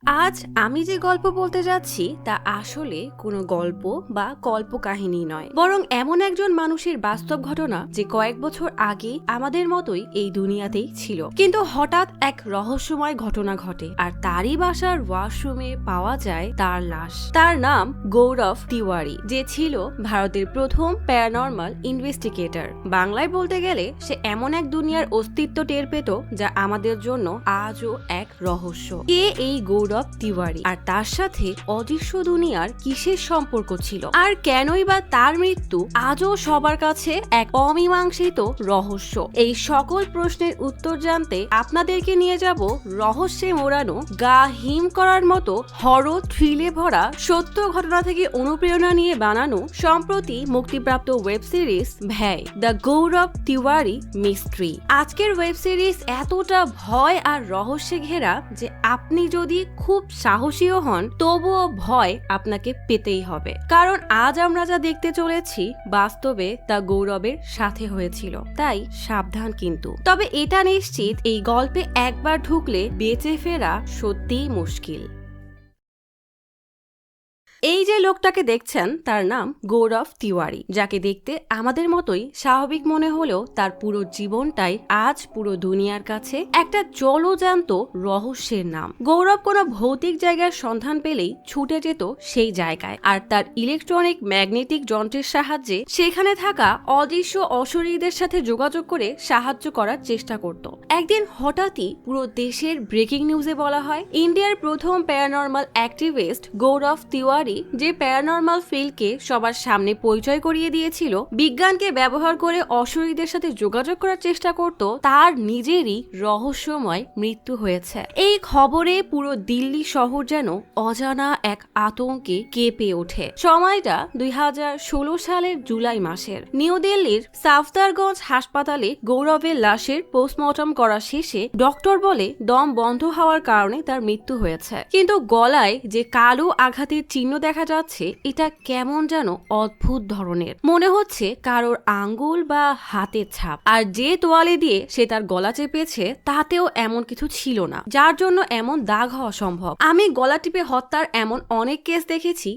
আজ আমি যে গল্প বলতে যাচ্ছি তা আসলে কোনো গল্প বা কল্পকাহিনী নয়, বরং এমন একজন মানুষের বাস্তব ঘটনা যে কয়েক বছর আগে আমাদের মতোই এই দুনিয়াতেই ছিল, কিন্তু হঠাৎ এক রহস্যময় ঘটনা ঘটে আর তারই বাসার ওয়াশরুমে পাওয়া যায় তার লাশ। তার নাম গৌরব তিওয়ারি, যে ছিল ভারতের প্রথম প্যারানর্মাল ইনভেস্টিগেটর। বাংলায় বলতে গেলে সে এমন এক দুনিয়ার অস্তিত্ব টের পেত যা আমাদের জন্য আজও এক রহস্য। কে এই গৌরব তিওয়ারি, আর তার সাথে অদৃশ্য দুনিয়ার কিসের সম্পর্ক ছিল, আর কেনই বা তার মৃত্যু আজও সবার কাছে এক অমীমাংসিত রহস্য? এই সকল প্রশ্নের উত্তর জানতে আপনাদেরকে নিয়ে যাব রহস্যে মোড়ানো, গা হিম করার মতো হরর থ্রিলে ভরা সত্য ঘটনা থেকে অনুপ্রেরণা নিয়ে বানানো সম্প্রতি মুক্তিপ্রাপ্ত web series Bhay, the Gaurav Tiwari mystery. আজকের ওয়েব সিরিজ এতটা ভয় আর রহস্যে ঘেরা যে আপনি যদি খুব সাহসীও হন তবুও ভয় আপনাকে পেতেই হবে, কারণ আজ আমরা যা দেখতে চলেছি বাস্তবে তা গৌরবের সাথে হয়েছিল। তাই সাবধান। কিন্তু তবে এটা নিশ্চিত, এই গল্পে একবার ঢুকলে বেঁচে ফেরা সত্যিই মুশকিল। এই যে লোকটাকে দেখছেন তার নাম গৌরব তিওয়ারি, যাকে দেখতে আমাদের মতোই স্বাভাবিক মনে হলেও তার পুরো জীবনটাই আজ পুরো দুনিয়ার কাছে একটা জলজান্ত রহস্যের নাম। গৌরব কোনো ভৌতিক জায়গার সন্ধান পেলেই ছুটে যেত সেই জায়গায়, আর তার ইলেকট্রনিক ম্যাগনেটিক যন্ত্রের সাহায্যে সেখানে থাকা অদৃশ্য অশরীরদের সাথে যোগাযোগ করে সাহায্য করার চেষ্টা করত। একদিন হঠাৎই পুরো দেশের ব্রেকিং নিউজে বলা হয় ইন্ডিয়ার প্রথম প্যারানর্মাল অ্যাক্টিভিস্ট গৌরব তিওয়ারি, যে প্যারানর্মাল ফিল্ডকে সবার সামনে পরিচয় করিয়ে দিয়েছিল, বিজ্ঞানকে ব্যবহার করে অশরীরদের সাথে যোগাযোগ করার চেষ্টা করত, তার নিজেরই রহস্যময় মৃত্যু হয়েছে। এই খবরে পুরো দিল্লি শহর যেন অজানা এক আতঙ্কে কেঁপে ওঠে। সময়টা 2016 সালের জুলাই মাসের। নিউ দিল্লির সাফদারগঞ্জ হাসপাতালে গৌরবের লাশের পোস্টমর্টম করা শেষে ডক্টর বলে দম বন্ধ হওয়ার কারণে তার মৃত্যু হয়েছে, কিন্তু গলায় যে কালো আঘাতের চিহ্ন দেখা যাচ্ছে এটা কেমন যেন অদ্ভুত ধরনের, মনে হচ্ছে কারোর আঙ্গুল বা হাতের ছাপ। আর যে তোয়ালে দিয়ে সে তার গলা চেপেছে তাতেও এমন কিছু ছিল না, যার জন্য এমন দাগ হওয়া সম্ভব। আমি গলা টিপে হত্যার এমন অনেক কেস দেখেছি,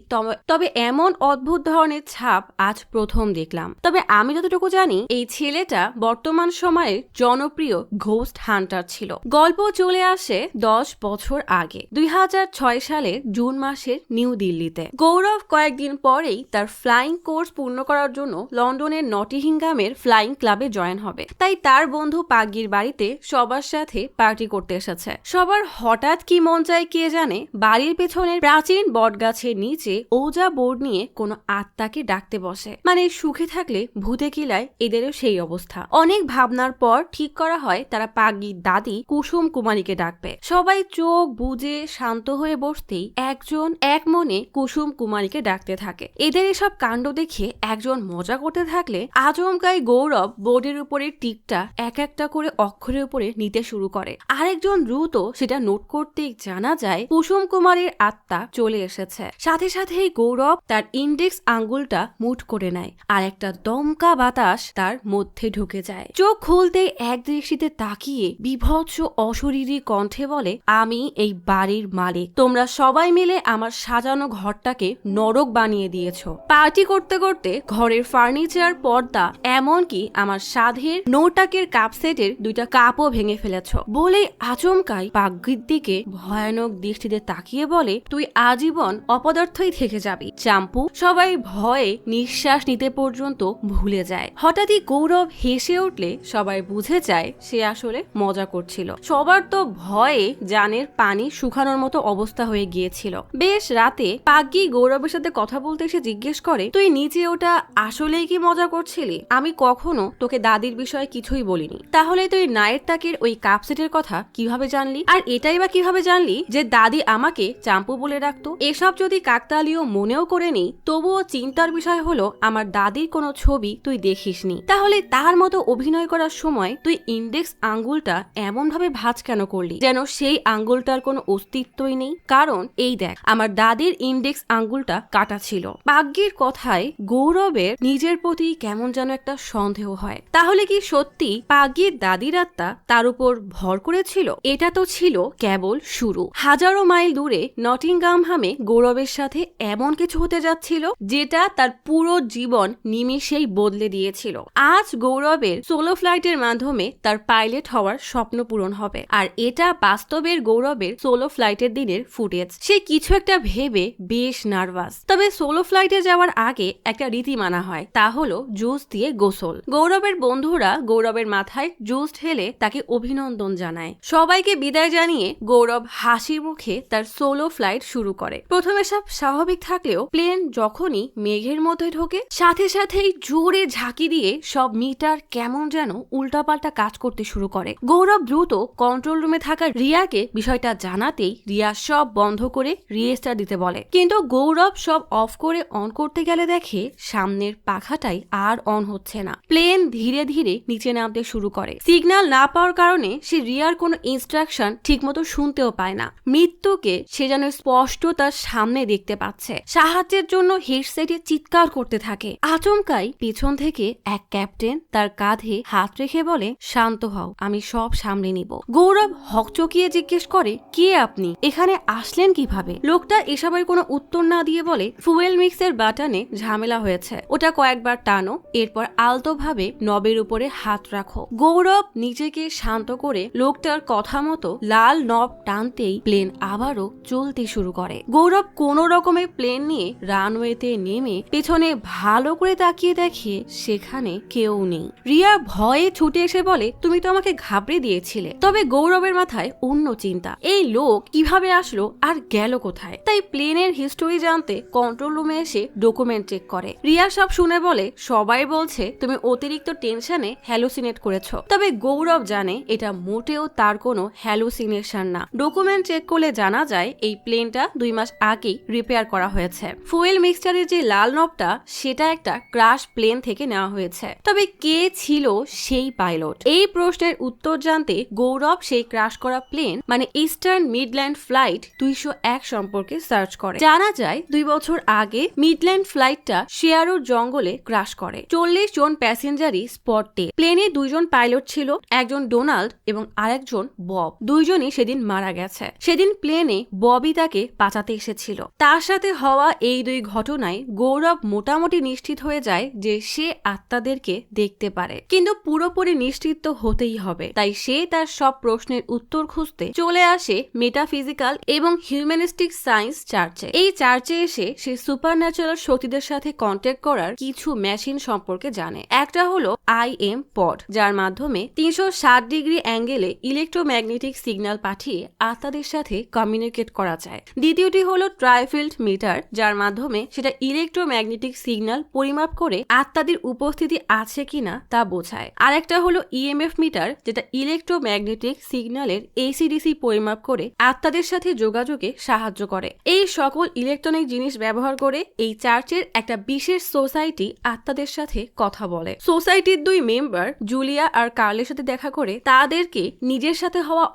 তবে এমন অদ্ভুত ধরনের ছাপ আজ প্রথম দেখলাম। তবে আমি যতটুকু জানি এই ছেলেটা বর্তমান সময়ের জনপ্রিয় ঘোস্ট হান্টার ছিল। গল্প চলে আসে 10 বছর আগে, 2006 সালের জুন মাসের নিউ দিল্লিতে। গৌরব কয়েকদিন পরেই তার ফ্লাইং কোর্স পূর্ণ করার জন্য লন্ডনের নটিংহামের ফ্লাইং ক্লাবে জয়েন হবে। তাই তার বন্ধু পাগ্গির বাড়িতে সবার সাথে পার্টি করতে এসেছে। সবার হঠাৎ কি মন চায় কে জানে, বাড়ির পেছনের প্রাচীন বটগাছের নিচে ওজা বোর্ড নিয়ে কোনো আত্মাকে ডাকতে বসে। মানে সুখে থাকলে ভূতে কিলায়, এদেরও সেই অবস্থা। অনেক ভাবনার পর ঠিক করা হয় তারা পাগ্গির দাদি কুসুম কুমারীকে ডাকবে। সবাই চোখ বুজে শান্ত হয়ে বসতেই একজন এক মনে কুসুম কুমারীকে ডাকতে থাকে। এদের এসব কাণ্ড দেখে একজন মজা করতে থাকলে আচমকাই গৌরব বোর্ডের উপরে টিকটা এক একটা করে অক্ষরের উপরে নিতে শুরু করে। আরেকজন দ্রুত সেটা নোট করতেই জানা যায় কুসুম কুমারীর আত্মা চলে এসেছে। সাথে সাথেই গৌরব তার ইন্ডেক্স আঙ্গুলটা মুঠ করে নেয়, আর একটা দমকা বাতাস তার মধ্যে ঢুকে যায়। চোখ খুলতেই এক দৃষ্টিতে তাকিয়ে বিভৎস অশরীরী কণ্ঠে বলে, আমি এই বাড়ির মালিক, তোমরা সবাই মিলে আমার সাজানো ঘরটাকে নরক বানিয়ে দিয়েছো। পার্টি করতে করতে ঘরের ফার্নিচার, পর্দা, এমনকি আমার সাধের নোটাকের কাপ সেটের 2টা কাপও ভেঙে ফেলেছো। বলেই আচমকাই পাগ্গির দিকে ভয়ানক দৃষ্টিতে তাকিয়ে বলে, তুই আজীবন অপদার্থই থেকে যাবি চাম্পু। সবাই ভয়ে নিঃশ্বাস নিতে পর্যন্ত ভুলে যায়। হঠাৎই গৌরব হেসে উঠলে সবাই বুঝে যায় সে আসলে মজা করছিল। সবার তো ভয়ে জানের পানি শুকানোর মতো অবস্থা হয়ে গিয়েছিল। বেশ রাতে পাগ্গি গৌরবের সাথে কথা বলতে এসে জিজ্ঞেস করে, তুই নিচে ওটা আসলেই কি মজা করছিলি? আমি কখনো তোকে দাদির বিষয়ে কিছুই বলিনি, তাহলে তুই নায়ের তাকের ওই কাপ সেটের কথা কিভাবে জানলি? আর এটাই বা কিভাবে জানলি যে দাদি আমাকে চাম্পু বলে ডাকতো? এসব যদি কাকতালীয় মনেও করে নি, তবুও চিন্তার বিষয় হলো আমার দাদির কোনো ছবি তুই দেখিসনি, তাহলে তার মতো অভিনয় করার সময় তুই ইন্ডেক্স আঙ্গুলটা এমন ভাবে ভাঁজ কেন করলি যেন সেই আঙ্গুলটার কোনো অস্তিত্বই নেই? কারণ এই দেখ, আমার দাদির ইন্ডেক্স ইন্ডেক্স আঙ্গুলটা কাটা ছিল। ভাগ্যের কথায় গৌরবের নিজের প্রতি কেমন যেন একটা সন্দেহ হয়। তাহলে কি সত্যি পাগির দাদির আত্মা তার উপর ভর করেছিল? এটা তো ছিল কেবল শুরু। হাজারো মাইল দূরে নটিংহামে গৌরবের সাথে এমন কিছু হতে যাচ্ছিল যেটা তার পুরো জীবন নিমেষেই বদলে দিয়েছিল। আজ গৌরবের সোলো ফ্লাইটের মাধ্যমে তার পাইলট হওয়ার স্বপ্ন পূরণ হবে, আর এটা বাস্তবের গৌরবের সোলো ফ্লাইটের দিনের ফুটেজ। সে কিছু একটা ভেবে বেশ নার্ভাস। তবে সোলো ফ্লাইটে যাওয়ার আগে একটা রীতি মানা হয়, তা হলো জুস দিয়ে গোসল। গৌরবের বন্ধুরা গৌরবের মাথায় জুস ঢেলে তাকে অভিনন্দন জানায়। সবাইকে বিদায় জানিয়ে গৌরব হাসি মুখে তার সোলো ফ্লাইট শুরু করে। প্রথমে সব স্বাভাবিক থাকলেও প্লেন যখনই মেঘের মধ্যে ঢোকে সাথে সাথেই জোরে ঝাঁকি দিয়ে সব মিটার কেমন যেন উল্টাপাল্টা কাজ করতে শুরু করে। গৌরব দ্রুত কন্ট্রোল রুমে থাকা রিয়াকে বিষয়টা জানাতেই রিয়া সব বন্ধ করে রিস্টার্ট দিতে বলে, কিন্তু গৌরব সব অফ করে অন করতে গেলে দেখে সামনের পাখাটাই আর অন হচ্ছে না। প্লেন ধীরে ধীরে নিচে নামতে শুরু করে। সিগন্যাল না পাওয়ার কারণে সে রিয়ার কোনো ইনস্ট্রাকশন ঠিকমতো শুনতেও পায় না। মৃত্যুকে সে যেন স্পষ্ট তার সামনে দেখতে পাচ্ছে। সাহায্যের জন্য হেডসেটে চিৎকার করতে থাকে। আচমকাই পেছন থেকে এক ক্যাপ্টেন তার কাঁধে হাত রেখে বলে, শান্ত হও, আমি সব সামলে নিব। গৌরব হকচকিয়ে জিজ্ঞেস করে, কে আপনি? এখানে আসলেন কিভাবে? লোকটা এসবের কোনো উত্তর না দিয়ে বলে, ফুয়েল মিক্সের বাটনে ঝামেলা হয়েছে, ওটা কয়েকবার টানো, এরপর আলতোভাবে নবের উপরে হাত রাখো। গৌরব নিজেকে শান্ত করে লোকটার কথা মতো লাল নব টানতেই প্লেন আবারও চলতে শুরু করে। গৌরব কোন রকমে প্লেন নিয়ে রানওয়েতে নেমে পেছনে ভালো করে তাকিয়ে দেখে সেখানে কেউ নেই। রিয়া ভয়ে ছুটে এসে বলে, তুমি তো আমাকে ঘাবড়ে দিয়েছিলে। তবে গৌরবের মাথায় অন্য চিন্তা, এই লোক কিভাবে আসলো আর গেল কোথায়? তাই প্লেনের হিস্টোরি জানতে কন্ট্রোল রুমে এসে ডকুমেন্ট চেক করে। রিয়া সব শুনে বলে, সবাই বলছে তুমি অতিরিক্ত টেনশনে হ্যালুসিনেট করেছো। তবে গৌরব জানে এটা মোটেও তার কোনো হ্যালুসিনেশন না। ডকুমেন্ট চেক করলে জানা যায় এই প্লেনটা 2 মাস আগেই রিপেয়ার করা হয়েছে। ফুয়েল মিক্সচারের যে লাল নবটা সেটা একটা ক্রাশ প্লেন থেকে নেওয়া হয়েছে। তবে কে ছিল সেই পাইলট? এই প্রশ্নের উত্তর জানতে গৌরব সেই ক্রাশ করা প্লেন মানে ইস্টার্ন মিডল্যান্ড ফ্লাইট 201 সম্পর্কে সার্চ করে। জানা যায় 2 বছর আগে মিডল্যান্ড ফ্লাইটটা শেয়ারুর জঙ্গলে ক্রাশ করে। 40 জন প্যাসেঞ্জারই স্পট ডেড। প্লেনে 2 জন পাইলট ছিল, একজন ডোনাল্ড এবং আরেকজন বব। দুইজনই সেদিন মারা গেছে। সেদিন প্লেনে ববই তাকে বাঁচাতে এসেছিল। তার সাথে হওয়া এই 2 ঘটনায় গৌরব মোটামুটি নিশ্চিত হয়ে যায় যে সে আত্মাদেরকে দেখতে পারে, কিন্তু পুরোপুরি নিশ্চিত তো হতেই হবে। তাই সে তার সব প্রশ্নের উত্তর খুঁজতে চলে আসে মেটাফিজিক্যাল এবং হিউম্যানিস্টিক সায়েন্স চার্চে। এই চার্চে এসে সে সুপারন্যাচুরাল শক্তিদের সাথে কন্ট্যাক্ট করার কিছু মেশিন সম্পর্কে জানে। একটা হলো IM পড, যার মাধ্যমে 360 ডিগ্রি অ্যাঙ্গেলে ইলেকট্রোম্যাগনেটিক সিগন্যাল পাঠিয়ে আত্মাদের সাথে কমিউনিকেট করা যায়। দ্বিতীয়টি হলো ট্রাইফিল্ড মিটার, যার মাধ্যমে সেটা ইলেকট্রোম্যাগনেটিক সিগন্যাল পরিমাপ করে আত্মাদের উপস্থিতি আছে কিনা তা বোঝায়। আরেকটা হলো EMF মিটার, যেটা ইলেকট্রোম্যাগনেটিক সিগন্যালের ACDC পরিমাপ করে আত্মাদের সাথে যোগাযোগে সাহায্য করে। এই সকল ইলেকট্রনিক জিনিস ব্যবহার করে এই চার্চের একটা বিশেষ সোসাইটি আত্মাদের সাথে কথা বলে। সোসাইটির 2 মেম্বার জুলিয়া আর কার্লের সাথে দেখা করে তাদেরকে নিজের সাথে হওয়া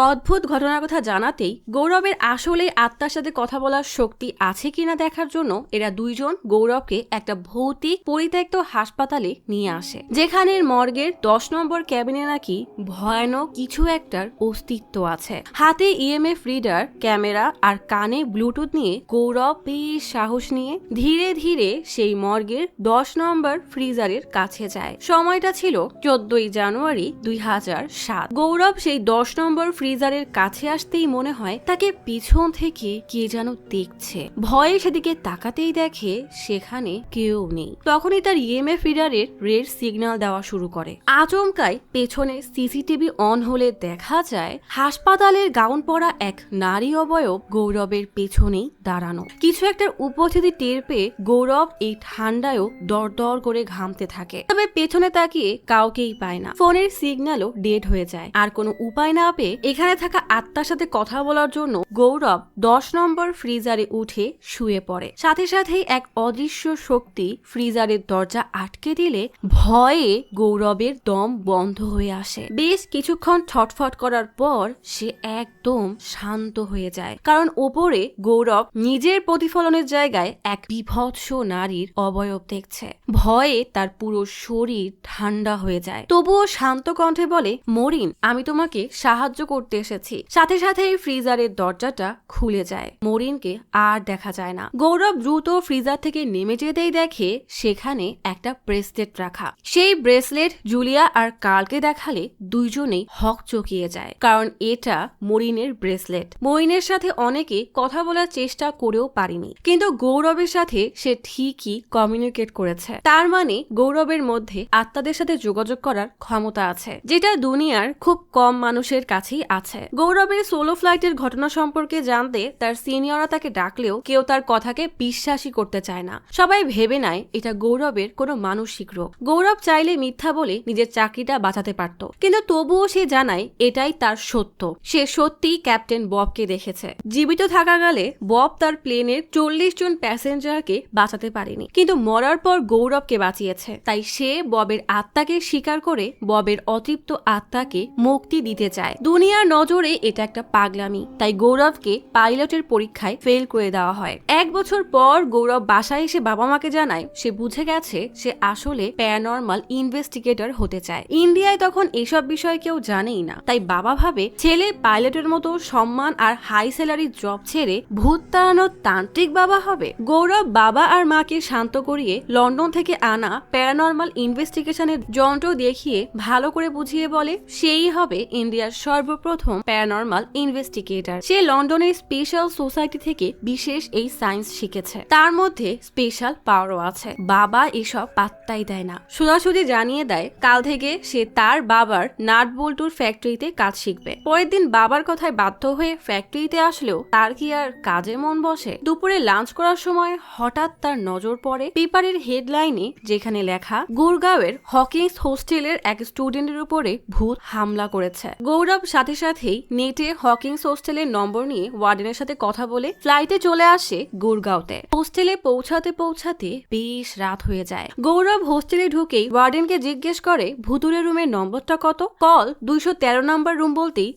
অদ্ভুত ঘটনার কথা জানাতেই গৌরবের আসলেই আত্মার সাথে কথা বলার শক্তি আছে কিনা দেখার জন্য এরা 2 জন গৌরবকে একটা ভৌতিক পরিত্যক্ত হাসপাতালে নিয়ে আসে, যেখানের মর্গের 10 নম্বর ক্যাবিনে নাকি ভয়ানক কিছু একটার অস্তিত্ব আছে। হাতে EMF রিডার, ক্যামেরা আর কানে ব্লুটুথ নিয়ে গৌরব বেশ সাহস নিয়ে ধীরে ধীরে সেই মর্গের 10 নম্বর ফ্রিজারের কাছে যায়। সময়টা ছিল 14 জানুয়ারি 2007। গৌরব সেই 10 নম্বর ফ্রিজারের কাছে আসতেই মনে হয় তাকে পিছন থেকে কে যেন দেখছে। ভয়ে সেদিকে তাকাতেই দেখে সেখানে কেউ নেই। তখনই তার EMF রিডারের রেড সিগন্যাল দেওয়া শুরু করে। আচমকাই পেছনে CCTV অন হলে দেখা যায় হাসপাতালের গাউন পরা এক নারী অবয়ব গৌরবের পেছনেই দাঁড়ানো। কিছু একটার উপস্থিতি টের পেয়ে গৌরব এই ঠান্ডায়ও দরদর করে ঘামতে থাকে। তবে পেছনে তাকিয়ে কাউকেই পায় না। ফোনের সিগন্যালও ডেড হয়ে যায়। আর কোনো উপায় না পেয়ে এখানে থাকা আত্মার সাথে কথা বলার জন্য গৌরব 10 নম্বর ফ্রিজারে উঠে শুয়ে পড়ে। সাথে সাথেই এক অদৃশ্য শক্তি ফ্রিজারের দরজা আটকে দিলে ভয়ে গৌরবের দম বন্ধ হয়ে আসে। বেশ কিছুক্ষণ ছটফট করার পর সে একদম শান্ত হয়ে যায়, কারণ ওপরে গৌরব নিজের প্রতিফলনের জায়গায় এক বিভৎস নারীর অবয়ব দেখছে। ভয়ে তার পুরো শরীর ঠান্ডা হয়ে যায়, তবুও শান্ত কণ্ঠে বলে, মরিন, আমি তোমাকে সাহায্য করতে এসেছি। সাথে সাথে ফ্রিজারের দরজাটা খুলে যায়। মরিনকে আর দেখা যায় না। গৌরব দ্রুত ফ্রিজার থেকে নেমে যেতেই দেখে সেখানে একটা ব্রেসলেট রাখা। সেই ব্রেসলেট জুলিয়া আর কার্লকে দেখালে দুইজনেই হক চকিয়ে যায়, কারণ এটা মরিনের ব্রেসলেট। মরিনের সাথে অনেকে কথা বলার চেষ্টা করেও পারেনি, কিন্তু গৌরবের সাথে সে ঠিকই কমিউনিকেট করেছে। তার মানে গৌরবের মধ্যে আত্মাদের সাথে যোগাযোগ করার ক্ষমতা আছে, যেটা দুনিয়ার খুব কম মানুষের কাছেই আছে। গৌরবের সোলো ফ্লাইটের ঘটনা সম্পর্কে জানতে তার সিনিয়ররা তাকে ডাকলেও কেউ তার কথাকে বিশ্বাসই করতে চায় না। সবাই ভেবে নেয় এটা গৌরবের কোনো মানসিক রোগ। গৌরব চাইলে মিথ্যা বলে নিজের চাকরিটা বাঁচাতে পারত, কিন্তু তবুও সে জানায় এটাই তার সত্য। সে সত্যিই ক্যাপ্টেন ববকে দেখেছে। জীবিত থাকাকালে বব তার প্লেনের 40 জন প্যাসেঞ্জারকে বাঁচাতে পারেনি, কিন্তু মরার পর গৌরবকে বাঁচিয়েছে। তাই সে ববের আত্মাকে স্বীকার করে ববের অতৃপ্ত আত্মাকে মুক্তি দিতে চায়। দুনিয়ার নজরে এটা একটা পাগলামি, তাই গৌরবকে পাইলটের পরীক্ষায় ফেল করে দেওয়া হয়। 1 বছর পর গৌরব বাসায় এসে বাবা মাকে জানায় সে বুঝে গেছে সে আসলে প্যারানর্মাল ইনভেস্টিগেটর হতে চায়। ইন্ডিয়ায় তখন এসব বিষয় কেউ জানেই না, তাই বাবা ভাবে ছেলে পাইলটের মতো সম্মান আর হাই স্যালারির জব ছেড়ে ভূত তাড়ানোর তান্ত্রিক বাবা হবে। গৌরব বাবা আর মাকে শান্ত করিয়ে লন্ডন থেকে আনা প্যারানর্মাল ইনভেস্টিগেশনের যন্ত্র দেখিয়ে ভালো করে বুঝিয়ে বলে সেই হবে ইন্ডিয়ার সর্বপ্রথম প্যারানর্মাল ইনভেস্টিগেটর। সে লন্ডনের স্পেশাল সোসাইটি থেকে বিশেষ এই সায়েন্স শিখেছে, তার মধ্যে স্পেশাল পাওয়ারও আছে। বাবা এসব পাত্তাই দেয় না, সোজাসুজি জানিয়ে দেয় কাল থেকে সে তার বাবার নাট বল্টুর ফ্যাক্টরিতে কাজ শিখবে। পরের দিন বাবার কথায় বাধ্য হয়ে ফ্যাক্টরিতে আসলেও তার কি আর কাজে মন বসে। দুপুরে লাঞ্চ করার সময় হঠাৎ তার নজর পড়ে পেপারের হেডলাইনে, যেখানে লেখা গুরগাঁওয়ের হকিংস হোস্টেলের এক স্টুডেন্টের উপরে ভূত হামলা করেছে। গৌরব সাথে সাথেই নেটে হকিংস হোস্টেলের নম্বর নিয়ে ওয়ার্ডেনের সাথে কথা বলে ফ্লাইটে চলে আসে গুরগাঁওতে। হোস্টেলে পৌঁছাতে পৌঁছাতে বেশ রাত হয়ে যায়। গৌরব হোস্টেলে ঢুকেই ওয়ার্ডেনকে জিজ্ঞেস করে ভুতুরে রুমের নম্বরটা কত। কল 213 নম্বর রুম বলতেই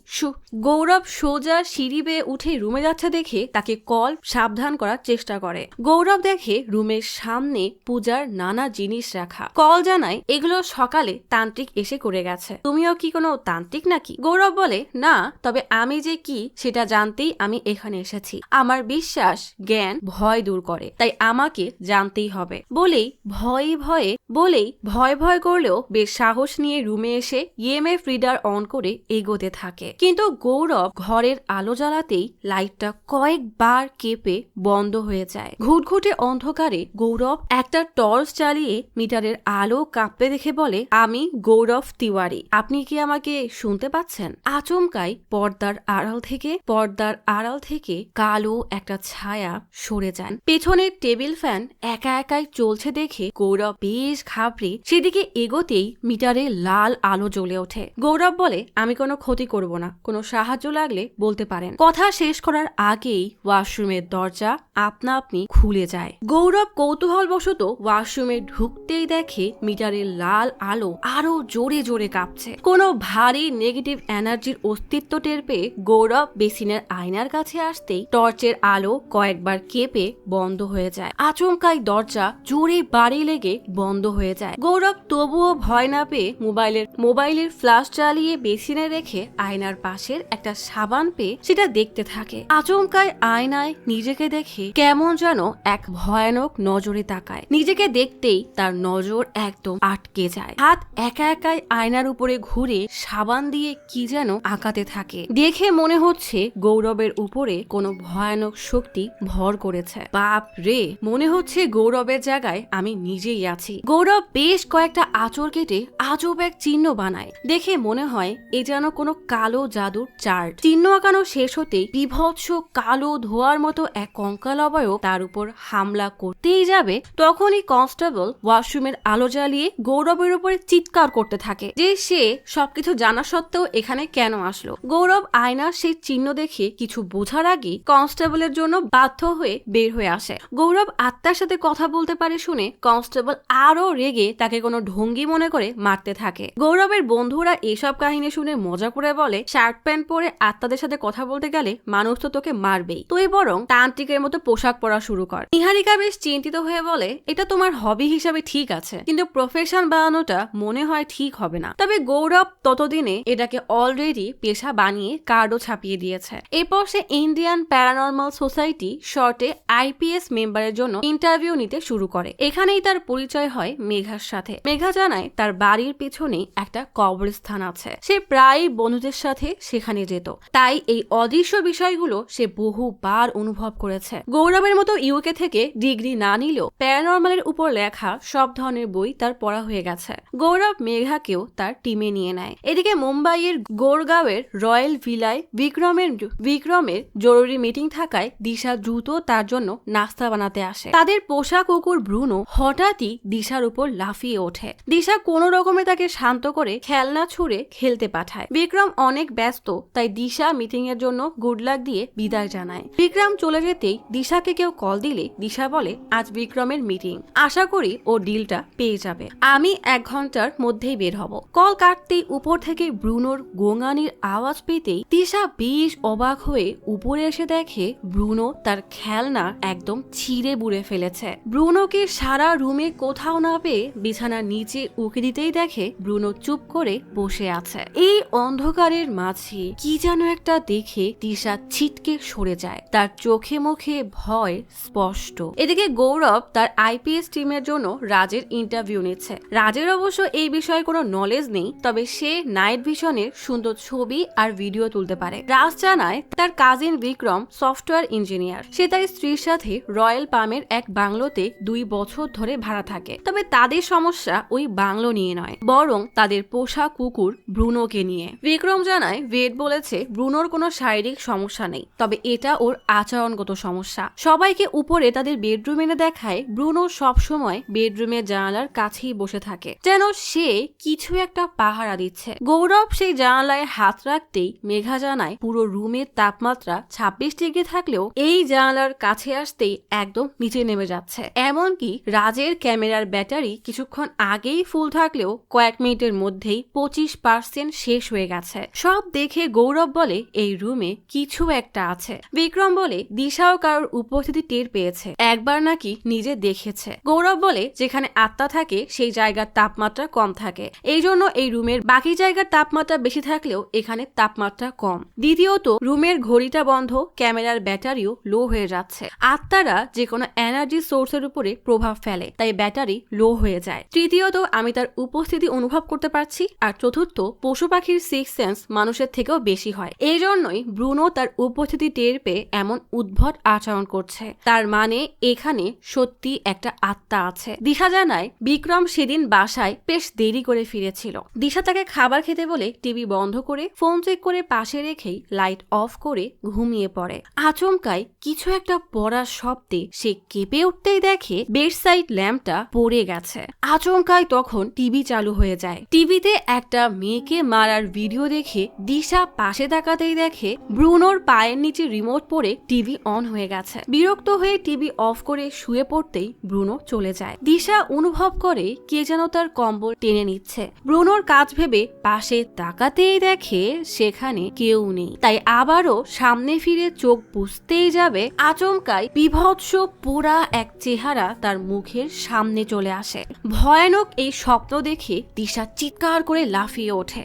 গৌরব সোজা সিঁড়ি বেয়ে উঠে রুমে যাচ্ছে দেখে তাকে কল সাবধান করার চেষ্টা করে। গৌরব দেখে রুমের সামনে পূজার নানা জিনিস রাখা। কল জানায় এগুলো সকালে তান্ত্রিক এসে করে গেছে। তুমিও কি কোনো তান্ত্রিক নাকি? গৌরব বলে না, তবে আমি যে কি সেটা জানতেই আমি এখানে এসেছি। আমার বিশ্বাস জ্ঞান ভয় দূর করে, তাই আমাকে জানতেই হবে। বলেই ভয় ভয় করলেও বেশ সাহস নিয়ে রুমে এসে ইএমএফ রিডার অন করে এগোতে থাকে। কিন্তু গৌরব ঘরের আলো জ্বালাতেই লাইটটা কয়েকবার কেঁপে বন্ধ হয়ে যায়। ঘুটঘুটে অন্ধকারে গৌরব একটা টর্চ চালিয়ে মিটারের আলো কাঁপতে দেখে বলে, আমি গৌরব তিওয়ারি, আপনি কি আমাকে শুনতে পাচ্ছেন? আচমকাই পর্দার আড়াল থেকে কালো একটা ছায়া সরে যান। পেছনের টেবিল ফ্যান একা একাই চলছে দেখে গৌরব বেশ ঘাবড়ে সেদিকে এগোতেই মিটারে লাল আলো জ্বলে ওঠে। গৌরব বলে, আমি কোনো ক্ষতি করব না, কোনো সাহায্য লাগলে বলতে পারেন। কথা শেষ করার আগেই ওয়াশরুমের দরজা আপনা আপনি খুলে যায়। গৌরব কৌতূহলবশত ওয়াশরুমে ঢুকতেই দেখে মিটারের লাল আলো আরো জোরে জোরে কাঁপছে। কোনো ভারী নেগেটিভ এনার্জির অস্তিত্ব টের পেয়ে গৌরব বেসিনের আয়নার কাছে আসতেই টর্চের আলো কয়েকবার কেঁপে বন্ধ হয়ে যায়। আচমকাই দরজা জোরে বাড়ি লেগে বন্ধ হয়ে যায়। গৌরব তবুও ভয় না পেয়ে মোবাইলের ফ্ল্যাশ চালিয়ে বেসিনে রেখে আয়নার পাশের একটা সাবান পেয়ে সেটা দেখতে থাকে। আচমকাই আয়নায় নিজেকে দেখে কেমন যেন এক ভয়ানক নজরে তাকায়। নিজেকে দেখতেই তার নজর একদম আটকে যায়। হাত একা একাই আয়নার উপরে ঘুরে সাবান দিয়ে কি যেন আঁকাতে থাকে। দেখে মনে হচ্ছে গৌরবের উপরে কোনো ভয়ানক শক্তি ভর করেছে। বাপ রে, মনে হচ্ছে গৌরবের জায়গায় আমি নিজেই আছি। গৌরব বেশ কয়েকটা আঁচড় কেটে আজব এক চিহ্ন বানায়। দেখে মনে হয় এ যেন কোনো কালো জাদুর চার্ট। চিহ্ন আঁকানো শেষ হতেই বিভৎস কালো ধোয়ার মতো এক কঙ্কাল অবয়ব তার উপর হামলা করতেই যাবে, তখনই কনস্টেবল ওয়াশরুমের আলো জ্বালিয়ে গৌরবের উপরে চিৎকার করতে থাকে যে সে সবকিছু জানা সত্ত্বেও এখানে কেন আসলো। গৌরব আয়নার সেই চিহ্ন দেখে কিছু বোঝার আগেই কনস্টেবলের জন্য বাধ্য হয়ে বের হয়ে আসে। গৌরব আত্মার সাথে কথা বলতে পারে শুনে কনস্টেবল আরো রেগে তাকে কোনো ঢঙ্গি মনে করে মারতে থাকে। গৌরবের বন্ধুরা এসব কাহিনী শুনে মজা করে বলে, শার্ট প্যান্ট পরে আত্মাদের সাথে কথা বলতে গেলে মানুষ তো তোকে মারবেই, তুই বরং তান্ত্রিকের মতো পোশাক পরা শুরু করে। নিহারিকা বেশ চিন্তিত হয়ে বলে, এটা তোমার হবি হিসাবে ঠিক আছে, কিন্তু প্রফেশন বানানোটা মনে হয় ঠিক হবে না। তবে গৌরব ততদিনে এটাকে অলরেডি পেশা বানিয়ে কার্ডও ছাপিয়ে দিয়েছে। এরপর সে ইন্ডিয়ান প্যারানর্মাল সোসাইটি শর্টে IPS মেম্বারের জন্য ইন্টারভিউ নিতে শুরু করে। এখানেই তার পরিচয় হয় মেঘার সাথে। মেঘা জানায় তার বাড়ির পেছনেই একটা কবরস্থান আছে। সে প্রায় বন্ধুদের সাথে সেখানে যেত, তাই এই অদৃশ্য বিষয়গুলো সে বহুবার অনুভব করেছে। গৌরবের মতো UK থেকে ডিগ্রি না নিলেও প্যারানর্মালের উপর লেখা সব ধরনের বই তার পড়া হয়ে গেছে। গৌরব মেঘাকেও তার টিমে নিয়ে নেয়। এদিকে মুম্বাইয়ের গোরগাঁওয়ের রয়্যাল ভিলায় বিক্রমের জরুরি মিটিং থাকায় দিশা দ্রুত তার জন্য নাস্তা বানাতে আসে। তাদের পোষা কুকুর ব্রুনো হঠাৎই দিশার উপর লাফিয়ে ওঠে। দিশা কোনো রকমে তাকে শান্ত করে খেলনা ছুঁড়ে খেলতে পাঠায়। বিক্রম অনেক ব্যস্ত, তাই দিশা মিটিং এর জন্য গুড লাক দিয়ে বিদায় জানায়। বিক্রম চলে যেতেই দিশাকে কেউ কল দিলে দিশা বলে, আজ বিক্রমের মিটিং, আশা করি ও ডিলটা পেয়ে যাবে, আমি 1 ঘন্টার মধ্যেই বের হব। কল কাটতেই উপর থেকে ব্রুনোর গোঙানির আওয়াজ পেতেই দিশা বেশ অবাক হয়ে উপরে এসে দেখে ব্রুনো তার খেলনা একদম ছিঁড়ে বুড়ে ফেলেছে। ব্রুনোকে সারা রুমে কোথাও না পেয়ে বিছানার নিচে উকি দিতেই দেখে ব্রুনো চুপ করে বসে আছে। এই অন্ধকারের মাঝে কি যেন একটা দেখে দিশা ছিটকে সরে যায়। তার চোখে মুখে ভয় স্পষ্ট। এদিকে গৌরব তার IPS টিমের জন্য রাজের ইন্টারভিউ নিচ্ছে। রাজের অবশ্য এই বিষয়ে কোনো নলেজ নেই, তবে সে নাইট ভিশনের সুন্দর ছবি আর ভিডিও তুলতে পারে। রাজ জানায় তার কাজিন বিক্রম সফটওয়্যার ইঞ্জিনিয়ার। সে তার স্ত্রীর সাথে রয়্যাল পামের এক বাংলোতে 2 বছর ধরে ভাড়া থাকে। তবে তাদের সমস্যা ওই বাংলো নিয়ে নয়, বরং তাদের পোষা কুকুর ব্রুনোকে নিয়ে। বিক্রম জানায় ভেদ বলেছে ব্রুনোর কোনো শারীরিক সমস্যা নেই, তবে এটা ওর আচরণগত সমস্যা। সবাইকে উপরে তাদের বেডরুম এনে দেখায় ব্রুনো সবসময় বেডরুমের জানালার কাছেই বসে থাকে, যেন সে কিছু একটা পাহারা দিচ্ছে। গৌরব সেই জানালায় হাত রাখতেই মেঘা জানায় পুরো রুমের তাপমাত্রা 26 ডিগ্রি থাকলেও এই জানালার কাছে আসতেই একদম নিচে নেমে যাচ্ছে। এমনকি রাজের ক্যামেরার ব্যাটারি কিছুক্ষণ আগেই ফুল থাকলেও কয়েক মিনিটের মধ্যেই 25% শেষ হয়ে গেছে। সব দেখে গৌরব বলে এই রুমে কিছু একটা আছে। বিক্রম বলে দিশাও কারোর উপস্থিতি টের পেয়েছে, একবার নাকি নিজে দেখেছে। গৌরব বলে যেখানে আত্মা থাকে সেই জায়গার তাপমাত্রা কম থাকে, এই জন্য এই রুমের বাকি জায়গার তাপমাত্রা বেশি থাকলেও এখানে তাপমাত্রা কম। দ্বিতীয়ত রুমের ঘড়িটা বন্ধ, ক্যামেরার ব্যাটারিও লো হয়ে যাচ্ছে। আত্মারা যে কোনো এনার্জি সোর্সের উপরে প্রভাব ফেলে, তাই ব্যাটারি লো হয়ে যায়। তৃতীয়ত আমি তার উপস্থিতি অনুভব করতে পারছি। আর চতুর্থ পশু পাখির 6 সেন্স মানুষের থেকেও বেশি হয়, এই জন্যই ব্রুনো তার উপস্থিতি টের পেয়ে এমন উদ্ভট আচরণ করছে। তার মানে এখানে সত্যি একটা আত্মা আছে। দিশা জানায় বিক্রম সেদিন বাসায় বেশ দেরি করে ফিরেছিল। দিশা তাকে খাবার খেতে বলে টিভি বন্ধ করে ফোন চেক করে পাশে রেখেই লাইট অফ করে ঘুমিয়ে পড়ে। আচমকাই কিছু একটা পড়ার শব্দে সে কেঁপে উঠতেই দেখে বেডসাইড ল্যাম্পটা পড়ে গেছে। আচমকাই তখন টিভি চালু হয়ে যায়। টিভিতে একটা মেয়েকে মারার ভিডিও দেখে দিশা পাশে তাকাতেই দেখে ব্রুনোর পায়ের নিচে রিমোট পড়ে টিভি অন হয়ে গেছে। বিরক্ত হয়ে টিভি অফ করে শুয়ে পড়তেই ব্রুনো চলে যায়। দিশা অনুভব করে কে যেন তার কম্বল টেনে নিচ্ছে। ব্রুনোর কাজ ভেবে পাশে তাকাতেই দেখে সেখানে কেউ নেই, তাই আবারও সামনে ফিরে চোখ বুঝতেই যাবে আচমকাই বিভৎস পোড়া এক চেহারা তার মুখের সামনে চলে আসে। ভয়ানক এই স্বপ্ন দেখে দিশা চিৎকার করে লাফিয়ে ওঠে।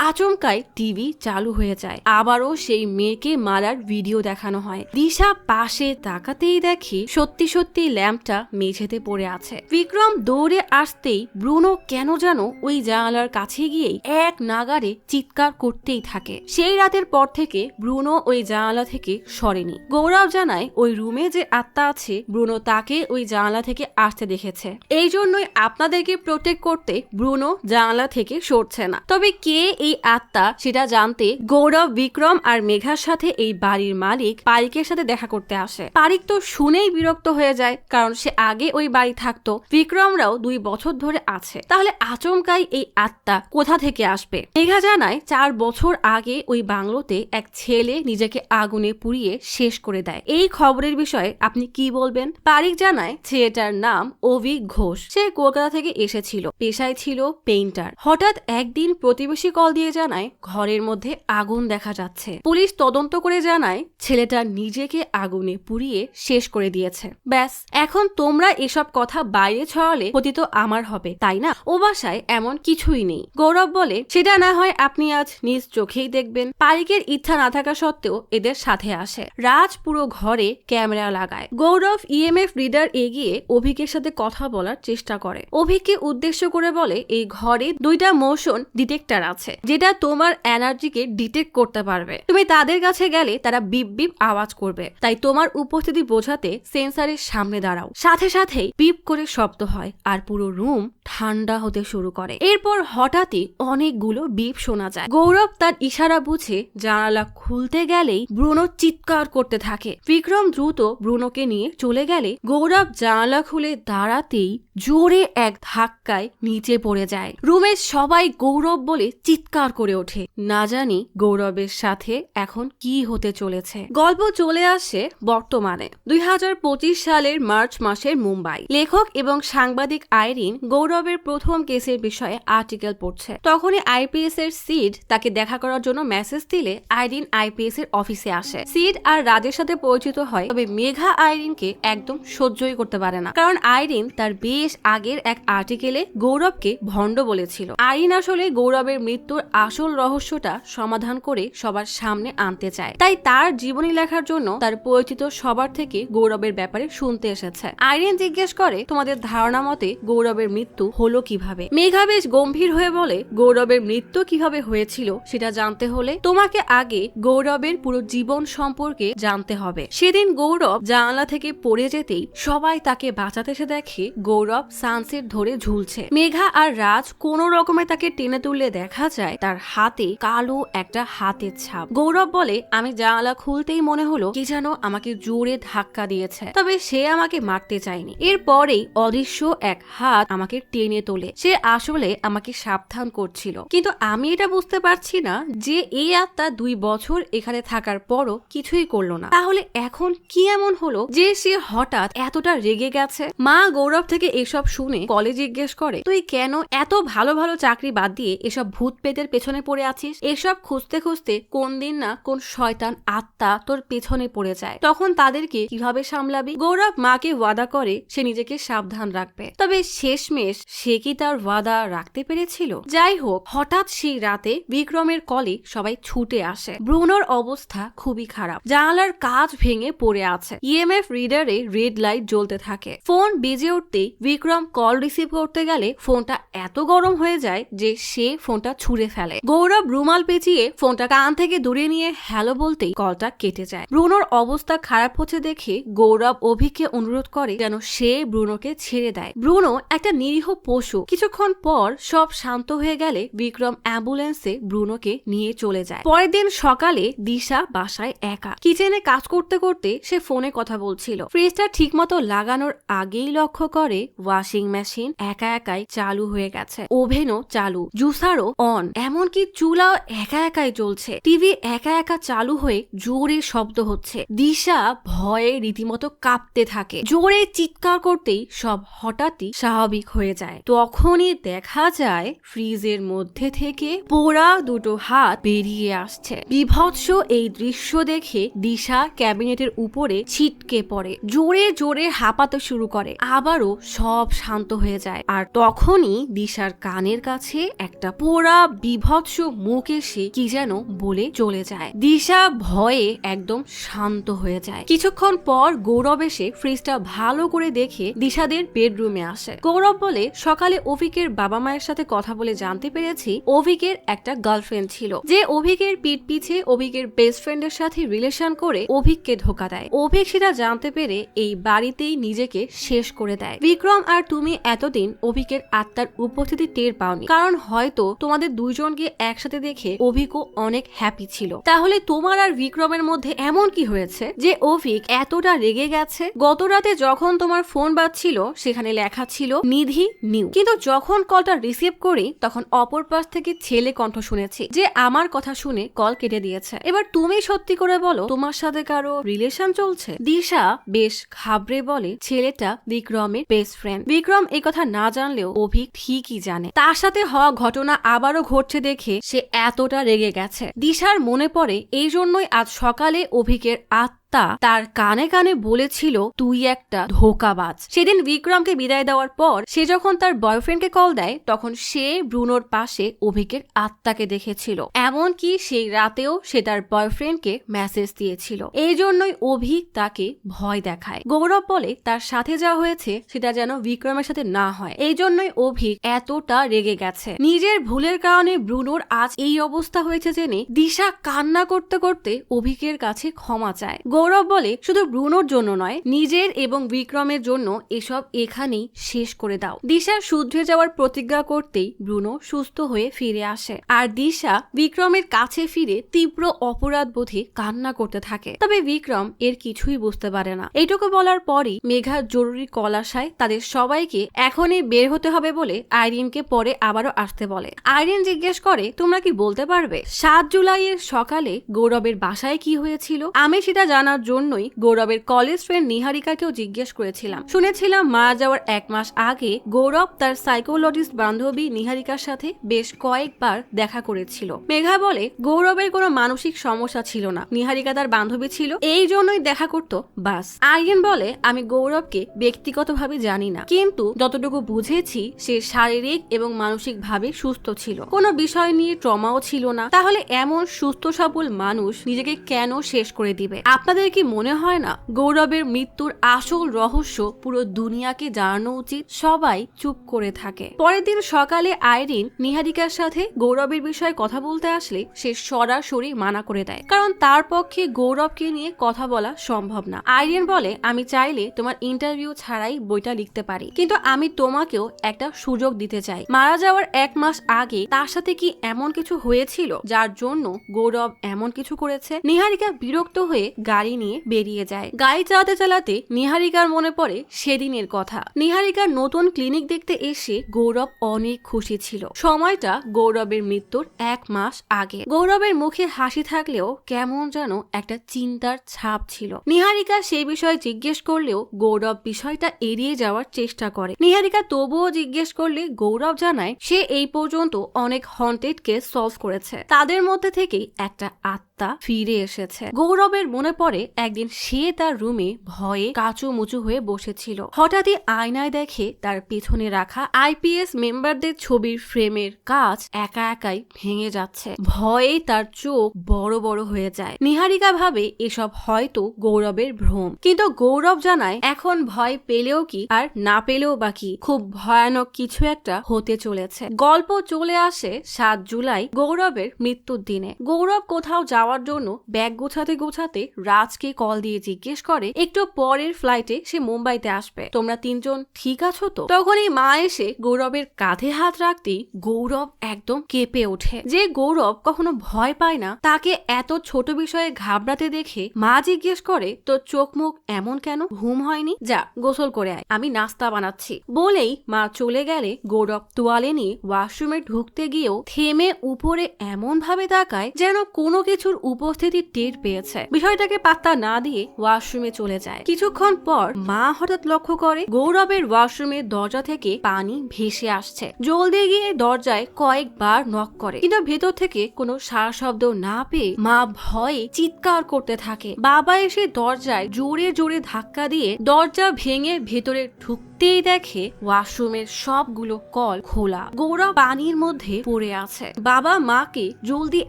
আচমকাই টিভি চালু হয়ে যায়, আবারও সেই মেয়েকে মারার ভিডিও দেখানো হয়। দিশা পাশে তাকাতেই দেখে সত্যি সত্যি ল্যাম্পটা মেঝেতে পড়ে আছে। বিক্রম দৌড়ে আসতেই ব্রুনো কেন যেন ওই জানালার কাছে গিয়েই এক নাগারে চিৎকার করতেই থাকে। সেই রাতের পর থেকে ব্রুনো ওই জানালা থেকে সরেনি। গৌরব জানায় ওই রুমে যে আত্মা আছে ব্রুনো তাকে ওই জানালা থেকে আসতে দেখেছে, এই জন্যই আপনাদেরকে প্রোটেক্ট করতে ব্রুনো জানালা থেকে সরছে না। তবে কে এই আত্মা সেটা জানতে গৌরব বিক্রম আর মেঘার সাথে এই বাড়ির মালিক পারিকের সাথে দেখা করতে আসে। পারিক তো শুনেই বিরক্ত হয়ে যায়, কারণ সে আগে ওই বাড়ি থাকতো, বিক্রমরাও 2 বছর ধরে আছে, তাহলে আচমকাই এই আত্মা কোথা থেকে আসবে। মেঘা জানায় 4 বছর আগে ওই বাংলোতে এক ছেলে নিজেকে আগুনে পুড়িয়ে শেষ করে দেয়। এই খবরের বিষয়ে আপনি কি বলবেন? পারিক জানায় ছেলেটার নাম অভি ঘোষ। সে কলকাতা থেকে এসেছিল, পেশায় ছিল পেইন্টার। হঠাৎ একদিন প্রতিবেশী কল দিয়ে জানায় ঘরের মধ্যে আগুন দেখা যাচ্ছে। পুলিশ তদন্ত করে জানায় ছেলেটা নিজে নিজেকে আগুনে পুড়িয়ে শেষ করে দিয়েছে। ব্যাস, এখন তোমরা এসব কথা বাইরে ছড়ালে ক্ষতি তো আমার হবে, তাই না? ও বাসায় এমন কিছুই নেই। গৌরব বলে, সেটা না হয় আপনি আজ নিজ চোখেই দেখবেন। পারিকের ইচ্ছা না থাকা সত্ত্বেও এদের সাথে আসে। রাজ পুরো ঘরে ক্যামেরা লাগায়। গৌরব ইএমএফ রিডার এগিয়ে অভিকের সাথে কথা বলার চেষ্টা করে। অভিককে উদ্দেশ্য করে বলে, এই ঘরে 2টা মোশন ডিটেক্টর আছে, যেটা তোমার এনার্জিকে ডিটেক্ট করতে পারবে। তুমি তাদের কাছে গেলে তারা বিপ বিপ আওয়াজ করবে, তাই তোমার উপস্থিতি বোঝাতে সেন্সারের সামনে দাঁড়াও। সাথে সাথেই বিপ করে শব্দ হয় আর পুরো রুম ঠান্ডা হতে শুরু করে। এরপর হঠাৎই অনেকগুলো বিপ শোনা যায়। গৌরব তার ইশারা বুঝে জানালা খুলতে গেলেই ব্রুনো চিৎকার করতে থাকে। বিক্রম দ্রুত ব্রুনোকে নিয়ে চলে গেলে গৌরব জানালা খুলে দাঁড়াতেই জোরে এক ধাক্কায় নিচে পড়ে যায়। রুমের সবাই গৌরব বলে চিৎকার করে ওঠে। না জানি গৌরবের সাথে এখন কি হতে চলেছে। গল্প চলে আসে বর্তমানে 2025 সালের মার্চ মাসের মুম্বাই। লেখক এবং সাংবাদিক আইরিন গৌরবের প্রথম কেসের বিষয়ে আর্টিকেল পড়ছে। তখনই আইপিএস এর সিড তাকে দেখা করার জন্য মেসেজ দিলে আইরিন আইপিএস এর অফিসে আসে। সিড আর রাজের সাথে পরিচিত হয়, তবে মেঘা আইরিনকে একদম সহ্যই করতে পারে না, কারণ আইরিন তার বেশ আগের এক আর্টিকেলে গৌরবকে ভণ্ড বলেছিল। আইরিন আসলে গৌরবের মৃত্যুর আসল রহস্যটা সমাধান করে সবার সামনে আনতে চায়, তাই তার জীবনী লেখার জন্য তার পরিচিত সবার থেকে গৌরবের ব্যাপারে শুনতে এসেছে। আইরিন জিজ্ঞেস করে, তোমাদের ধারণা মতে গৌরবের মৃত্যু হলো কিভাবে? মেঘা বেশ গম্ভীর হয়ে বলে, গৌরবের মৃত্যু কিভাবে হয়েছিল সেটা জানতে হলে তোমাকে আগে গৌরবের পুরো জীবন সম্পর্কে জানতে হবে। সেদিন গৌরব জানালা থেকে পড়ে যেতেই সবাই তাকে বাঁচাতে এসে দেখে গৌরব সানসেট ধরে ঝুলছে। মেঘা আর রাজ কোন রকমে তাকে টেনে তুললে দেখা যায় তার হাতে কালো একটা হাতের ছাপ। গৌরব বলে, আমি জানালা খুলতেই মনে হলো কি যেন আমাকে জোরে ধাক্কা দিয়েছে, তবে সে আমাকে মারতে চায়নি। এরপরেই অদৃশ্য এক হাত আমাকে টেনে তোলে। সে আসলে আমাকে সাবধান করছিল, কিন্তু আমি এটা বুঝতে পারছি না যে এই আত্মা 2 বছর এখানে থাকার পরও কিছুই করলো না। তাহলে এখন কি এমন হলো যে সে হঠাৎ এতটা রেগে গেছে? মা গৌরব থেকে এসব শুনে কলে জিজ্ঞেস করে, তুই কেন এত ভালো ভালো চাকরি বাদ দিয়ে এসব ভূত পেতের পেছনে পড়ে আছিস? এসব খুঁজতে খুঁজতে কোন দিন না কোন শয়তান আত্মা তোর পেছনে পড়ে যায়, তখন তাদেরকে কিভাবে সামলাবি? গৌরব মাকে ওয়াদা করে সে নিজেকে সাবধান রাখবে, তবে শেষমেশ সে কি তার ওয়াদা রাখতে পেরেছিল? যাই হোক, হঠাৎ সেই রাতে বিক্রমের কলে সবাই ছুটে আসে। ব্রুনোর অবস্থা খুবই খারাপ, জানালার কাঁচ ভেঙে পড়ে আছে। ইএমএফ রিডারে রেড লাইট জ্বলতে থাকে। ফোন বেজে উঠতেই বিক্রম কল রিসিভ করতে গেলে ফোনটা এত গরম হয়ে যায় যে সে ফোনটা ছুঁড়ে ফেলে। গৌরব রুমাল পেঁচিয়ে ফোনটা কান থেকে দূরে নিয়ে হ্যালো বলতেই কলটা কেটে যায়। ব্রুনোর অবস্থা খারাপ হচ্ছে দেখে গৌরব অভিককে অনুরোধ করে যেন সে ব্রুনোকে ছেড়ে দেয়। ব্রুনো একটা নিরীহ পশু। কিছুক্ষণ পর সব শান্ত হয়ে গেলে বিক্রম অ্যাম্বুলেন্সে ব্রুনোকে নিয়ে চলে যায়। পরের দিন সকালে দিশা বাসায় একা কিচেনে কাজ করতে করতে সে ফোনে কথা বলছিল। ফ্রিজটা ঠিকমতো লাগানোর আগেই লক্ষ্য করে ওয়াশিং মেশিন একা একাই চালু হয়ে গেছে, ওভেনও চালু, জুসারও অন, এমনকি চুলাও একা একাই চলছে। টিভি একা একা চালু হয়ে জোরে শব্দ হচ্ছে। দিশা ভয়ে রীতিমতো কাঁপতে থাকে। জোরে চিৎকার করতেই সব হঠাৎই স্বাভাবিক হয়ে যায়। তখনই দেখা যায় ফ্রিজের মধ্যে থেকে পোড়া 2টো হাত বেরিয়ে আসছে। বিভৎস এই দৃশ্য দেখে দিশা ক্যাবিনেটের উপরে ছিটকে পড়ে, জোরে জোরে হাঁপাতে শুরু করে। আবারও সব শান্ত হয়ে যায়। আর তখনই দিশার কানের কাছে একটা পোড়া বিভৎস মুখ এসে কি যেন বলে চলে যায়। দিশা ভয়ে একদম শান্ত হয়ে যায়। কিছুক্ষণ পর গৌরব এসে ফ্রিজটা ভালো করে দেখে দিশাদের বেডরুমে আসে। গৌরব বলে, সকালে অভিকের বাবা মায়ের সাথে কথা বলে জানতে পেরেছি অভিকের একটা গার্লফ্রেন্ড ছিল, যে অভিকের পিঠ পিছে অভিকের বেস্ট ফ্রেন্ডের সাথে রিলেশন করে অভিককে ধোকা দেয়। অভিক সেটা জানতে পেরে এই বাড়িতেই নিজেকে শেষ করে দেয়। বিক্রম আর তুমি এতদিন অভিকের আত্মার উপস্থিতি টের পাওনি, কারণ হয়তো তোমাদের দুইজনকে একসাথে দেখে অভিকও অনেক হ্যাপি ছিল। তাহলে তোমার আর বিক্রমের মধ্যে এমন কি হয়েছে যে অভিক এতটা রেগে গেছে? গত রাতে যখন তোমার ফোন বাজছিল সেখানে লেখা ছিল নিধি নিউ, কিন্তু যখন কলটা রিসিভ করি তখন অপর পাশ থেকে ছেলে কণ্ঠ শুনেছি যে আমার কথা শুনে কল কেটে দিয়েছে। এবার তুমি সত্যি করে বলো তোমার সাথে কারো রিলেশন চলছে? দিশা বেশ ঘাবড়ে বলে, ছেলেটা বিক্রমের বেস্ট ফ্রেন্ড। বিক্রম এই কথা না জানলেও অভিক ঠিকই জানে। তার সাথে হওয়া ঘটনা আবারও ঘটছে দেখে সে এতটা রেগে গেছে। দিশার মনে পড়ে এই জন্যই আজ সকালে অভিকের আত্মা আত্মা তার কানে কানে বলেছিল তুই একটা ধোঁকাবাজ। সেদিন বিক্রমকে বিদায় দেওয়ার পর সে যখন তার বয়ফ্রেন্ডকে কল দেয় তখন সে ব্রুনোর পাশে অভিকের আত্মাকে দেখেছিল। এমনকি সেই রাতেও সে তার বয়ফ্রেন্ডকে মেসেজ দিয়েছিল। এই জন্যই অভিক তাকে ভয় দেখায়। গৌরব বলে তার সাথে যা হয়েছে সেটা যেন বিক্রমের সাথে না হয়। এই জন্যই অভিক এতটা রেগে গেছে। নিজের ভুলের কারণে ব্রুনোর আজ এই অবস্থা হয়েছে জেনে দিশা কান্না করতে করতে অভিকের কাছে ক্ষমা চায়। গৌরব বলে শুধু ব্রুনোর জন্য নয়, নিজের এবং বিক্রমের জন্য এসব এখানেই শেষ করে দাও। দিশা শুধরে যাওয়ার প্রতিজ্ঞা করতেই ব্রুনো সুস্থ হয়ে ফিরে আসে আর দিশা বিক্রমের কাছে ফিরে তীব্র অপরাধ বোধে কান্না করতে থাকে। তবে বিক্রম এর কিছুই বুঝতে পারে না। এইটুকু বলার পরই মেঘা জরুরি কল আসায় তাদের সবাইকে এখনই বের হতে হবে বলে আইরিনকে পরে আবারও আসতে বলে। আইরিন জিজ্ঞেস করে তোমরা কি বলতে পারবে 7 জুলাইয়ের সকালে গৌরবের বাসায় কি হয়েছিল? আমি সেটা জানার জন্যই গৌরবের কলেজ ফ্রেন্ড নিহারিকাকেও জিজ্ঞেস করেছিলাম। শুনেছিলাম মারা যাওয়ার 1 মাস আগে গৌরব তার সাইকোলজিস্ট বান্ধবী নিহারিকার সাথে বেশ কয়েকবার দেখা করেছিল। মেঘা বলে গৌরবের কোনো মানসিক সমস্যা ছিল না, নিহারিকা তার বান্ধবী ছিল, এই জন্যই দেখা করতো বাস। আইরিন বলে আমি গৌরবকে ব্যক্তিগতভাবে জানি না, কিন্তু যতটুকু বুঝেছি সে শারীরিক এবং মানসিক ভাবে সুস্থ ছিল, কোনো বিষয় নিয়ে ট্রমাও ছিল না। তাহলে এমন সুস্থ সবল মানুষ নিজেকে কেন শেষ করে দিবে? আপনাদের কি মনে হয় না গৌরবের মৃত্যুর আসল রহস্য পুরো দুনিয়াকে জানানো উচিত? সবাই চুপ করে থাকে। পরের দিন সকালে আইরিন নিহারিকার সাথে গৌরবের বিষয়ে কথা বলতে আসলে সে সরাসরি মানা করে দেয়, কারণ তার পক্ষে গৌরবকে নিয়ে কথা বলা সম্ভব না। আইরিন বলে আমি চাইলে তোমার ইন্টারভিউ ছাড়াই বইটা লিখতে পারি, কিন্তু আমি তোমাকেও একটা সুযোগ দিতে চাই। মারা যাওয়ার 1 মাস আগে তার সাথে কি এমন কিছু হয়েছিল যার জন্য গৌরব এমন কিছু করেছে? নিহারিকা বিরক্ত হয়ে গাড়ি নিয়ে বেরিয়ে যায়। গাড়ি চালাতে চালাতে নিহারিকার মনে পড়ে সেদিনের কথা। নিহারিকার নতুন ক্লিনিক দেখতে এসে গৌরব অনেক খুশি ছিল। সময়টা গৌরবের মৃত্যুর 1 মাস আগে। গৌরবের মুখে হাসি থাকলেও কেমন যেন একটা চিন্তার ছাপ ছিল। নিহারিকা সেই বিষয়ে জিজ্ঞেস করলেও গৌরব বিষয়টা এড়িয়ে যাওয়ার চেষ্টা করে। নিহারিকা তবুও জিজ্ঞেস করলে গৌরব জানায় সে এই পর্যন্ত অনেক হন্টেড কেস সলভ করেছে, তাদের মধ্যে থেকেই একটা আত্মা ফিরে এসেছে। গৌরবের মনে পড়ে একদিন সে তার রুমে ভয়ে কাঁচুমুচু হয়ে বসেছিল। হঠাৎই আয়নায় দেখে তার পেছনে রাখা আইপিএস মেম্বারদের ছবির ফ্রেমের কাঁচ একা একাই ভেঙে যাচ্ছে। ভয়ে তার চোখ বড় বড় হয়ে যায়। নিহারিকা ভাবে এসব হয়তো গৌরবের ভ্রম, কিন্তু গৌরব জানায় এখন ভয় পেলেও কি আর না পেলেও বা কি, খুব ভয়ানক কিছু একটা হতে চলেছে। গল্প চলে আসে 7 জুলাই গৌরবের মৃত্যুর দিনে। গৌরব কোথাও যাওয়ার জন্য ব্যাগ গোছাতে গোছাতে রাজকে কল দিয়ে জিজ্ঞেস করে একটু পরের ফ্লাইটে সে মুম্বাইতে আসবে, তোমরা 3 জন ঠিক আছো তো? তখনই মা এসে গৌরবের কাঁধে হাত রাখতেই গৌরব একদম কেঁপে ওঠে। যে গৌরব কখনো ভয় পায় না তাকে এত ছোট বিষয়ে ঘাবড়াতে দেখে মা জিজ্ঞেস করে তোর চোখ মুখ এমন কেন? ঘুম হয়নি? যা গোসল করে আয়, আমি নাস্তা বানাচ্ছি। বলেই মা চলে গেলে গৌরব তোয়ালে নিয়ে ওয়াশরুমে ঢুকতে গিয়েও থেমে উপরে এমন ভাবে তাকায় যেন কোনো কিছুর উপস্থিতি টের পেয়েছে। বিষয়টাকে পাত্তা না দিয়ে ওয়াশরুমে চলে যায়। কিছুক্ষণ পর মা হঠাৎ লক্ষ্য করে গৌরবের ওয়াশরুমের দরজা থেকে পানি ভেসে আসছে। জলদি গিয়ে দরজায় কয়েকবার নক করে, কিন্তু ভেতর থেকে কোনো সাড়া শব্দ না পেয়ে মা ভয়ে চিৎকার করতে থাকে। বাবা এসে দরজায় জোরে জোরে ধাক্কা দিয়ে দরজা ভেঙে ভেতরে ঢুকতেই দেখে ওয়াশরুমের সবগুলো কল খোলা। গৌরব পানির মধ্যে পড়ে আছে। বাবা মাকে জলদি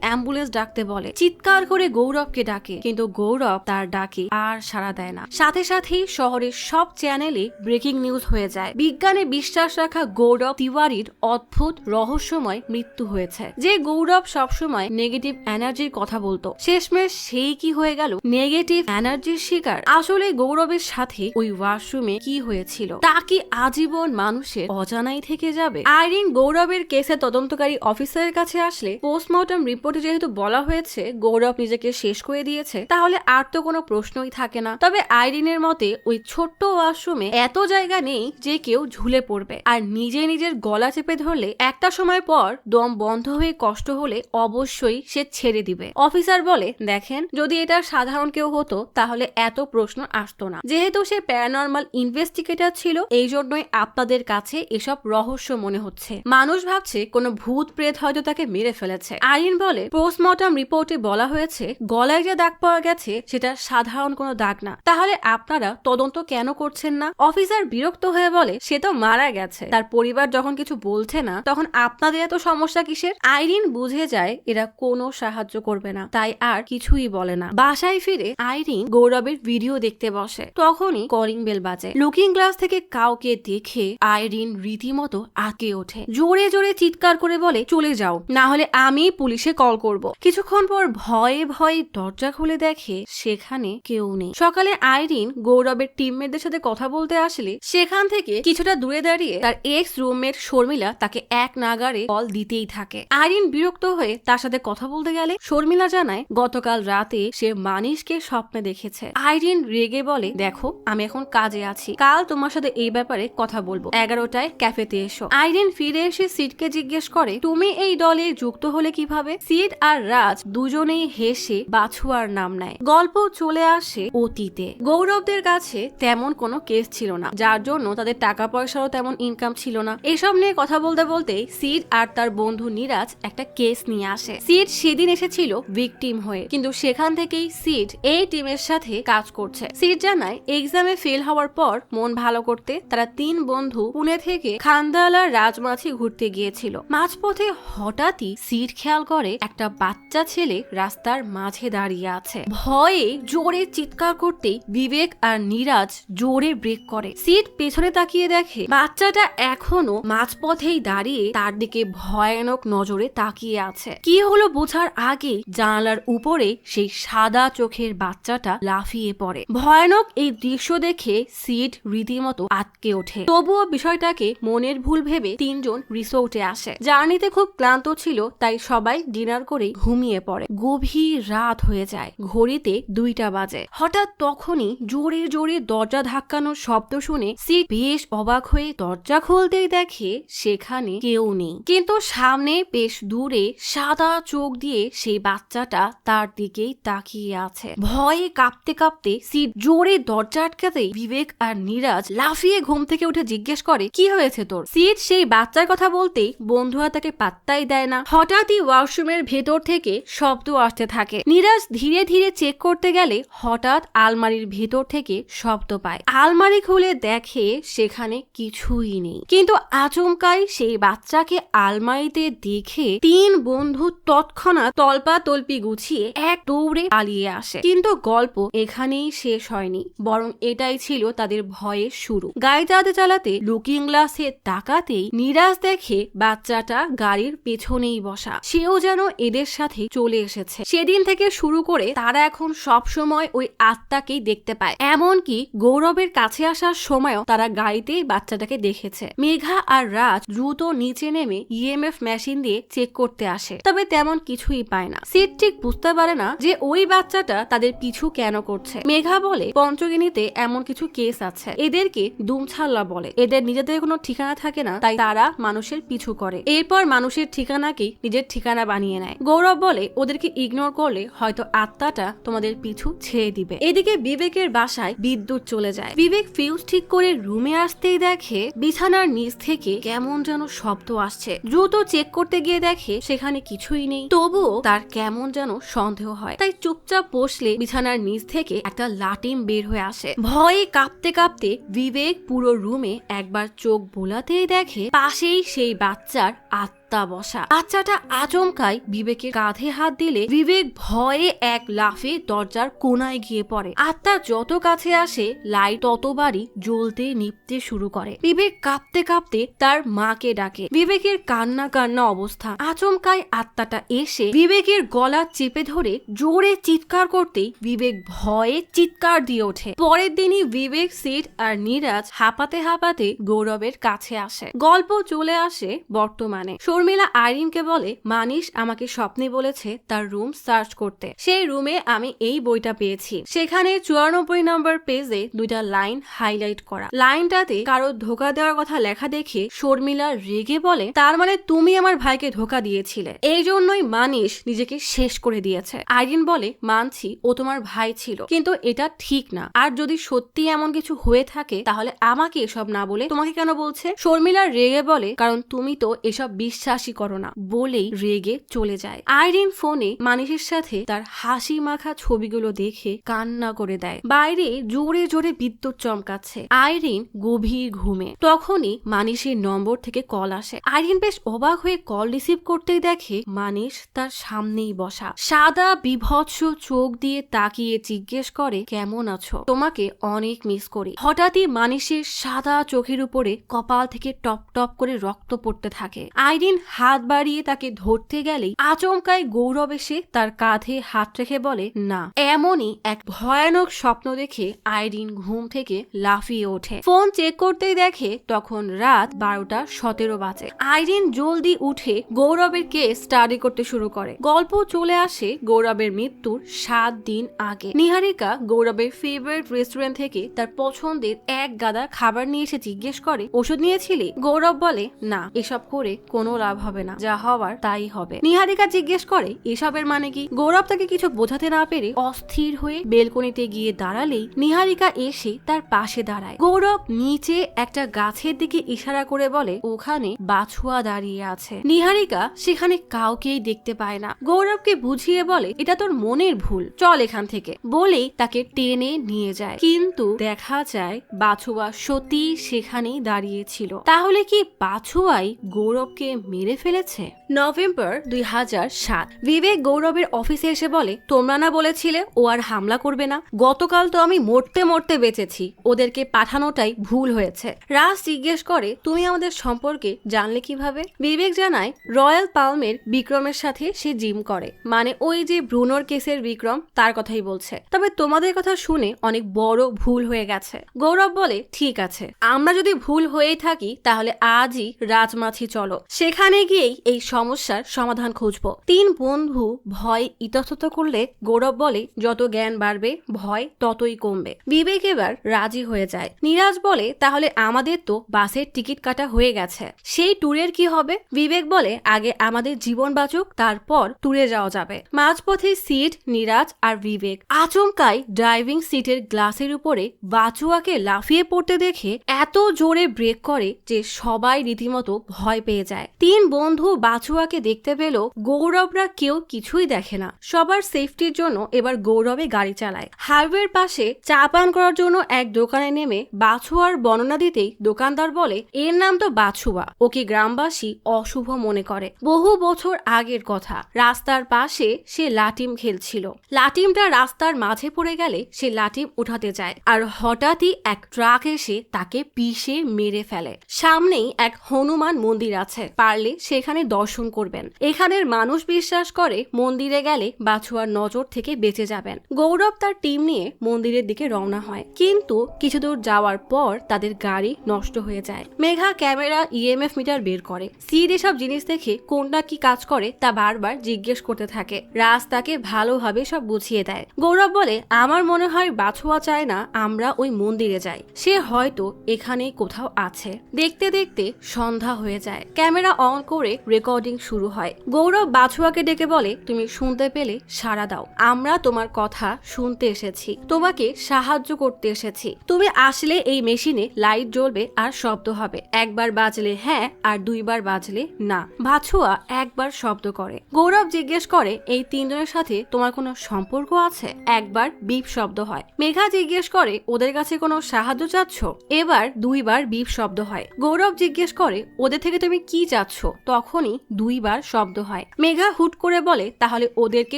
অ্যাম্বুলেন্স ডাকতে বলে। চিৎকার করে গৌরবকে ডাকে, কিন্তু গৌরব তার ডাকে আর সাড়া দেয় না। সাথে সাথেই শহরের সব চ্যানেলে ব্রেকিং নিউজ হয়ে যায়। বিজ্ঞানে বিশ্বাস রাখা গৌরব তিওয়ারির অদ্ভুত রহস্যময় মৃত্যু হয়েছে। যে গৌরব সবসময় নেগেটিভ এনার্জির কথা বলতো, শেষমেশ সেই কি হয়ে গেল নেগেটিভ এনার্জির শিকার। আসলে গৌরবের সাথে ওই ওয়াশরুমে কি হয়েছিল তা কি আজীবন মানুষের অজানাই থেকে যাবে? আইরিন গৌরবের কেসে তদন্তকারী অফিসারের কাছে আসলে পোস্টমর্টম রিপোর্টে যেহেতু বলা হয়েছে গৌরব নিজেকে শেষ করে দিয়েছে, তাহলে আর তো কোনো প্রশ্নই থাকে না। তবে আইরিনের মতে ওই ছোট্ট ওয়াশরুমে এত জায়গা নেই যে কেউ ঝুলে পড়বে, আর নিজে নিজের গলা চেপে ধরলে একটা সময় পর দম বন্ধ হয়ে কষ্ট হলে অবশ্যই সে ছেড়ে দিবে। অফিসার বলে দেখেন, যদি এটা সাধারণ কেউ হতো তাহলে এত প্রশ্ন আসতো না। যেহেতু সে প্যারানর্মাল ইনভেস্টিগেটর ছিল এই জন্যই আপনাদের কাছে এসব রহস্য মনে হচ্ছে। মানুষ ভাবছে কোনো ভূত প্রেত হয়তো তাকে মেরে ফেলেছে। আইরিন বলে, পোস্টমর্টম রিপোর্টে বলা হয়েছে গলায় যে দাগ পাওয়া গেছে সেটা সাধারণ কোনো দাগ না। তাহলে আপনারা তদন্ত কেন করছেন না? অফিসার বিরক্ত হয়ে বলে, সে তো মারা গেছে, তার পরিবার যখন কিছু বলছে না তখন আপনাদের এত সমস্যা কিসের? আইরিন বুঝে যায় এরা কোনো সাহায্য করবে না, তাই আর কিছুই বলে না। বাসায় ফিরে আইরিন গৌরবের ভিডিও দেখতে বসে। তখনই কলিং বেল বাজে। লুকিং গ্লাস থেকে কাউকে দেখে আইরিন রীতিমতো আটকে ওঠে। জোরে জোরে চিৎকার করে বলে, চলে যাও, না হলে আমি পুলিশে কল করব। কিছুক্ষণ পর ভয়ে ভয়ে দরজা খুলে দেখে সেখানে কেউ নেই। সকালে আইরিন গৌরবের টিমমেটদের সাথে কথা বলতে আসলে সেখান থেকে কিছুটা দূরে দাঁড়িয়ে তার এক্স রুমমেট শর্মিলা তাকে এক নাগারে কল দিতেই থাকে। আইরিন বিরক্ত হয়ে তার সাথে কথা বলতে গেলে শর্মিলা জানায় গতকাল রাতে সে মানিশকে স্বপ্নে দেখেছে। আইরিন রেগে বলে, দেখো আমি এখন কাজে আছি, কাল তোমার সাথে এই ব্যাপারে কথা বলবো, 11টায় ক্যাফেতে এসো। আইরিন ফিরে এসে সিডকে জিজ্ঞেস করে, তুমি এই দলে যুক্ত হলে কিভাবে? সিড আর রাজ দুজনেই হেসে বাছুয়ার নাম নেয়। গল্প চলে আসে অতীতে। গৌরবদের কাছে তেমন কোনো কেস ছিল না, যার জন্য তাদের টাকা পয়সারও তেমন ইনকাম ছিল না। এসব নিয়ে কথা বলতে বলতে সিড আর তার বন্ধু নিরাজ একটা কেস নিয়ে আসে। সিড সেদিন এসেছিল ভিকটিম হয়ে, কিন্তু সেখান থেকেই সিড এই টিমের সাথে কাজ করছে। সিড জানায় এক্সামে ফেল হওয়ার পর মন ভালো করতে তারা 3 বন্ধু পুনে থেকে খান্দালার রাজমাছি ঘুরতে গিয়েছিল। মাঝপথে হঠাৎই সিড খেয়াল করে একটা বাচ্চা ছেলে রাস্তার মাঝে দাঁড়িয়ে আছে। ভয়ে জোরে চিৎকার করতেই বিবেক আর নিরাজ জোরে ব্রেক করে। সিড পেছনে তাকিয়ে দেখে বাচ্চাটা এখনো মাঝপথেই দাঁড়িয়ে তার দিকে ভয়ানক নজরে তাকিয়ে আছে। কি হলো বোঝার আগে জানালার উপরে সেই সাদা চোখের বাচ্চাটা লাফিয়ে পড়ে। ভয়ানক এই দৃশ্য দেখে সিড রীতিমতো আটকে ওঠে। তবুও বিষয়টাকে মনের ভুল ভেবে 3 জন রিসোর্টে আসে। জার্নিতে খুব ক্লান্ত ছিল, তাই সবাই ডিনার করে ঘুমিয়ে পড়ে। গভীর রাত হয়ে যায়, ঘড়িতে 2টা বাজে। হঠাৎ তখনই জোরে জোরে দরজা ধাক্কানোর শব্দ শুনে সিড বেশ অবাক হয়ে দরজা খুলতেই দেখে সেখানে কেউ নেই, কিন্তু সামনে বেশ দূরে সাদা চোখ দিয়ে সেই বাচ্চাটা তার দিকেই তাকিয়ে আছে। ভয়ে কাঁপতে কাঁপতে সিড জোরে দরজা আটকাতেই বিবেক আর নিরাজ লাফিয়ে ঘুম থেকে উঠে জিজ্ঞেস করে, কি হয়েছে তোর? সিড সেই বাচ্চার কথা বলতেই বন্ধুরা তাকে পাত্তাই দেয় না। হঠাৎই ওয়াশরুমের ভেতর থেকে শব্দ আসতে থাকে। নিরাজ ধীরে ধীরে চেক করতে গেলে হঠাৎ আলমারির ভেতর থেকে শব্দ পায়। আলমারি খুলে দেখে সেখানে কিছুই নেই, কিন্তু আচমকাই সেই বাচ্চাকে আলমারিতে দেখে 3 বন্ধু তৎক্ষণাৎ তলপা তলপি গুছিয়ে এক দৌড়ে পালিয়ে আসে। কিন্তু গল্প এখানেই শেষ হয়নি, বরং এটাই ছিল তাদের ভয়ের শুরু। গাড়ি চালাতে চালাতে লুকিং গ্লাসে তাকাতেই নিরাজ দেখে বাচ্চাটা গাড়ির পেছনেই বসা। সেও যেন এদের সাথে চলে এসেছে। সেদিন থেকে শুরু করে তারা এখন সব সময় ওই আত্মাকেই দেখতে পায়। এমনকি গৌরবের কাছে আসার সময়ও তারা গাড়িতেই বাচ্চাটাকে দেখেছে। মেঘা আর রাজ দ্রুত নিচে নেমে ইএমএফ মেশিন দিয়ে চেক করতে আসে, তবে তেমন কিছুই পায় না। সিড ঠিক বুঝতে পারে না যে ওই বাচ্চাটা তাদের পিছু কেন করছে। মেঘা বলে, পঞ্চগিনীতে এমন কিছু কেস আছে, এদেরকে দুমছাল্লা বলে। এদের নিজেদের কোনো ঠিকানা থাকে না, তাই তারা মানুষের পিছু করে, এরপর মানুষের ঠিকানাকেই নিজের ঠিকানা বানিয়ে নেয়। গৌরব বলে, ওদেরকে ইগনোর করলে হয়তো আত্মাটা তোমাদের পিছু ছেড়ে দিবে। এদিকে বিবেকের বাসায় বিদ্যুৎ চলে যায়। বিবেক ফিউজ ঠিক করে রুমে আসতেই দেখে বিছানার নিচ থেকে কেমন যেন শব্দ আসছে। দ্রুত চেক করতে গিয়ে দেখে সেখানে কিছুই নেই, তবুও তার কেমন যেন সন্দেহ হয়। তাই চুপচাপ বসলে বিছানার নিচ থেকে একটা লাটিম বের হয়ে আসে। ভয়ে কাঁপতে কাঁপতে বিবেক পুরো রুমে একবার চোখ বোলাতেই দেখে পাশেই সেই বাচ্চার আত্মা বসা। বাচ্চাটা আচমকাই বিবেকের কাঁধে হাত দিলে বিবেক ভয়ে এক লাফে দরজার কোনায় গিয়ে পড়ে। আত্মা যত কাছে আসে লাইট ততবারই জ্বলতে নিভতে শুরু করে। বিবেক কাঁপতে কাঁপতে তার মাকে ডাকে। বিবেকের কান্না কান্না অবস্থা। আচমকাই আত্মাটা এসে বিবেকের গলা চেপে ধরে জোরে চিৎকার করতেই বিবেক ভয়ে চিৎকার দিয়ে ওঠে। পরের দিনই বিবেক, সিড আর নিরাজ হাঁপাতে হাঁপাতে গৌরবের কাছে আসে। গল্প চলে আসে বর্তমানে। শর্মিলা আইরিনকে বলে মানিশ আমাকে স্বপ্নে বলেছে তার রুম সার্চ করতে। সেই রুমে আমি এই বইটা পেয়েছি। সেখানে 94 নম্বর পেজে দুইটা লাইন হাইলাইট করা। লাইনটাতে কারো ধোকা দেওয়ার কথা লেখা দেখে শর্মিলা রেগে বলে তার মানে তুমি আমার ভাইকে ধোকা দিয়েছিলে, এই জন্যই মানিশ নিজেকে শেষ করে দিয়েছে। আইরিন বলে মানছি ও তোমার ভাই ছিল, কিন্তু এটা ঠিক না, আর যদি সত্যি এমন কিছু হয়ে থাকে তাহলে আমাকে এসব না বলে তোমাকে কেন বলছে। শর্মিলা রেগে বলে কারণ তুমি তো এসব বিশ্বাসই করো না, বলেই রেগে চলে যায়। আইরিন ফোনে মানিশের সাথে তার হাসি মাখা ছবিগুলো দেখে কান্না করে দেয়। বাইরে জোরে জোরে বিদ্যুৎ চমকাচ্ছে। আইরিন গভীর ঘুমে। তখনই মানিশের নম্বর থেকে কল আসে। আইরিন বেশ অবাক হয়ে কল রিসিভ করতেই দেখে মানিশ তার সামনেই বসা। সাদা বিভৎস চোখ দিয়ে তাকিয়ে জিজ্ঞেস করে কেমন আছো, তোমাকে অনেক মিস করি। হঠাৎই মানিশের সাদা চোখের উপরে কপাল থেকে টপ টপ করে রক্ত পড়তে থাকে। আইরিন হাত বাড়িয়ে তাকে ধরতে গেলেই আচমকায় গৌরব এসে তার কাঁধে হাত রেখে বলে না। এমনই এক ভয়ানক স্বপ্ন দেখে আইরিন ঘুম থেকে লাফিয়ে ওঠে। ফোন চেক করতেই দেখে তখন রাত 12:17 বাজে। আইরিন জলদি উঠে গৌরবের কেস স্টাডি করতে শুরু করে। গল্প চলে আসে গৌরবের মৃত্যুর 7 দিন আগে। নিহারিকা গৌরবের ফেভারিট রেস্টুরেন্ট থেকে তার পছন্দের এক গাদা খাবার নিয়ে এসে জিজ্ঞেস করে ওষুধ নিয়েছিলি? গৌরব বলে না, এসব করে কোনো লাভ হবে না, যা হওয়ার তাই হবে। নিহারিকা জিজ্ঞেস করে এসবের মানে কি? গৌরব তাকে কিছু বোঝাতে না পেরে অস্থির হয়ে বেলকনিতে গিয়ে দাঁড়ালেই নিহারিকা এসে তার পাশে দাঁড়ায়। গৌরব নিচে একটা গাছের দিকে ইশারা করে বলে ওখানে বাছুয়া দাঁড়িয়ে আছে। নিহারিকা সেখানে কাউকেই দেখতে পায় না। গৌরবকে বুঝিয়ে বলে এটা তোর মনের ভুল, চল এখান থেকে, বলেই তাকে টেনে নিয়ে যায়। কিন্তু দেখা যায় বাছুয়া সত্যি সেখানেই দাঁড়িয়েছিল। তাহলে কি বাছুয়াই গৌরবকে মেরে ফেলেছে? নভেম্বর 2007। বিবেক গৌরবের অফিসে এসে বলে তোমরা না বলেছিলে ও আর হামলা করবে না? গতকাল তো আমি মরতে মরতে বেঁচেছি, ওদেরকে পাঠানোটাই ভুল হয়েছে। রাজ জিজ্ঞেস করে তুমি আমাদের সম্পর্কে জানলে কিভাবে? বিবেক জানায় রয়্যাল পালমের বিক্রমের সাথে সে জিম করে, মানে ওই যে ব্রুনোর কেসের বিক্রম, তার কথাই বলছে। তবে তোমাদের কথা শুনে অনেক বড় ভুল হয়ে গেছে। গৌরব বলে ঠিক আছে, আমরা যদি ভুল হয়েই থাকি তাহলে আজই রাজমাছি চলো, সেখানে গিয়েই এই সমস্যার সমাধান খুঁজবো। 3 বন্ধু ভয় ইতস্তত করলে গৌরব বলে যত জ্ঞান বাড়বে ভয় ততই কমবে। বিবেক এবার রাজি হয়ে যায়। নিরাজ বলে তাহলে আমাদের তো বাসের টিকিট কাটা হয়ে গেছে, সেই ট্যুরের কি হবে? বিবেক বলে আগে আমাদের জীবন বাঁচুক, তারপর ট্যুরে যাওয়া যাবে। মাঝপথে সিট নিরাজ আর বিবেক। আচমকাই ড্রাইভিং সিটের গ্লাসের উপরে বাচুয়াকে লাফিয়ে পড়তে দেখে এত জোরে ব্রেক করে যে সবাই রীতিমতো ভয় পেয়ে যায়। 3 বন্ধু বাচুয়াকে দেখতে পেল, গৌরবরা কেউ কিছুই দেখে না। সবার সেফটির জন্য এবার গৌরবে গাড়ি চালায়। হাইওয়ের পাশে চা পান করার জন্য এক দোকানে নেমে বাছুয়ার বর্ণনা দিতেই দোকানদার বলে এর নাম তো বাছুয়া, ওকে গ্রামবাসী অশুভ মনে করে। বহু বছর আগের কথা, রাস্তার পাশে সে লাটিম খেলছিল। লাটিমটা রাস্তার মাঝে পড়ে গেলে সে লাটিম উঠাতে যায়, আর হঠাৎই এক ট্রাক এসে তাকে পিষে মেরে ফেলে। সামনেই এক হনুমান মন্দির আছে, পারলে সেখানে দর্শন করবেন। এখানের মানুষ বিশ্বাস করে মন্দিরে গেলে বাছুয়ার নজর থেকে বেঁচে যাবেন। গৌরব তার টিম নিয়ে মন্দিরের দিকে রওনা হয়, কিন্তু কিছু দূর যাওয়ার পর তাদের গাড়ি নষ্ট হয়ে যায়। মেঘা ক্যামেরা ইএমএফ মিটার বের করে। সিড এসব জিনিস দেখে কোনটা কি কাজ করে তা বারবার জিজ্ঞেস করতে থাকে। রাজ তাকে ভালোভাবে সব বুঝিয়ে দেয়। গৌরব বলে আমার মনে হয় বাছুয়া চায় না আমরা ওই মন্দিরে যাই, সে হয়তো এখানেই কোথাও আছে। দেখতে দেখতে সন্ধ্যা হয়ে যায়। ক্যামেরা অন করে রেকর্ডিং শুরু হয়। গৌরব বাছুয়াকে ডেকে বলে তুমি শুনতে পেলে সাড়া দাও, আমরা তোমার কথা শুনতে এসেছি, তোমাকে সাহায্য করতে এসেছি। তুমি আসলে এই মেশিনে লাইট জ্বলবে আর শব্দ হবে, একবার বাজলে হ্যাঁ আর 2 বার বাজলে না। বাছুয়া একবার শব্দ করে। গৌরব জিজ্ঞেস করে এই 3 জনের সাথে তোমার কোনো সম্পর্ক আছে? একবার বিপ শব্দ হয়। মেঘা জিজ্ঞেস করে ওদের কাছে কোনো সাহায্য চাচ্ছ? এবার 2 বার বিপ শব্দ হয়। গৌরব জিজ্ঞেস করে ওদের থেকে তুমি কি চাচ্ছ? তখনই 2 বার শব্দ হয়। মেঘা হুট করে বলে তাহলে ওদেরকে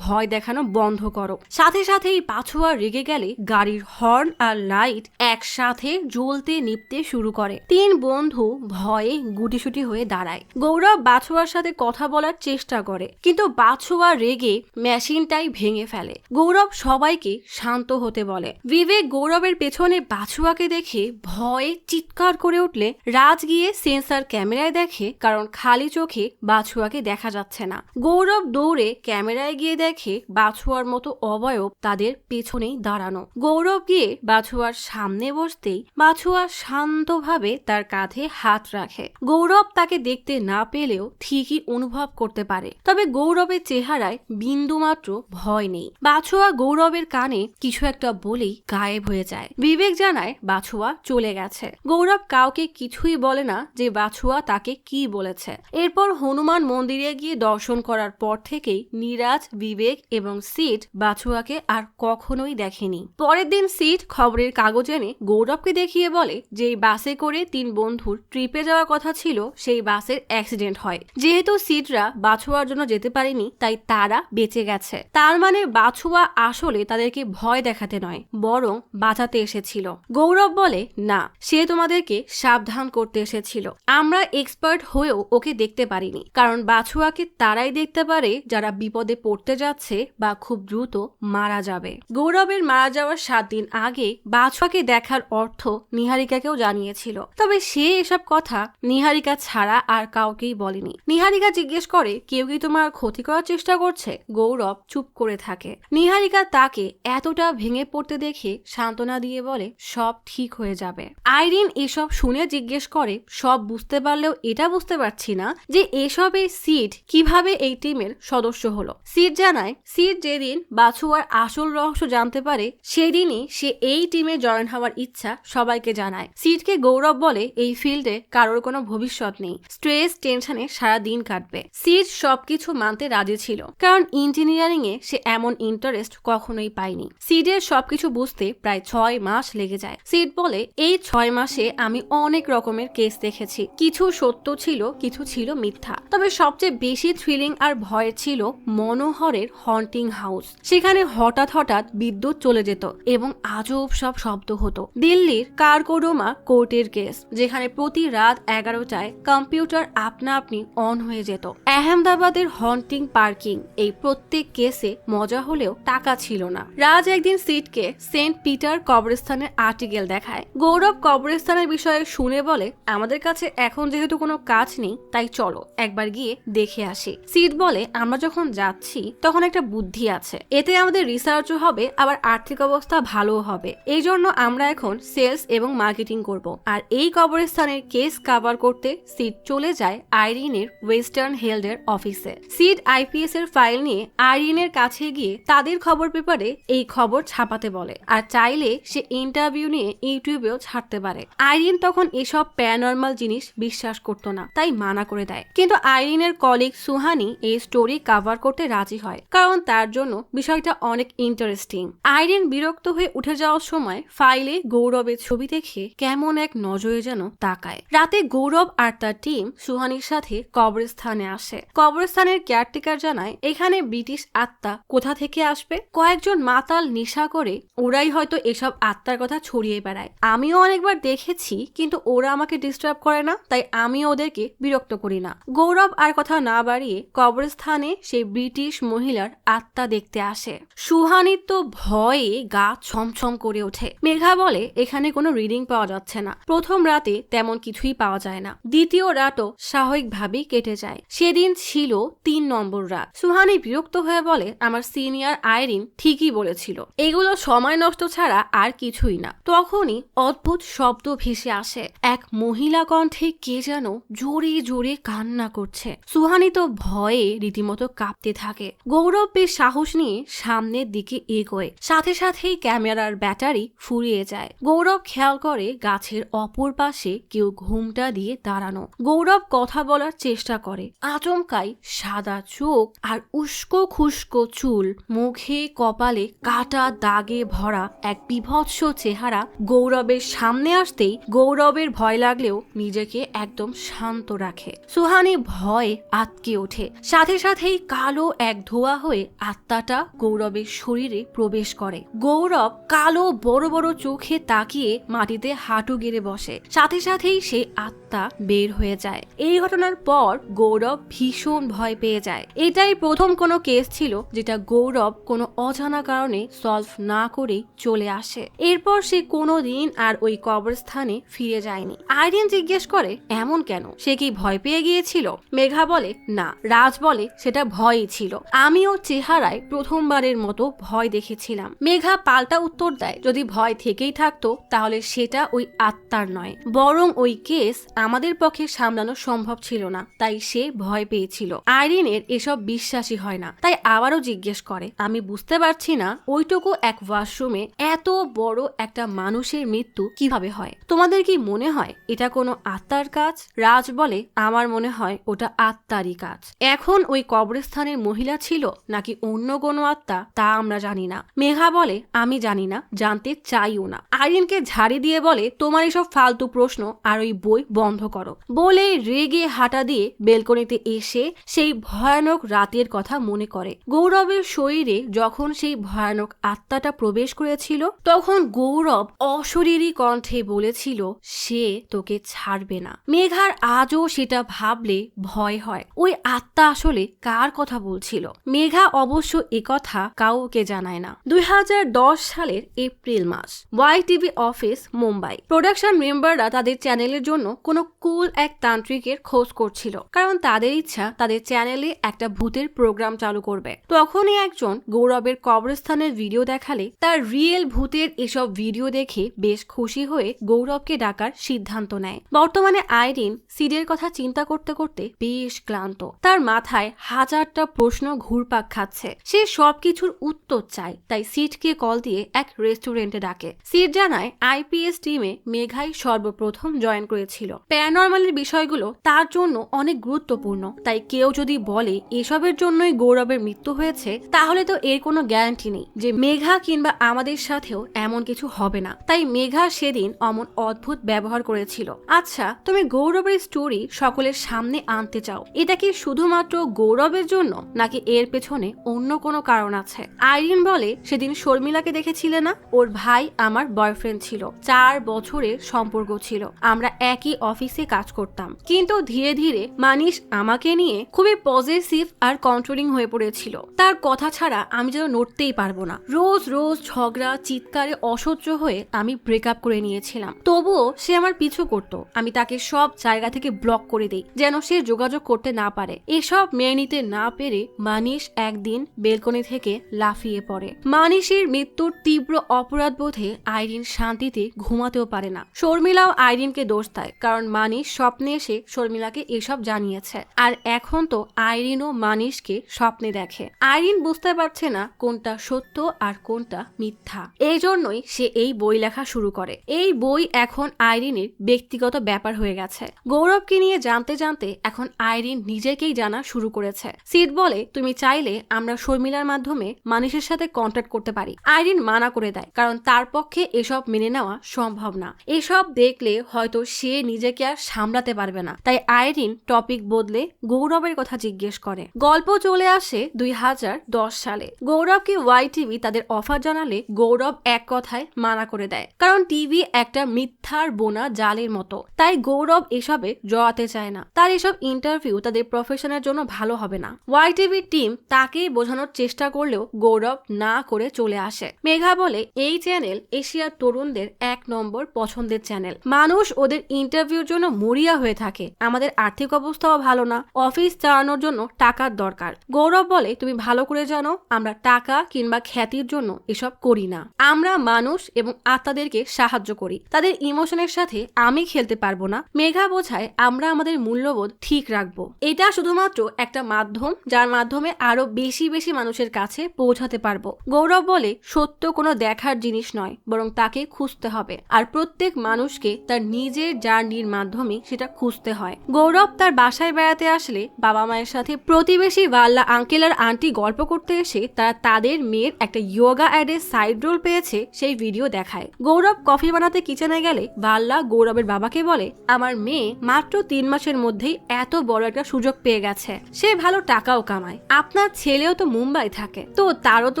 ভয় দেখানো বন্ধ করো। সাথে সাথেই বাছুয়া রেগে গেলে গাড়ির হর্ন আর লাইট একসাথে জ্বলতে নিপতে শুরু করে। 3 বন্ধু ভয়ে গুটিসুটি হয়ে দাঁড়ায়। গৌরব বাছুয়ার সাথে কথা বলার চেষ্টা করে, কিন্তু বাছুয়া রেগে মেশিনটাই ভেঙে ফেলে। গৌরব সবাইকে শান্ত হতে বলে। বিবেক গৌরবের পেছনে বাছুয়াকে দেখে ভয়ে চিৎকার করে উঠলে রাজ গিয়ে সেন্সার ক্যামেরায় দেখে, কারণ খালি চোখে বাছুয়াকে দেখা যাচ্ছে না। গৌরব দৌড়ে ক্যামেরায় গিয়ে দেখে বাছুয়ার মতো অবয়ব তাদের পেছনেই দাঁড়ানো। গৌরব গিয়ে বাছুয়ার সামনে বসতেই বাছুয়া শান্তভাবে তার কাঁধে হাত রাখে। গৌরব তাকে দেখতে না পেলেও ঠিকই অনুভব করতে পারে, তবে গৌরবের চেহারায় বিন্দুমাত্র ভয় নেই। বাছুয়া গৌরবের কানে কিছু একটা বলেই গায়েব হয়ে যায়। বিবেক জানায় বাছুয়া চলে গেছে। গৌরব কাউকে কিছুই বলে না যে বাছুয়া তাকে কি বলেছে। এরপর হনুমান মন্দিরে গিয়ে দর্শন করার পর থেকেই নিরাজ, বিবেক এবং সিড বাছুয়াকে আর কখনোই দেখেনি। পরের দিন সিড খবরের কাগজ এনে গৌরবকে দেখিয়ে বলে যে বাসে করে 3 বন্ধুর ট্রিপে যাওয়ার কথা ছিল, সেই বাসের অ্যাক্সিডেন্ট হয়। যেহেতু সিডরা বাছুয়ার জন্য যেতে পারেনি তাই তারা বেঁচে গেছে। তার মানে বাছুয়া আসলে তাদেরকে ভয় দেখাতে নয়, বরং বাঁচাতে এসেছিল। গৌরব বলে, না, সে তোমাদেরকে সাবধান করতে এসেছিল। আমরা এক্সপার্ট হয়েও ওকে দেখতে পারিনি, কারণ বাছুয়াকে তারাই দেখতে পারে যারা বিপদে পড়তে যাচ্ছে বা খুব দ্রুত মারা যাবে। গৌরবের মারা যাওয়ার 7 দিন আগে বাছুয়াকে দেখার অর্থ নিহারিকাকেও জানিয়েছিল, তবে সে এসব কথা নিহারিকা ছাড়া আর কাউকেই বলেনি। নিহারিকা জিজ্ঞেস করে, কেউ কি তোমার ক্ষতি করার চেষ্টা করছে? গৌরব চুপ করে থাকে। নিহারিকা তাকে এতটা ভেঙে পড়তে দেখে সান্ত্বনা দিয়ে বলে, সব ঠিক হয়ে যাবে। আইরিন এসব শুনে জিজ্ঞেস করে, সব বুঝতে পারলেও এটা বুঝতে পারছি না যে এসবে সিড কিভাবে এই টিমের সদস্য হলো। সিড জানায়, সিড যেদিন বাছুয়ার আসল রহস্য জানতে পারে সেদিনই সে এই টিমে জয়েন হওয়ার ইচ্ছা সবাইকে জানায়। সিডকে গৌরব বলে, এই ফিল্ডে কারোর কোনো ভবিষ্যৎ নেই, স্ট্রেস টেনশনে সারা দিন কাটবে। সিড সবকিছু মানতে রাজি ছিল, কারণ ইঞ্জিনিয়ারিং এ সে এমন ইন্টারেস্ট কখনোই পায়নি। সিডের সবকিছু বুঝতে প্রায় 6 মাস লেগে যায়। সিড বলে, এই 6 মাসে আমি অনেক রকমের কেস দেখেছি, কিছু সত্য ছিল, কিছু ছিল মিথ্যা, তবে সবচেয়ে বেশি থ্রিলিং আর ভয়ের ছিল মনোহরের হন্টিং হাউস। সেখানে হঠাৎ হঠাৎ বিদ্যুৎ চলে যেত এবং আজব সব শব্দ হতো। দিল্লির কারকোডমা কোর্টের কেস, যেখানে প্রতি রাত 11টায় কম্পিউটার আপনা আপনি অন হয়ে যেত। আহমেদাবাদের হন্টিং পার্কিং, এই প্রত্যেক কেসে মজা হলেও টাকা ছিল না। রাজ একদিন সিডকে সেন্ট পিটার কবরস্থানের আর্টিকেল দেখায়। গৌরব কবরস্থানের বিষয়ে শুনে বলে, আমাদের কাছে এখন যেহেতু কোনো কাজ নেই তাই চলো একবার গিয়ে দেখে আসি। সিড বলে, আমরা যখন যাচ্ছি তখন একটা বুদ্ধি আছে, এতে আমাদের রিসার্চও হবে আবার আর্থিক অবস্থা ভালো হবে। এই জন্য আমরা এখন সেলস এবং মার্কেটিং করব। আর এই কবরস্থানের কেস কভার করতে সিড চলে যায় আইরিনের ওয়েস্টার্ন হেলথের অফিসে। সিড আইপিএস এর ফাইল নিয়ে আইরিনের কাছে গিয়ে তাদের খবর পেপারে এই খবর ছাপাতে বলে, আর চাইলে সে ইন্টারভিউ নিয়ে ইউটিউবেও ছাড়তে পারে। আইরিন তখন এসব প্যারানর্মাল জিনিস বিশ্বাস করতো না, তাই মানা করে দেয়। কিন্তু আইরিনের কলিগ সুহানি এই স্টোরি কভার করতে রাজি হয়, কারণ তার জন্য বিষয়টা অনেক ইন্টারেস্টিং। আইরিন বিরক্ত হয়ে উঠে যাওয়ার সময় ফাইলে গৌরবের ছবি দেখে কেমন এক নজরে যেন তাকায়। রাতে গৌরব আর তার টিম সুহানির সাথে কবরস্থানে আসে। কবরস্থানের কেয়ারটেকার জানায়, এখানে ব্রিটিশ আত্মা কোথা থেকে আসবে? কয়েকজন মাতাল নেশা করে ওরাই হয়তো এসব আত্মার কথা ছড়িয়ে বেড়ায়। আমিও অনেকবার দেখেছি, কিন্তু ওরা আমাকে ডিস্টার্ব করে না, তাই আমি ওদেরকে বিরক্ত করি না। গৌরব আর কথা না বাড়িয়ে কবরস্থানে সেই ব্রিটিশ মহিলার আত্মা দেখতে আসে। সুহানির তো ভয়ে গা ছমছম করে ওঠে। মেঘা বলে, এখানে কোনো রিডিং পাওয়া যাচ্ছে না। প্রথম রাতে তেমন কিছুই পাওয়া যায় না, দ্বিতীয় রাতও স্বাভাবিকভাবেই কেটে যায়। সেদিন ছিল 3 নম্বর রাত। সুহানি বিরক্ত হয়ে বলে, আমার সিনিয়র আইরিন ঠিকই বলেছিল, এগুলো সময় নষ্ট ছাড়া আর কিছুই না। তখনই অদ্ভুত শব্দ ভেসে আসে। এক মহিলা কণ্ঠে কে যেন জোরে জোরে কান্না করছে। সুহানি তো ভয়ে রীতিমতো কাঁপতে থাকে। গৌরব বেশ সাহস নিয়ে সামনের দিকে এগোয়, সাথে সাথেই ক্যামেরার ব্যাটারি ফুরিয়ে যায়। গৌরব খেয়াল করে গাছের অপর পাশে কেউ ঘুমটা দিয়ে দাঁড়ানো। গৌরব কথা বলার চেষ্টা করে। আচমকাই সাদা চোখ আর উস্কো খুস্কো চুল, মুখে কপালে কাটা দাগে ভরা এক বিভৎস চেহারা গৌরবের সামনে আসতেই গৌরবের ভয় লাগলেও নিজেকে একদম শান্ত রাখে। সুহানি ভয়ে আটকে ওঠে। সাথে সাথেই কালো এক ধোঁয়া হয়ে আত্মাটা গৌরবের শরীরে প্রবেশ করে। গৌরব কালো বড় বড় চোখে তাকিয়ে মাটিতে হাঁটু গেড়ে বসে। সাথে সাথেই সে আত্মা বের হয়ে যায়। এই ঘটনার পর গৌরব ভীষণ ভয় পেয়ে যায়। এটাই প্রথম কোনো কেস ছিল যেটা গৌরব কোনো অজানা কারণে সলভ না করেই চলে আসে। এরপর সে কোনোদিন আর ওই কবরস্থানে ফিরে যায়নি। আইরিন জিজ্ঞেস করে, এমন কেন? সে কি ভয় পেয়ে গিয়েছিল? মেঘা বলে না। রাজ বলে সেটা ভয়ই ছিল, আমিও চেহারায় প্রথমবারের মতো ভয় দেখেছিলাম। মেঘা পাল্টা উত্তর দেয়, যদি ভয় থেকেই থাকতো তাহলে সেটা ওই আত্মার নয়, বরং ওই কেস আমাদের পক্ষে সামলানো সম্ভব ছিল না, তাই সে ভয় পেয়েছিল। আইরিনের এসব বিশ্বাসই হয় না, তাই আবারও জিজ্ঞেস করে, আমি বুঝতে পারছি না ওইটুকু এক ওয়াশরুমে এত বড় একটা মানুষের মৃত্যু কিভাবে হয়। তোমাদের কি মনে হয় এটা কোনো আত্মার কাজ? রাজ বলে, আমার মনে হয় ওটা আত্মারই কাজ। এখন ওই কবরস্থানের মহিলা ছিল নাকি অন্য কোনো আত্মা তা আমরা জানি না। মেঘা বলে, আমি জানি না, জানতে চাইও না। আইরিনকে ঝাড়ি দিয়ে বলে, তোমার এসব ফালতু প্রশ্ন আর ওই বই বন্ধ করো। বলে রেগে হাঁটা দিয়ে বেলকনিতে এসে সেই ভয়ানক রাতের কথা মনে করে। গৌরবের শরীরে যখন সেই ভয়ানক আত্মাটা প্রবেশ করেছিল তখন গৌরব অশরীরী কণ্ঠে বলেছিল সে তোকে ছাড়বে না। মেঘার আজও সেটা ভাবলে ভয় হয়, ওই আত্মা আসলে কার কথা বলছিল। মেঘা অবশ্য একথা কাউকে জানায় না। 2010 সালের এপ্রিল মাস, Y TV office, Mumbai. Production মেম্বাররা তাদের চ্যানেলের জন্য কোনো কুল এক তান্ত্রিকের খোঁজ করছিল, কারণ তাদের ইচ্ছা তাদের চ্যানেলে একটা ভূতের প্রোগ্রাম চালু করবে। তখনই একজন গৌরবের কবরস্থানের ভিডিও দেখালে তার রিয়েল ভূতের এসব ভিডিও দেখে বেশ খুশি হয়ে গৌরবকে ডাকার সিদ্ধান্ত নেয়। বর্তমানে আইরিন সিডের কথা চিন্তা করতে করতে বেশ ক্লান্ত, তার মাথায় হাজারটা প্রশ্ন ঘুরপাক খাচ্ছে। সে সবকিছুর উত্তর চায়, তাই সিডকে কল দিয়ে এক রেস্টুরেন্টে ডাকে। সিড জানায় আইপিএস টিমে মেঘাই সর্বপ্রথম জয়েন করেছিল। প্যারানরমালের বিষয়গুলো তার জন্য অনেক গুরুত্বপূর্ণ, তাই কেউ যদি বলে এসবের জন্যই গৌরবের মৃত্যু হয়েছে তাহলে তো এর কোনো গ্যারান্টি নেই যে মেঘা কিংবা আমাদের সাথেও এমন কিছু হবে না। তাই মেঘা সেদিন অমন অদ্ভুত ব্যবহার করেছিল। আচ্ছা, তুমি গৌরবের স্টোরি সকলের সামনে আনতে চাও, এটা কি শুধুমাত্র গৌরবের জন্য নাকি এর পেছনে অন্য কোনো কারণ আছে? আইরিন বলে, সেদিন শর্মিলাকে দেখেছিলে না? ওর ভাই আমার বয়ফ্রেন্ড ছিল, 4 বছরের সম্পর্ক ছিল, আমরা একই অফিসে কাজ করতাম। কিন্তু ধীরে ধীরে মানিশ আমাকে নিয়ে খুবই পজিটিভ আর কন্ট্রোলিং হয়ে পড়েছিল। তার কথা ছাড়া আমি যেন নড়তেই পারবো না। রোজ রোজ ঝগড়া চিৎকারে অসহ্য হয়ে আমি ব্রেকআপ করে নিয়েছিলাম। তবুও সে আমার পিছু করতো। আমি তাকে সব জায়গা থেকে ব্লক করে দিই যেন সে যোগাযোগ করতে না পারে। এসব মেনে নিতে না পেরে মানিশ একদিন বেলকনি থেকে লাফিয়ে পড়ে। মানিশের মৃত্যুর তীব্র অপরাধ বোধে আইরিন শান্তিতে ঘুমাতেও পারে না। শর্মিলাও আইরিনকে দোষ দেয়, কারণ মানিশ স্বপ্নে এসে শর্মিলাকে এসব জানিয়েছে, আর এখন তো আইরিনও মানিশকে স্বপ্নে দেখে। আইরিন বুঝতে পারছে না কোনটা সত্য আর কোনটা মিথ্যা। এই জন্যই সে এই বই লেখা শুরু করে। এই বই এখন আইরিনের ব্যক্তিগত ব্যাপার হয়ে গেছে। গৌরবকে নিয়ে জানতে জানতে এখন আইরিন নিজেকেই জানা শুরু করেছে। সিড বলে, তুমি চাইলে আমরা শর্মিলার মাধ্যমে মানিশের সাথে কন্ট্যাক্ট করতে পারি। আইরিন মানা করে দেয়, কারণ তার পক্ষে এসব মেনে নেওয়া সম্ভব না। এসব দেখলে হয়তো সে নিজেকে আর সামলাতে পারবে না। তাই আইরিন টপিক বদলে গৌরবের কথা জিজ্ঞেস করে। গল্প চলে আসে 2010 সালে। গৌরবকে ওয়াই টিভি তাদের অফার জানালে গৌরব এক কথায় মানা করে দেয়, কারণ টিভি একটা মিথ্যার বোনা জালের মতো। তাই গৌরব এসবে জড়াতে চায় না। তার এসব ইন্টারভিউ তাদের প্রফেশনের জন্য ভালো হবে না। ওয়াই টিভির টিম তাকে বোঝানোর চেষ্টা করলেও গৌরব না করে চলে আসে। মেঘা বলে, এই চ্যানেল এশিয়ার তরুণদের 1 নম্বর পছন্দের চ্যানেল। মানুষ ওদের ইন্টারভিউর জন্য মরিয়া হয়ে থাকে। আমাদের আর্থিক অবস্থাও ভালো না, অফিস চালানোর জন্য টাকার দরকার। গৌরব বলে, তুমি ভালো করে জানো আমরা টাকা কিংবা খ্যাতির জন্য এসব করি না। আমরা মানুষ এবং আত্মাদেরকে সাহায্য করি, তাদের ইমোশনের সাথে আমি খেলতে পারবো না। মেঘা বোঝায় আমরা আমাদের মূল্যবোধ ঠিক রাখবো। এটা শুধুমাত্র একটা মাধ্যম যার মাধ্যমে আরো বেশি বেশি মানুষের কাছে পৌঁছাতে পারবো। গৌরব বলে, সত্য কোনো দেখার জিনিস নয়, বরং তাকে খুঁজতে হবে, আর প্রত্যেক মানুষকে তার নিজের জার্নির মাধ্যমে সেটা খুঁজতে হয়। গৌরব তার বাসায় বেড়াতে আসলে বাবা মায়ের সাথে প্রতিবেশী বাল্লা আঙ্কেল আর আন্টি গল্প করতে এসে তারা তাদের মেয়ের একটা ইয়োগা অ্যাডে সাইড রোল পেয়েছে সেই ভিডিও দেখায়। গৌরব কফি বানাতে কিচেনে গেলে বাল্লা গৌরবের বাবাকে বলে, আমার মেয়ে মাত্র 3 মাসের মধ্যেই এত বড় একটা সুযোগ পেয়ে গেছে, সে ভালো টাকাও কামায়, আপনার ছেলেও তো মুম্বাই থাকে, তো তারও তো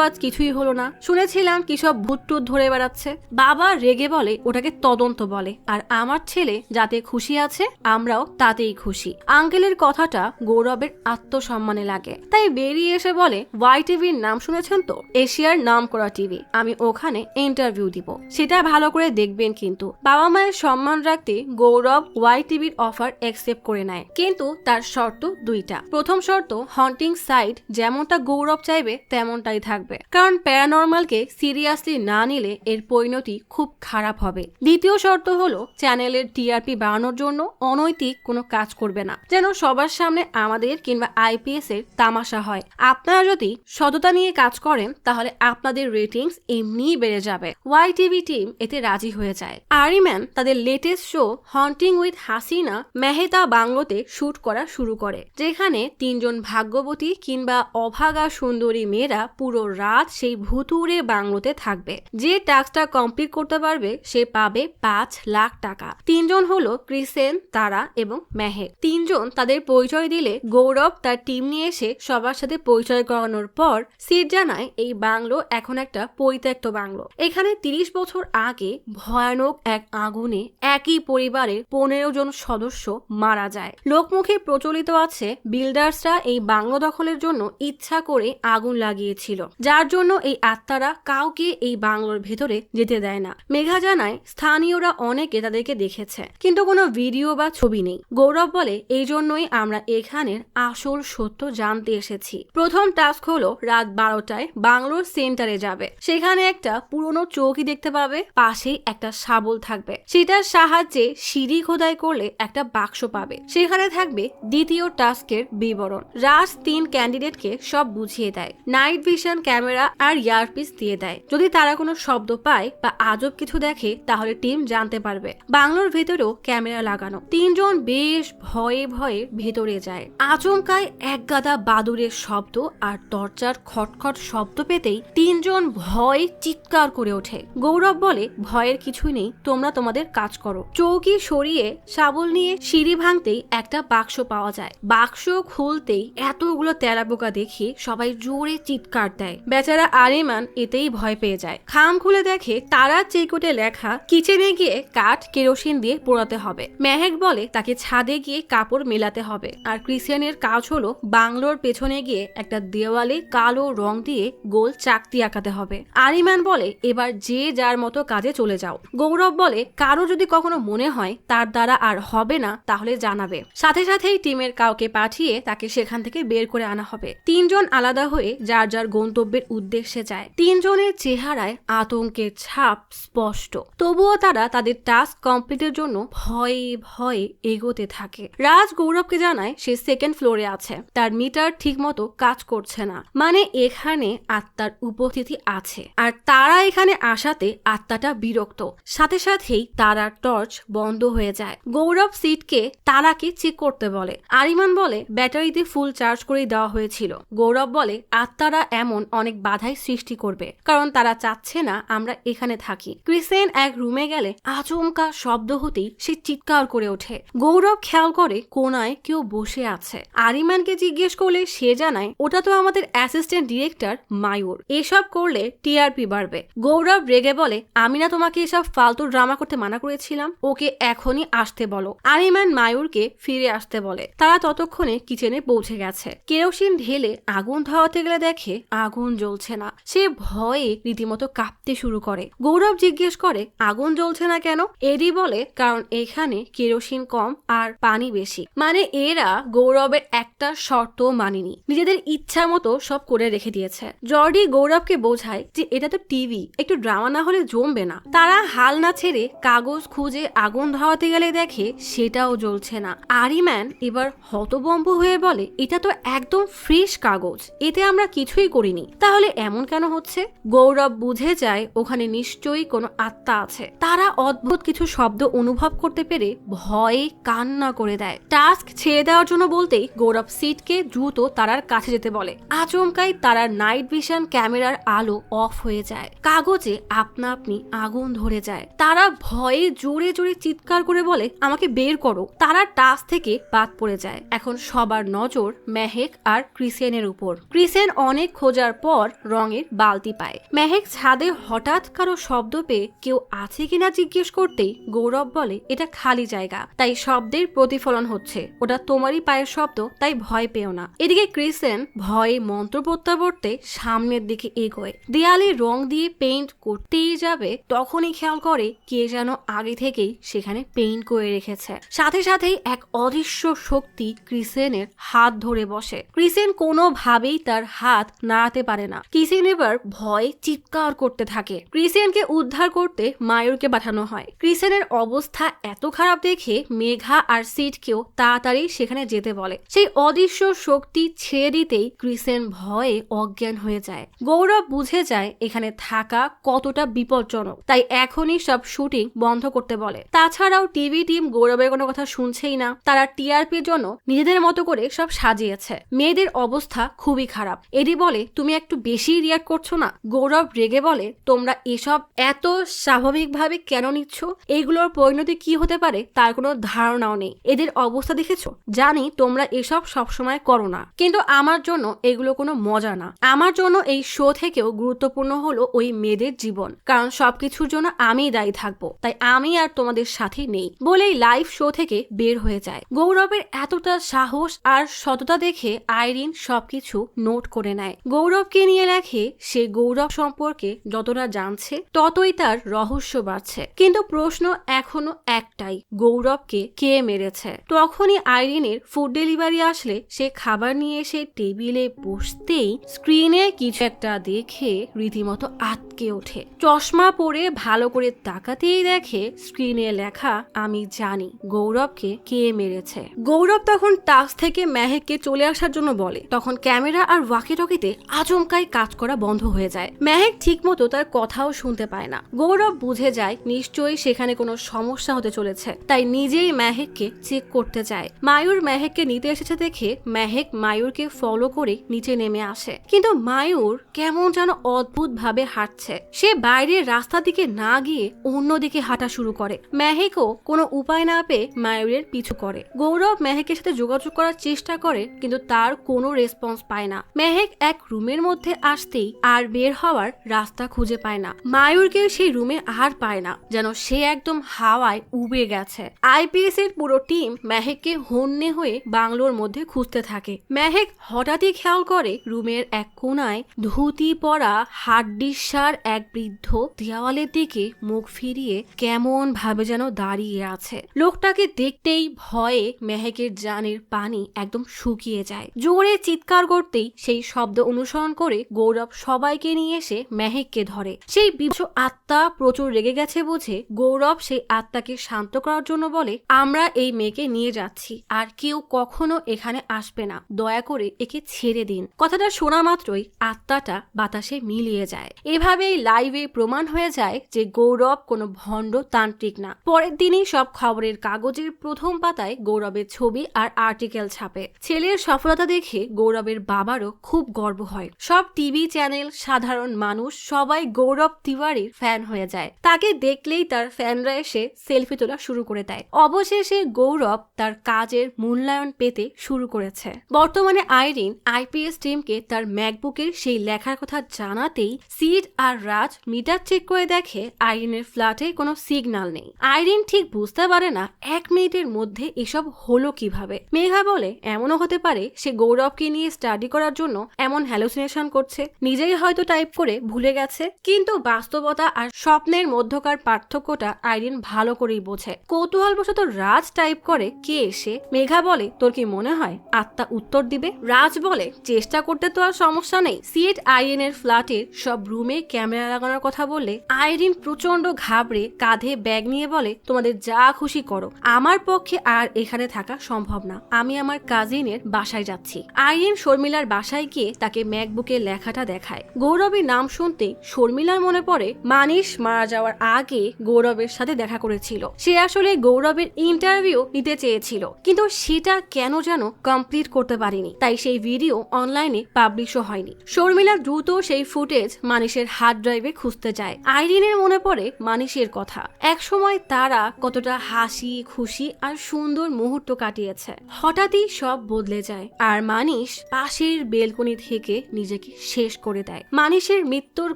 আজ কিছুই হলো না, শুনেছিলাম কি সব ভূত টুত ধরে বেড়াচ্ছে। বাবা রেগে বলে, ওটাকে তদন্ত বলে, আর আমার ছেলে যাতে খুশি আছে আমরাও তাতেই খুশি। আঙ্কেলের কথাটা গৌরবের আত্মসম্মানে লাগে, তাই বেরিয়ে এসে বলে, ওয়াই টিভির নাম শুনেছেন তো? এশিয়ার নাম করা টিভি, আমি ওখানে ইন্টারভিউ দিব, সেটা ভালো করে দেখবেন কিন্তু। বাবা মায়ের সম্মান রাখতে গৌরব ওয়াই টিভির অফার অ্যাকসেপ্ট করে নেয়। কে কিন্তু তার শর্ত দুইটা। প্রথম শর্ত, হন্টিং সাইট যেমনটা গৌরব চাইবে তেমনটাই থাকবে, কারণ প্যারানর্মালকে সিরিয়াসলি না নিলে এর পরিণতি খুব খারাপ হবে। দ্বিতীয় শর্ত হলো চ্যানেলের টিআরপি বাড়ানোর জন্য অনৈতিক কোনো কাজ করবে না, যেন সবার সামনে আমাদের কিংবা আইপিএস এর তামাশা হয়। আপনারা যদি সততা নিয়ে কাজ করেন তাহলে আপনাদের রেটিংস এমনিই বেড়ে যাবে। ওয়াইটিভি টিম এতে রাজি হয়ে যায়। আরিম্যান তাদের latest show haunting with Hasina Mehta বাংলোতে শুট করা শুরু করে, যেখানে 3 জন ভাগ্যবতী কিংবা অভাগা সুন্দরী মেয়েরা পুরো রাত সেই ভুতুড়ে বাংলোতে থাকবে। যে টাস্কটা কমপ্লিট করতে পারবে সে পাবে 5 লাখ টাকা। 3 জন হলো ক্রিসেন, তারা এবং মেহেক। 3 জন তাদের পরিচয় দিলে গৌরব তার টিম নিয়ে এসে সবার সাথে পরিচয় করানোর পর সিট জানায় এই বাংলো এখন একটা পরিত্যক্ত বাংলো। এখানে 30 বছর আগে ভয়ানক এক আগুনে একই পরিবারের 15 জন সদস্য মারা যায়। লোকমুখে প্রচলিত আছে বিল্ডার্সরা এই বাংলো দখলের জন্য ইচ্ছা করে আগুন লাগিয়েছিল, যার জন্য এই আত্মারা কাউকে এই বাংলোর ভেতরে যেতে দেয় না। মেঘা জানায় স্থানীয়রা অনেকে তাদেরকে দেখেছে, কিন্তু কোনো ভিডিও বা ছবি নেই। গৌরব বলে এই জন্যই আমরা এখানের আসল সত্য জানতে এসেছি। প্রথম টাস্ক হলো রাত 12টায় বাংলোর সেন্টারে যাবে। সেখানে একটা পুরনো চৌকি দেখতে পাবে, পাশেই একটা শাবল থাকবে। সেটার সাহায্যে সিঁড়ি খোদাই করলে একটা বাক্স পাবে, সেখানে থাকবে দ্বিতীয় টাস্কের বিবরণ। রাজ 3 ক্যান্ডিডেটকে সব বুঝিয়ে দেয়, নাইট ভিশন ক্যামেরা আর ইয়ারপিস দিয়ে দেয়। যদি তারা কোনো শব্দ পায় বা আজব কিছু দেখে তাহলে টিম জানতে পারবে। বাংলোর ভেতরেও ক্যামেরা লাগানো। 3 জন বেশ ভয়ে ভয়ে ভেতরে যায়। আচমকায় এক গাদা বাদুরের শব্দ আর দরজার খটখট শব্দ পেতেই 3 জন ভয়ে চিৎকার করে ওঠে। গৌরব বলে ভয়ের কিছুই নেই, তোমরা তোমাদের কাজ করো। চৌকি সরিয়ে শাবল নিয়ে সিঁড়ি ভাঙতেই একটা বাক্স পাওয়া যায়। বাক্স খুলতেই এতগুলো তেলাপোকা দেখে সবাই জোরে চিৎকার দেয়। বেচারা আরিমান এতেই ভয় পেয়ে যায়। খাম খুলে দেখে তারা চেকোটে লেখা কিচেনে গিয়ে কাঠ কেরোসিন দিয়ে পোড়াতে হবে। মেহেক বলে তাকে ছাদে গিয়ে কাপড় মেলাতে হবে। আর ক্রিসিয়ানের কাজ হলো বাংলোর পেছনে গিয়ে একটা দেওয়ালে কালো রং দিয়ে গোল চাকতি আঁকাতে হবে। আরিমান বলে এবার যে যার মতো কাজে চলে যাও। গৌরব বলে কারো যদি কখনো মনে হয় তার দ্বারা আর হবে না তাহলে জানাবে। সাথে সাথেই টিমের কাউকে পাঠিয়ে তাকে সেখান থেকে বের করে আনা হবে। 3 জন আলাদা হয়ে যার যার গন্তব্যের উদ্দেশ্যে যায়। 3 জনের চেহারায় আতঙ্কের ছাপ স্পষ্ট, তবুও তারা তাদের টাস্ক কমপ্লিটের জন্য ভয়ে ভয়ে এগোতে থাকে। রাজ গৌরবকে জানায় সে 2nd ফ্লোরে আছে, তার মিটার ঠিক মতো কাজ করছে না, মানে এখানে আত্মার উপস্থিতি আছে। আর তারা এখানে আসাতে আত্মাটা বিরক্ত। সাথে সাথেই তারার টর্চ বন্ধ হয়ে যায়। গৌরব সিটকে তারাকে চেক করতে বলে। আরিমান বলে ব্যাটারিতে ফুল চার্জ করে দেওয়া হয়েছিল। গৌরব বলে আত্মারা এমন অনেক বাধাই সৃষ্টি করবে, কারণ তারা চাচ্ছে না আমরা এখানে থাকি। ক্রিসেন এক রুমে গেলে আচমকা শব্দ হতেই সে চিৎকার করে ওঠে। গৌরব খেয়াল করে কোনায় কেউ বসে আছে। আরিমানকে জিজ্ঞেস করলে সে জানায় ওটা তো আমাদের অ্যাসিস্ট্যান্ট ডিরেক্টর মায়ূর, এসব করলে টিআরপি বাড়বে। গৌরব রেগে বলে আমি না তোমাকে এসব ফালতু ড্রামা করতে মানা করেছিলাম, ওকে এখনই আসতে বলো। আরিমান মায়ূরকে ফিরে আসতে বলে। তারা ততক্ষণে কিচেনে পৌঁছে গেছে। কেরোসিন ঢেলে আগুন ধরাতে গেলে দেখে আগুন জ্বলছে না। সে ভয়ে রীতিমতো কাঁপতে শুরু করে। গৌরব জিজ্ঞেস করে আগুন জ্বলছে না কেন? এডি বলে কারণ এখানে কেরোসিন কম আর পানি বেশি। মানে এরা গৌরবের একটা শর্ত মানেনি, নিজেদের ইচ্ছা মতো সব করে রেখে দিয়েছে। জর্ডি গৌরবকে বোঝায় যে এটা তো টিভি, একটু ড্রামা না হলে জমবে না। তারা হাল না ছেড়ে কাগজ খুঁজে আগুন ধরাতে গেলে দেখে সেটাও জ্বলছে না। আরিম্যান এবার হতভম্ব হয়ে বলে এটা তো একদম ফ্রেশ কাগজ, এতে আমরা কিছুই করিনি, তাহলে এমন কেন হচ্ছে? গৌরব বুঝে যায় ওখানে নিশ্চয়ই কোনো আত্মা আছে। তারা অদ্ভুত কিছু শব্দ অনুভব করতে পেরে ভয়ে কান্না করে দেয়। টাস্ক ছেড়ে দেওয়ার জন্য বলতেই গৌরব সিটকে দ্রুত তারার কাছে যেতে বলে। আচমকাই তারার নাইট ভিশন ক্যামেরার আলো অফ হয়ে যায়। কাগজে আপনা আপনি আগুন ধরে যায়। তারা ভয়ে জোরে জোরে চিৎকার করে বলে আমাকে বের করো। তারা টাস্ক থেকে বাদ পড়ে যায়। এখন সবার নজর মেহেক আর ক্রিসেনের উপর। ক্রিসেন অনেক খোঁজার পর রঙের বালতি পায়। মেহেক ছাদে হঠাৎ কারো শব্দ পেয়ে কেউ আছে কিনা জিজ্ঞেস করতেই গৌরব বলে এটা খালি জায়গা, তাই শব্দের প্রতিফলন হচ্ছে, ওটা তোমারই পায়ের শব্দ, তাই ভয় পেও না। এদিকে ক্রিসেন ভয়ে মন্ত্র পড়তে পড়তে সামনের দিকে এগোয়। দেয়ালে রং দিয়ে পেইন্ট করতেই যাবে তখনই খেয়াল করে কে যেন আগে থেকেই সেখানে পেইন্ট করে রেখেছে। সাথে সাথেই এক অদ্ভুত অদৃশ্য শক্তি ক্রিসেনের হাত ধরে বসে। ক্রিসেন কোনোভাবেই তার হাত নাড়াতে পারে না। ক্রিসেন এবার ভয়ে চিৎকার করতে থাকে। ক্রিসেনকে উদ্ধার করতে মায়ুরকে পাঠানো হয়। ক্রিসেনের অবস্থা এত খারাপ দেখে মেঘা আর সিডকেও তাড়াতাড়ি সেখানে যেতে বলে। সেই অদৃশ্য শক্তি ছেড়ে দিতেই ক্রিসেন ভয়ে অজ্ঞান হয়ে যায়। গৌরব বুঝে যায় এখানে থাকা কতটা বিপজ্জনক, তাই এখনই সব শুটিং বন্ধ করতে বলে। তাছাড়াও টিভি টিম গৌরবের কোনো কথা শুনছেই না। তারা টিআরপির জন্য নিজেদের মতো করে সব সাজিয়েছে। মেয়েদের অবস্থা খুবই খারাপ। এডি বলে, তুমি একটু বেশি রিয়াক্ট করছো না? গৌরব রেগে বলে, তোমরা এসব এত স্বাভাবিকভাবে কেন নিচ্ছ? এগুলোর পরিণতি কি হতে পারে তার কোনো ধারণাও নেই। এদের অবস্থা দেখেছো? জানি তোমরা এসব সবসময় করো না, কিন্তু আমার জন্য এগুলো কোনো মজা না। আমার জন্য এই শো থেকেও গুরুত্বপূর্ণ হলো ওই মেয়েদের জীবন, কারণ সবকিছুর জন্য আমিই দায়ী থাকবো। তাই আমি আর তোমাদের সাথে নেই বলেই লাইভ শো থেকে বের হয়ে যায়। গৌরবের এতটা সাহস আর সততা দেখে আইরিন সবকিছু নোট করে নেয়। গৌরবকে নিয়ে লেখে সে গৌরব সম্পর্কে যতটা জানছে ততই তার রহস্য বাড়ছে। কিন্তু প্রশ্ন এখনো একটাই, গৌরবকে কে মেরেছে? তখনই আইরিনের ফুড ডেলিভারি আসলে সে খাবার নিয়ে এসে টেবিলে বসতেই স্ক্রিনে কিছু একটা দেখে রীতিমতো আটকে ওঠে। চশমা পরে ভালো করে তাকাতেই দেখে স্ক্রিনে লেখা, আমি জানি গৌরবকে কে মেরেছে। গৌরব তখন টাস্ক থেকে মেহেককে চলে আসার জন্য বলে। তখন ক্যামেরা আর ওয়াকিটকিতে আচমকাই কাজ করা বন্ধ হয়ে যায়। মেহেক ঠিক মতো তার কথাও শুনতে পায় না। গৌরব বুঝে যায় নিশ্চয়ই সেখানে কোনো সমস্যা হতে চলেছে, তাই নিজেই মেহেককে চেক করতে যায়। মায়ুর মেহেককে নিতে এসেছে দেখে মেহেক মায়ুরকে ফলো করে নিচে নেমে আসে, কিন্তু মায়ুর কেমন যেন অদ্ভুত ভাবে হাঁটছে। সে বাইরের রাস্তা দিকে না গিয়ে অন্যদিকে হাঁটা শুরু করে। মেহেকও কোনো উপায় না পেয়ে মায়ুরের পিছু করে। গৌরব মেহেকের সাথে যোগাযোগ করার চেষ্টা করে, কিন্তু তার কোনো রেসপন্স পায় না। মেহেক এক রুমের মধ্যে আসতেই আর বের হওয়ার রাস্তা খুঁজে পায় না। মায়ুরকে সেই রুমে আর পায় না, যেন সে একদম হাওয়ায় উবে গেছে। আইপিএস এর পুরো টিম মেহেককে হন্যে হয়ে বাংলোর মধ্যে খুঁজতে থাকে। মেহেক হঠাৎই খেয়াল করে রুমের এক কোনায় ধুতি পরা হাড্ডিসার এক বৃদ্ধ দেওয়ালের দিকে মুখ ফিরিয়ে কেমন ভাবে যেন দাঁড়িয়ে আছে। লোকটাকে দেখতেই ভয়ে মেহেকের জানের পানি একদম শুকিয়ে যায়। জোরে চিৎকার করতেই সেই শব্দ অনুসরণ করে গৌরব সবাইকে নিয়ে এসে মেহেককে ধরে। সেই বিভৎস আত্মা প্রচুর রেগে গেছে বুঝে গৌরব সেই আত্মাকে শান্ত করার জন্য বলে, আমরা এই মেয়েকে নিয়ে যাচ্ছি, আর কেউ কখনো এখানে আসবে না, দয়া করে একে ছেড়ে দিন। কথাটা শোনা মাত্রই আত্মাটা বাতাসে মিলিয়ে যায়। এভাবেই লাইভে প্রমাণ হয়ে যায় যে গৌরব কোনো ভণ্ড তান্ত্রিক না। পরের দিনই সব খবরের কাগজের প্রথম পাতায় গৌরবের ছবি আর আর্টিকেল ছাপে। ছেলের সফলতা দেখে গৌরবের বাবারও খুব গর্ব হয়। সব টিভি চ্যানেল, সাধারণ মানুষ সবাই গৌরব তিওয়ারির ফ্যান হয়ে যায়। তাকে দেখলেই তার ফ্যানরা এসে সেলফি তোলা শুরু করে দেয়। অবশেষে গৌরব তার কাজের মূল্যায়ন পেতে শুরু করেছে। বর্তমানে আইরিন আইপিএস টিমকে তার ম্যাকবুকের সেই লেখার কথা জানাতেই সিড আর রাজ মিটার চেক করে দেখে আইরিনের ফ্ল্যাটে কোনো সিগন্যাল নেই। আইরিন ঠিক বুঝতে পারে না 1 মিনিটের মধ্যে এসব হলো কিভাবে। মেঘা বলে, এমনও হতে পারে সে গৌরবকে নিয়ে স্টাডি করার জন্য এমন হ্যালুসিনেশন করছে, নিজেই হয়তো টাইপ করে ভুলে গেছে। কিন্তু বাস্তবতা আর স্বপ্নের মধ্যকার পার্থক্যটা আইরিন ভালো করেই বোঝে। কৌতূহলবশত রাজ টাইপ করে, কে এসে? মেঘা বলে, তোর কি মনে হয় আত্মা উত্তর দিবে? রাজ বলে, চেষ্টা করতে তো আর সমস্যা নেই। সিড আইরিনের ফ্ল্যাটের সব রুমে ক্যামেরা লাগানোর কথা বললে আইরিন প্রচন্ড ঘাবড়ে কাঁধে ব্যাগ নিয়ে বলে, তোমাদের যা খুশি করো, আমার পক্ষে আর এখানে থাকা সম্ভব না, আমি আমার কাজিনের বাসায় যাচ্ছি। আইরিন শর্মিলার বাসায় গিয়ে তাকে ম্যাকবুকের লেখাটা দেখায়। গৌরবের নাম শুনতেই শর্মিলার মনে পড়ে মানিশ মারা যাওয়ার আগে গৌরবের সাথে দেখা করেছিল। সে আসলে গৌরবের ইন্টারভিউ নিতে চেয়েছিল, কিন্তু সেটা কেন যেন কমপ্লিট করতে পারেনি, তাই সেই ভিডিও অনলাইনে পাবলিশও হয়নি। শর্মিলা দ্রুত সেই ফুটেজ মানিশের হার্ড ড্রাইভে খুঁজতে যায়। আইরিনের মনে পড়ে মানিশের কথা, একসময় তারা কতটা হাসি খুশি আর সুন্দর মুহূর্ত কাটিয়েছে। হঠাৎই সব বদলে যায়, আর মানিশ পাশের বেলকনি থেকে নিজেকে শেষ করে দেয়। মানিশের মৃত্যুর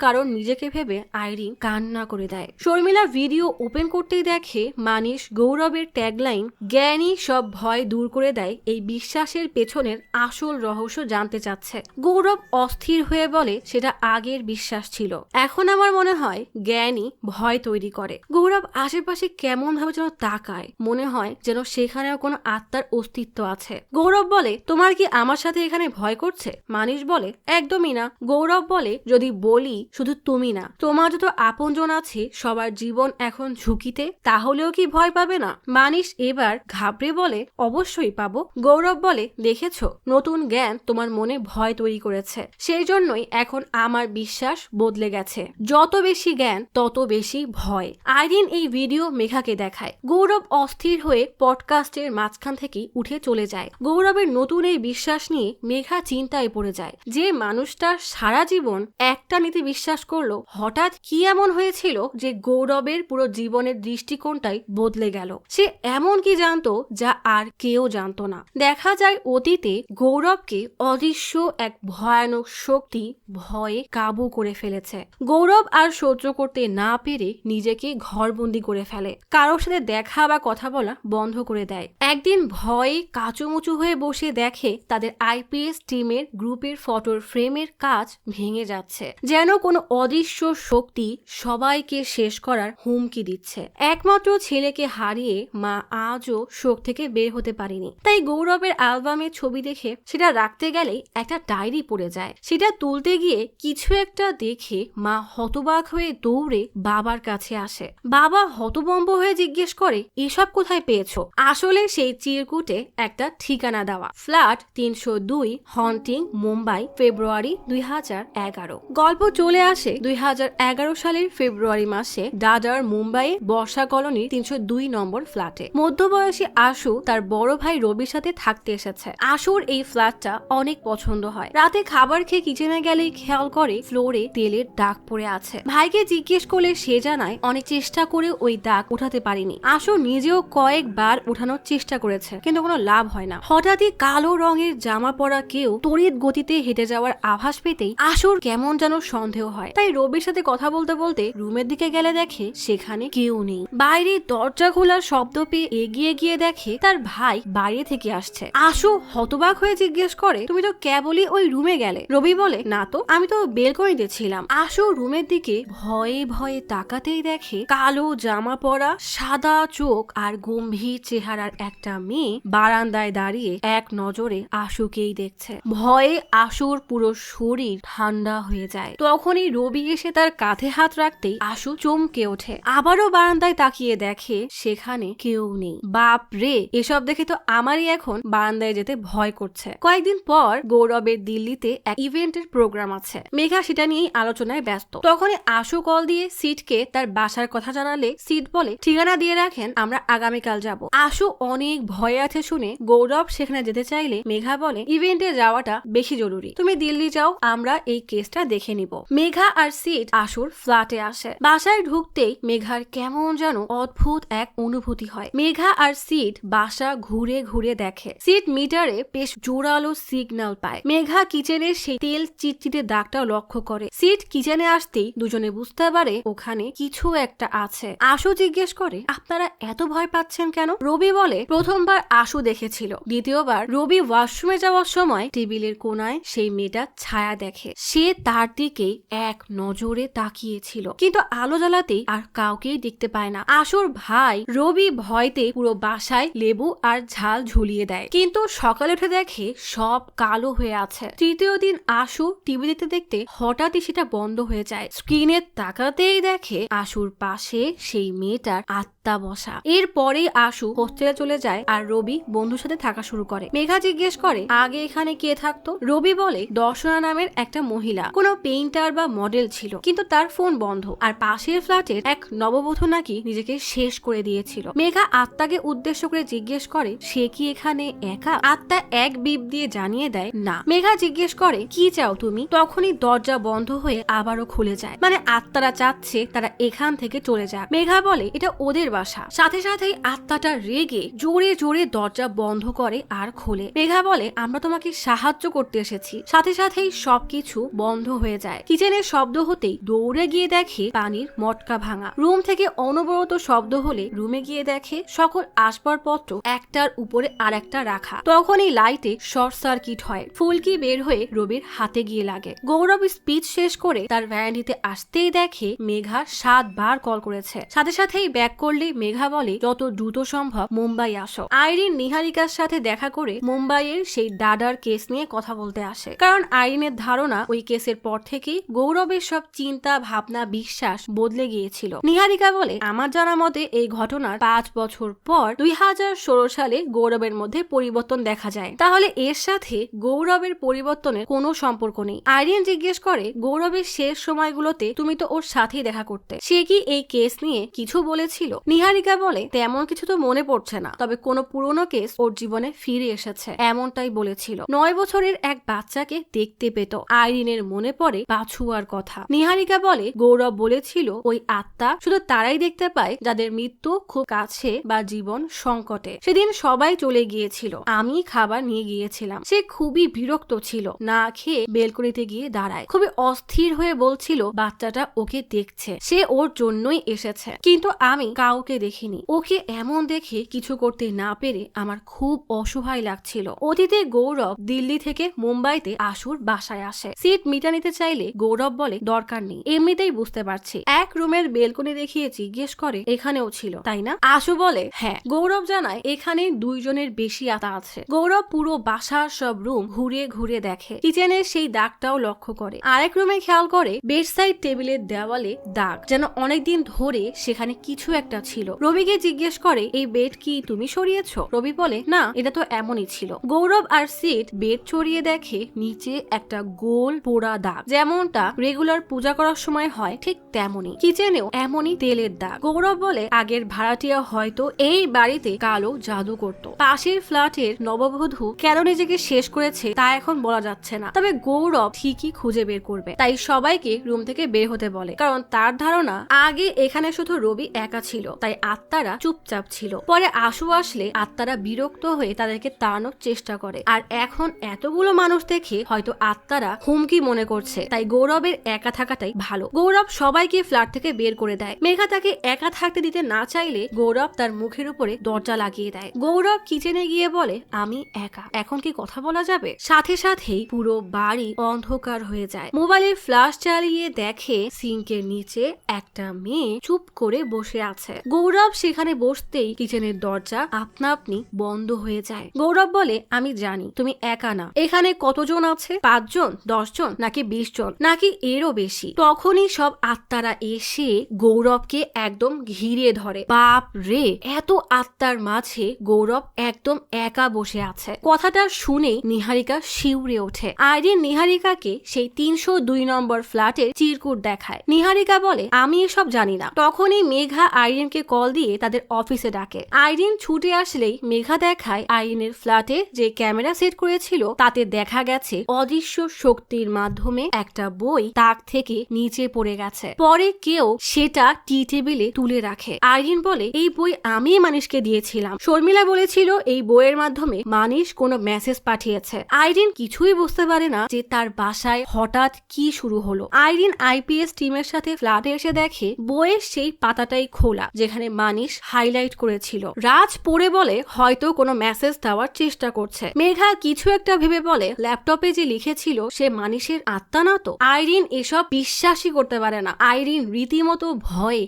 কারণ নিজেকে ভেবে আইরিন কান্না করে দেয়। শর্মিলা ভিডিও ওপেন করতেই দেখে মানিশ গৌরবের ট্যাগলাইন, জ্ঞানী সব ভয় দূর করে দেয়, এই বিশ্বাসের পেছনের আসল রহস্য জানতে চাচ্ছে। গৌরব অস্থির হয়ে বলে, সেটা আগের বিশ্বাস ছিল, এখন আমার মনে হয় জ্ঞানী ভয় তৈরি করে। গৌরব আশেপাশে কেমন ভাবে যেন তাকায়, মনে হয় যেন সেখানে এখানেও কোনো আত্মার অস্তিত্ব আছে। গৌরব বলে, তোমার কি আমার সাথে এখানে ভয় করছে? মানিশ বলে, একদমই না। গৌরব বলে, যদি বলি শুধু তুমি না, তোমার যত আপনজন আছে সবার জীবন এখন ঝুঁকিতে, তাহলেও কি ভয় পাবে না? মানিশ এবার ঘাবড়ে বলে, অবশ্যই পাবো। গৌরব বলে, দেখেছো, নতুন জ্ঞান তোমার মনে ভয় তৈরি করেছে, সেই জন্যই এখন আমার বিশ্বাস বদলে গেছে। যত বেশি জ্ঞান তত বেশি ভয়। আইরিন এই ভিডিও মেঘাকে দেখায়। গৌরব অস্থির হয়ে পডকাস্টের মাঝখান থেকে উঠে চলে যায়। গৌরবের নতুন এই বিশ্বাস নিয়ে মেঘা চিন্তায় পড়ে যায়। যে মানুষটা সারা জীবন একটা নীতি বিশ্বাস করলো, হঠাৎ কি এমন হয়েছিল যে গৌরবের পুরো জীবনের দৃষ্টিকোণটাই বদলে গেল? সে এমন কি জানতো যা আর কেউ জানতো না? দেখা যায় অতীতে গৌরবকে অদৃশ্য এক ভয়ানক শক্তি ভয়ে কাবু করে ফেলেছে। গৌরব আর সহ্য করতে না পেরে নিজেকে ঘরবন্দি করে ফেলে, কারোর সাথে দেখা বা কথা বলা বন্ধ করে দেয়। একদিন ভয়ে কাঁচুমুচু হয়ে বসে দেখে তাদের আইপিএস টিমের গ্রুপের ফটোর ফ্রেমের কাজ ভেঙে যাচ্ছে, যেন কোনো অদৃশ্য শক্তি সবাইকে শেষ করার হুমকি দিচ্ছে। একমাত্র ছেলেকে হারিয়ে মা আজও শোক থেকে বের হতে পারেনি। তাই গৌরবের অ্যালবামের ছবি দেখে সেটা রাখতে গেলেই একটা ডায়েরি পড়ে যায়। সেটা তুলতে গিয়ে কিছু একটা দেখে মা হতবাক হয়ে দৌড়ে বাবার কাছে আসে। বাবা হতবম্ব হয়ে জিজ্ঞেস করে, এসব কোথায় পেয়েছো? আসলে সেই চিরকুটে একটা ঠিকানা দেওয়া, ফ্ল্যাট 302, হন্টিং, মুম্বাই, ফেব্রুয়ারি 2011। গল্প চলে আসে 2011 সালের ফেব্রুয়ারি মাসে দাদার মুম্বাইয়ে বর্ষা কলোনির 302 নম্বর ফ্ল্যাটে। মধ্যবয়সী আশু তার বড় ভাই রবির সাথে থাকতে এসেছে। আশুর এই ফ্ল্যাটটা অনেক পছন্দ হয়। রাতে খাবার খেয়ে কিচেনে গেলেই খেয়াল করে ফ্লোরে তেলের দাগ পড়ে আছে। ভাইকে জিজ্ঞেস করলে সে জানায় অনেক চেষ্টা করে ওই দাগ উঠাতে পারিনি। আশু নিজেও কয়েকবার উঠানোর চেষ্টা করেছে, কিন্তু কোনো লাভ হয় না। হঠাৎই কালো রঙের জামা পরা কেউ তড়িৎ গতিতে হেঁটে যাওয়ার আভাস পেতেই আশুর কেমন যেন সন্দেহ হয়। তাই রবির সাথে কথা বলতে বলতে রুমের দিকে গেলে দেখে সেখানে কেউ নেই। বাইরে দরজা খোলার শব্দ পেয়ে এগিয়ে গিয়ে দেখে তার ভাই বাইরে থেকে আসছে। আশু হতবাক হয়ে জিজ্ঞেস করে, তুমি তো কেবলই ওই রুমে গেলে। রবি বলে, না তো, আমি তো বেলকনিতে ছিলাম। আশু রুমের দিকে ভয়ে ভয়ে তাকাতেই দেখে কালো জামা পরা, সাদা চোখ আর গম্ভীর চেহারার একটা মেয়ে বারান্দায় দাঁড়িয়ে এক নজরে আশুকেই দেখছে। ভয়ে আশুর পুরো শরীর ঠান্ডা হয়ে যায়। তখনই রবি এসে তার কাঁধে হাত রাখতেই আশু চমকে ওঠে। আবারও বারান্দায় তাকিয়ে দেখে সেখানে কেউ নেই। বাপ রে, এসব দেখে তো আমারই এখন বারান্দায় যেতে ভয় করছে। কয়েকদিন পর গৌরবের দিল্লিতে এক ইভেন্টের প্রোগ্রাম আছে। মেঘা সেটা নিয়েই আলোচনায় ব্যস্ত। তখনই আশু কল দিয়ে সিটকে তার বাসার কথা জানালে সিট বলে, ঠিকানা দিয়ে রাখেন, আমরা আগামীকাল যাব। আশু অনেক ভয়ে আছে শুনে গৌরব সেখানে যেতে চাইলে মেঘা বলে, ইভেন্টে যাওয়াটা বেশি জরুরি, তুমি দিল্লি যাও, আমরা এই কেসটা দেখে নিব। মেঘা আর সিট আশুর ফ্ল্যাটে আসে। বাসায় ঢুকতেই মেঘার কেমন যেন অদ্ভুত এক অনুভূতি হয়। মেঘা আর সিট বাসা ঘুরে ঘুরে দেখে। সিট মিটারে বেশ জোরালো সিগন্যাল পায়। মেঘা কিচেনের সেই তেল চিটচিটে দাগটাও লক্ষ্য করে। সিট কিচেনে আসতেই দুজনে বুঝতে পারে ওখানে কিছু একটা আছে। আশু জিজ্ঞেস করে, আপনারা এত ভয় পাচ্ছেন কেন? রবি বলে, প্রথমবার আশু দেখেছিল, দ্বিতীয়বার রবি ওয়াশরুমে যাওয়ার সময় টেবিলের কোনায় সেই মেয়েটার ছায়া দেখে। সে তার দিকে এক নজরে তাকিয়েছিল, কিন্তু আলো জ্বালাতেই আর কাউকেই দেখতে পায় না। আশুর ভাই রবি ভয়তে পুরো বাসায় লেবু আর ঝাল ঝুলিয়ে দেয়, কিন্তু সকালে উঠে দেখে সব কালো হয়ে আছে। তৃতীয় দিন আশু টিভি দেখতে দেখতে হঠাৎই সেটা বন্ধ হয়ে যায়। স্ক্রিনে তাকাতেই দেখে আশুর পাশে সেই মেয়েটার আত্মা বসা। এরপরেই আশু হোস্টেলে চলে যায় আর রবি বন্ধুর সাথে থাকা শুরু করে। মেঘা জিজ্ঞেস করে, আগে এখানে কে থাকতো? রবি বলে, দর্শনা নামের একটা মহিলা, কোনো পেইন্টার বা মডেল ছিল, কিন্তু তার ফোন বন্ধ। আর পাশের ফ্ল্যাটের এক নববধূ নাকি নিজেকে শেষ করে দিয়েছিল। মেঘা আত্মাকে উদ্দেশ্য করে জিজ্ঞেস করে, সে কি এখানে একা? আত্মা এক বিপ দিয়ে জানিয়ে দেয়, না। মেঘা জিজ্ঞেস করে, কি চাও তুমি? তখনই দরজা বন্ধ হয়ে আবারও খুলে যায়। মানে আত্মারা চাচ্ছে তারা এখান থেকে চলে যাক। মেঘা বলে, এটা ওদের বাসা। সাথে সাথেই আত্মাটা রেগে জোরে জোরে দরজা বন্ধ করে আর খোলে। মেঘা বলে, আমরা তোমাকে সাহায্য করতে এসেছি। সাথে সাথেই সবকিছু বন্ধ হয়ে যায়। কিচেনের শব্দ হতেই দৌড়ে গিয়ে দেখে পানির মটকা ভাঙা। রুম থেকে অনবরত শব্দ হলে রুমে গিয়ে দেখে সকল আসবাবপত্র একটার উপরে আর একটা রাখা। তখনই লাইটে শর্ট সার্কিট হয়। ফুলকি বের হয়ে রবির হাতে গিয়ে লাগে। গৌরব স্পিচ শেষ করে তার ভ্যানিটিতে আসতেই দেখে মেঘা 7 বার কল করেছে। সাথে সাথেই ব্যাক করলে মেঘা বলে, যত দ্রুত সম্ভব মুম্বাই আসো। আইরিন নিহারিকার সাথে দেখা করে মুম্বাইয়ের সেই ডাডার কেস নিয়ে কথা বলতে আসে, কারণ আইরিনের ধারণা ওই কেসের পর থেকেই গৌরবের সব চিন্তা ভাবনা বিশ্বাস বদলে গিয়েছিল। নিহারিকা বলে, আমার জানা মতে এই ঘটনার 5 বছর পর 2016 সালে গৌরবের মধ্যে পরিবর্তন দেখা যায়, তাহলে এর সাথে গৌরবের পরিবর্তনের কোনো সম্পর্ক নেই। আইরিন জিজ্ঞেস করে, গৌরবের শেষ সময়গুলোতে তুমি তো ওর সাথেই দেখা করতে, সে কি এই কেস নিয়ে কিছু বলেছিল? নিহারিকা বলে, তেমন কিছু তো মনে পড়ছে না, তবে কোনো পুরনো কেস ওর জীবনে ফিরে এসেছে এমনটাই বলেছিল। 9 বছরের এক বাচ্চাকে দেখতে পেত। আইরিনের মনে পড়ে বাছুয়ার কথা। নিহারিকা বলে, গৌরব বলেছিল ওই আত্মা শুধু তারাই দেখতে পায় যাদের মৃত্যু খুব কাছে বা জীবন সংকটে। সেদিন সবাই চলে গিয়েছিল, আমি খাবার নিয়ে গিয়েছিলাম। সে খুবই বিরক্ত ছিল, না খেয়ে বেলকনিতে গিয়ে দাঁড়ায়, খুবই অস্থির হয়ে বলছিল বাচ্চাটা ওকে দেখছে, সে ওর জন্যই এসেছে, কিন্তু আমি কাউকে দেখিনি। ওকে এমন দেখে কিছু করতে না পেরে আমার খুব অসহায় লাগছিল। অতীতে গৌরব দিল্লি থেকে মুম্বাইতে আশুর বাসায় আসে। সিট মিটা নিতে চাইলে গৌরব বলে, দরকার নেই, এমনিতেই বুঝতে পারছি। এক রুমের বেলকনি দেখিয়ে জিজ্ঞেস করে, এখানেও ছিল তাই না? আশু বলে, হ্যাঁ। গৌরব জানায় এখানে 2 জনের বেশি আত্মা আছে। গৌরব পুরো বাসার সব রুম ঘুরে ঘুরে দেখে, কিচেনের সেই দাগটাও লক্ষ্য করে। আরেক রুমে খেয়াল করে বেড সাইড টেবিলের দেওয়ালে দাগ, যেন অনেকদিন ধরে সেখানে কিছু একটা ছিল। রবিকে জিজ্ঞেস করে, এই বেড কি তুমি সরিয়েছ? রবি বলে, না, এটা তো এমনই ছিল। গৌরব আর সিট বেড ছড়িয়ে দেখে নিচে একটা গোল পোড়া দাগ, যেমনটা রেগুলার পূজা করার সময় হয় ঠিক তেমনই। কিচেনেও এমনই তেলের দাগ। গৌরব বলে, আগের ভাড়াটিয়া হয়তো এই বাড়িতে কালো জাদু করত। পাশের ফ্ল্যাটের নববধূ কেন নিজেকে শেষ করেছে তা এখন বলা যাচ্ছে না, তবে গৌরব ঠিকই খুঁজে বের করবে। তাই সবাইকে রুম থেকে বের হতে বলে, কারণ তার ধারণা আগে এখানে শুধু রবি একা ছিল, তাই আত্মারা চুপচাপ ছিল। পরে আশু আসলে আত্মারা বিরক্ত হয়ে তাদেরকে তাড়ানোর চেষ্টা করে, আর এখন এতগুলো মানুষ দেখে হয়তো আত্মারা হুমকি মনে করছে, তাই গৌরবের একা থাকাটাই ভালো। গৌরব সবাইকে ফ্ল্যাট থেকে বের করে দেয়। মেঘা তাকে একা থাকতে দিতে না চাইলে গৌরব তার মুখের উপরে দরজা লাগিয়ে দেয়। গৌরব কিচেনে গিয়ে বলে, আমি একা, এখন কি কথা বলা যাবে? সাথে সাথেই পুরো বাড়ি অন্ধকার হয়ে যায়। মোবাইলের ফ্ল্যাশ চালিয়ে দেখে সিঙ্কের নিচে একটা মেয়ে চুপ করে বসে আছে। গৌরব সেখানে বসতেই কিচেনের দরজা আপনা আপনি বন্ধ হয়ে যায়। গৌরব বলে, আমি জানি তুমি একা না। এখানে কতজন আছে? 5 জন, 10 জন, নাকি 20 জন, নাকি এরও বেশি? তখনই সব আত্মারা এসে গৌরবকে একদম ঘিরে ধরে। বাপ রে, এত আত্মার মাঝে গৌরব একদম একা বসে আছে। কথাটা শুনে নিহারিকা শিউরে ওঠে। আইরিন নিহারিকাকে সেই 302 নম্বর ফ্ল্যাটের চিরকুট দেখায়। নিহারিকা বলে, আমি এসব জানি না। তখনই মেঘা আইরিনকে কল দিয়ে তাদের অফিসে ডাকে। আইরিন ছুটে আসলেই মেঘা দেখায় আইরিনের ফ্ল্যাটে যে ক্যামেরা সেট করেছিল তাতে দেখা গেছে অদৃশ্য শক্তির মাধ্যমে একটা বই তাক থেকে নিচে পড়ে গেছে। পরে কেউ সেটা টি টেবিলে তুলে রাখে। আইরিন বলে, এই বই আমি মানিশকে দিয়েছিলাম। শর্মিলা বলেছিল এই বইয়ের মাধ্যমে মানিশ কোনো মেসেজ পাঠিয়েছে। আইরিন কিছুই বুঝতে পারে না যে তার বাসায় হঠাৎ কি শুরু হলো। আইরিন আইপিএস টিমের সাথে ফ্ল্যাটে এসে দেখে বইয়ের সেই পাতাটাই খোলা যেখানে মানিশ হাইলাইট করেছিল। রাজ পড়ে বলে, হয়তো কোনো মেসেজ দেওয়ার চেষ্টা করছে। মেঘা কিছু একটা ভেবে বলে, ল্যাপটপে যে লিখেছিল সে মানিশের আত্মা না তো? আইরিন এসব বিশ্বাসই করতে পারে না। আইরিন রীতিমতো ভয়ে